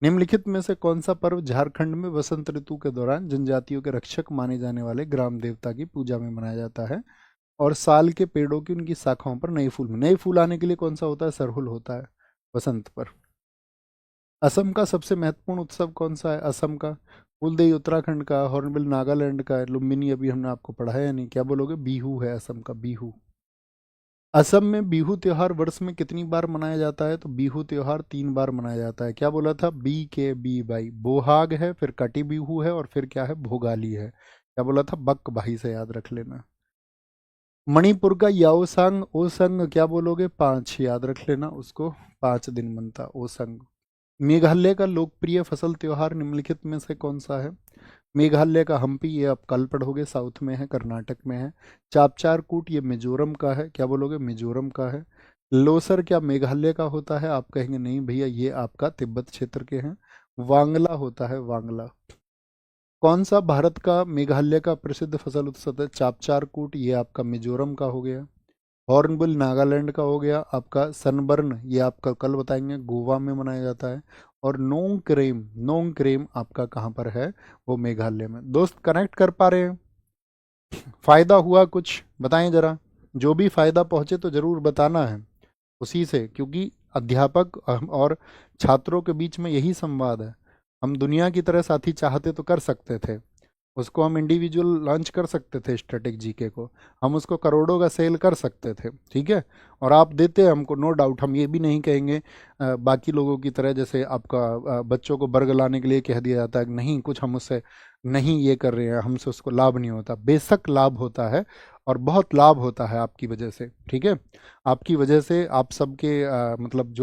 निम्नलिखित में से कौन सा पर्व झारखंड में वसंत ऋतु के दौरान जनजातियों के रक्षक माने जाने वाले ग्राम देवता की पूजा में मनाया जाता है, और साल के पेड़ों की उनकी शाखाओं पर नए फूल आने के लिए कौन सा होता है? सरहुल होता है वसंत पर। असम का सबसे महत्वपूर्ण उत्सव कौन सा है? असम का फूलदेई उत्तराखंड का, हॉर्नबिल नागालैंड का, लुम्बिनी अभी हमने आपको पढ़ा है या नहीं? क्या बोलोगे? बिहू है असम का, बिहू। असम में बिहू त्योहार वर्ष में कितनी बार मनाया जाता है? तो बिहू त्योहार 3 बार मनाया जाता है। क्या बोला था? BKB बोहाग है, फिर कटी बिहू है, और फिर क्या है? भोगाली है। क्या बोला था? बक भाई से याद रख लेना। मणिपुर का याओसंग ओसंग क्या बोलोगे? 5 याद रख लेना उसको, 5 दिन बनता ओसंग। मेघालय का लोकप्रिय फसल त्योहार निम्नलिखित में से कौन सा है? मेघालय का हम्पी, ये आप कल पढ़ोगे, साउथ में है, कर्नाटक में है। चापचार कूट ये मिजोरम का है। क्या बोलोगे? मिजोरम का है। लोसर क्या मेघालय का होता है? आप कहेंगे नहीं भैया, ये आपका तिब्बत क्षेत्र के हैं। वांगला होता है, वांगला। कौन सा भारत का मेघालय का प्रसिद्ध फसल उत्सव है? चापचार कूट ये आपका मिजोरम का हो गया। हॉर्नबिल नागालैंड का हो गया। आपका सनबर्न ये आपका कल बताएंगे, गोवा में मनाया जाता है। और नोंग क्रेम आपका कहाँ पर है, वो मेघालय में। दोस्त कनेक्ट कर पा रहे हैं? फायदा हुआ कुछ बताएं जरा, जो भी फायदा पहुंचे तो जरूर बताना है उसी से, क्योंकि अध्यापक और छात्रों के बीच में यही संवाद है। हम दुनिया की तरह साथी चाहते तो कर सकते थे, उसको हम इंडिविजुअल लॉन्च कर सकते थे स्टैटिक जीके को, हम उसको करोड़ों का सेल कर सकते थे, ठीक है। और आप देते हैं हमको, नो डाउट। हम ये भी नहीं कहेंगे बाकी लोगों की तरह, जैसे आपका बच्चों को बर्गर लाने के लिए कह दिया जाता है कि नहीं कुछ हम उससे नहीं ये कर रहे हैं, हमसे उसको लाभ नहीं होता। बेशक लाभ होता है, और बहुत लाभ होता है आपकी वजह से, ठीक है। आपकी वजह से आप सबके मतलब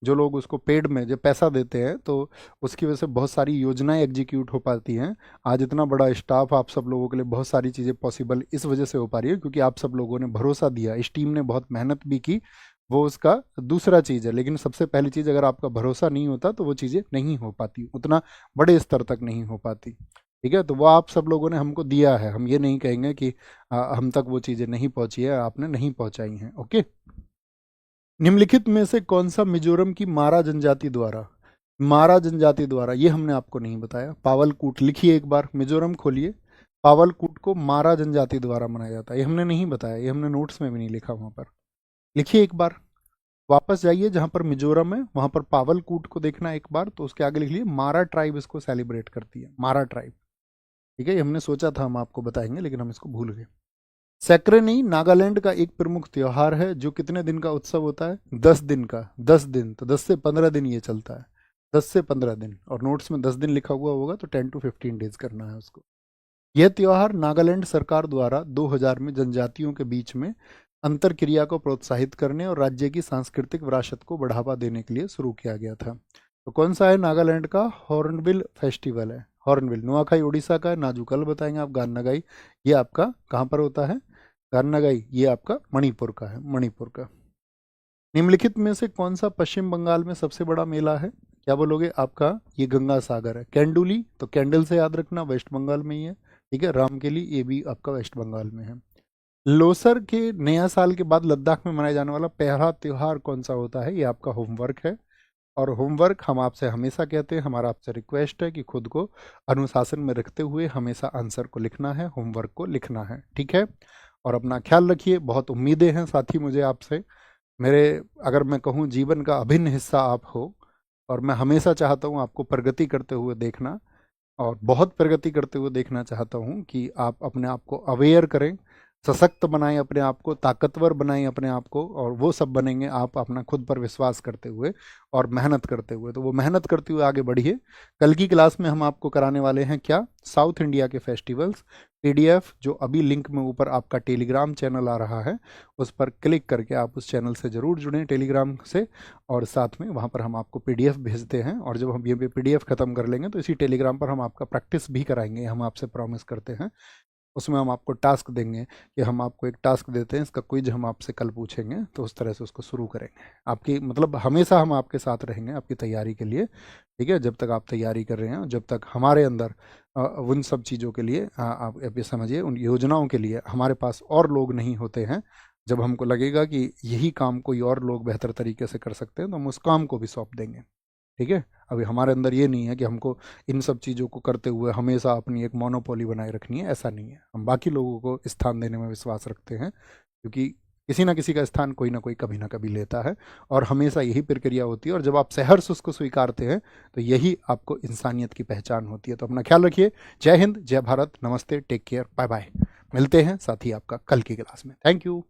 जो लोग उसको पेड में जो पैसा देते हैं, तो उसकी वजह से बहुत सारी योजनाएं एग्जीक्यूट हो पाती हैं। आज इतना बड़ा स्टाफ आप सब लोगों के लिए, बहुत सारी चीज़ें पॉसिबल इस वजह से हो पा रही है क्योंकि आप सब लोगों ने भरोसा दिया, इस टीम ने बहुत मेहनत भी की। वो उसका दूसरा चीज़ है, लेकिन सबसे पहली चीज़, अगर आपका भरोसा नहीं होता तो वो चीज़ें नहीं हो पाती, उतना बड़े स्तर तक नहीं हो पाती, ठीक है। तो वो आप सब लोगों ने हमको दिया है, हम ये नहीं कहेंगे कि हम तक वो चीज़ें नहीं पहुंची है, आपने नहीं पहुंचाई हैं, ओके। निम्नलिखित में से कौन सा मिजोरम की मारा जनजाति द्वारा, ये हमने आपको नहीं बताया। पावलकूट लिखिए एक बार, मिजोरम खोलिए। पावलकूट को मारा जनजाति द्वारा मनाया जाता है, ये हमने नहीं बताया, ये हमने नोट्स में भी नहीं लिखा। वहां पर लिखिए एक बार, वापस जाइए जहां पर मिजोरम है, वहां पर पावलकूट को देखना एक बार, तो उसके आगे लिख लिए मारा ट्राइब इसको सेलिब्रेट करती है, मारा ट्राइब, ठीक है। ये हमने सोचा था हम आपको बताएंगे, लेकिन हम इसको भूल गए। सैक्रेनी नागालैंड का एक प्रमुख त्योहार है जो कितने दिन का उत्सव होता है? 10 दिन का। 10 दिन, तो 10 से 15 दिन ये चलता है, 10 से 15 दिन। और नोट्स में 10 दिन लिखा हुआ होगा, तो 10 to 15 डेज करना है उसको। यह त्योहार नागालैंड सरकार द्वारा 2000 में जनजातियों के बीच में अंतर क्रिया को प्रोत्साहित करने और राज्य की सांस्कृतिक विरासत को बढ़ावा देने के लिए शुरू किया गया था। तो कौन सा है नागालैंड का? हॉर्नबिल फेस्टिवल है, हॉर्नबिल। नुआखाई उड़ीसा का है, नाजू कल बताएंगे आप। गान्नागाई ये आपका कहाँ पर होता है? गान्नागाई ये आपका मणिपुर का है, मणिपुर का। निम्नलिखित में से कौन सा पश्चिम बंगाल में सबसे बड़ा मेला है? क्या बोलोगे? आपका ये गंगा सागर है। कैंडुली, तो कैंडल से याद रखना, वेस्ट बंगाल में ही है, ठीक है। रामकेली ये भी आपका वेस्ट बंगाल में है। लोसर के नया साल के बाद लद्दाख में मनाया जाने वाला पहला त्योहार कौन सा होता है? ये आपका होमवर्क है। और होमवर्क हम आपसे हमेशा कहते हैं, हमारा आपसे रिक्वेस्ट है कि खुद को अनुशासन में रखते हुए हमेशा आंसर को लिखना है, होमवर्क को लिखना है, ठीक है। और अपना ख्याल रखिए। बहुत उम्मीदें हैं साथी मुझे आपसे, मेरे अगर मैं कहूँ जीवन का अभिन्न हिस्सा आप हो, और मैं हमेशा चाहता हूँ आपको प्रगति करते हुए देखना, और बहुत प्रगति करते हुए देखना चाहता हूँ कि आप अपने आप को अवेयर करें, सशक्त बनाएं अपने आप को, ताकतवर बनाएं अपने आप को, और वो सब बनेंगे आप अपना खुद पर विश्वास करते हुए और मेहनत करते हुए। तो वो मेहनत करते हुए आगे बढ़िए। कल की क्लास में हम आपको कराने वाले हैं क्या? साउथ इंडिया के फेस्टिवल्स। पीडीएफ जो अभी लिंक में ऊपर आपका टेलीग्राम चैनल आ रहा है, उस पर क्लिक करके आप उस चैनल से ज़रूर जुड़ें टेलीग्राम से, और साथ में वहाँ पर हम आपको पीडीएफ भेजते हैं। और जब हम ये पीडीएफ ख़त्म कर लेंगे तो इसी टेलीग्राम पर हम आपका प्रैक्टिस भी कराएंगे, हम आपसे प्रॉमिस करते हैं। उसमें हम आपको टास्क देंगे, कि हम आपको एक टास्क देते हैं, इसका क्विज हम आपसे कल पूछेंगे, तो उस तरह से उसको शुरू करेंगे। आपकी मतलब हमेशा हम आपके साथ रहेंगे आपकी तैयारी के लिए, ठीक है। जब तक आप तैयारी कर रहे हैं, जब तक हमारे अंदर उन सब चीज़ों के लिए आप ये समझिए, उन योजनाओं के लिए हमारे पास और लोग नहीं होते हैं, जब हमको लगेगा कि यही काम कोई और लोग बेहतर तरीके से कर सकते हैं, तो हम उस काम को भी सौंप देंगे, ठीक है। अभी हमारे अंदर ये नहीं है कि हमको इन सब चीज़ों को करते हुए हमेशा अपनी एक मोनोपोली बनाए रखनी है, ऐसा नहीं है। हम बाकी लोगों को स्थान देने में विश्वास रखते हैं, क्योंकि किसी ना किसी का स्थान कोई ना कोई कभी ना कभी लेता है, और हमेशा यही प्रक्रिया होती है। और जब आप सहर्ष उसको स्वीकारते हैं, तो यही आपको इंसानियत की पहचान होती है। तो अपना ख्याल रखिए। जय हिंद, जय भारत, नमस्ते, टेक केयर, बाय बाय। मिलते हैं साथी आपका कल की क्लास में। Thank you.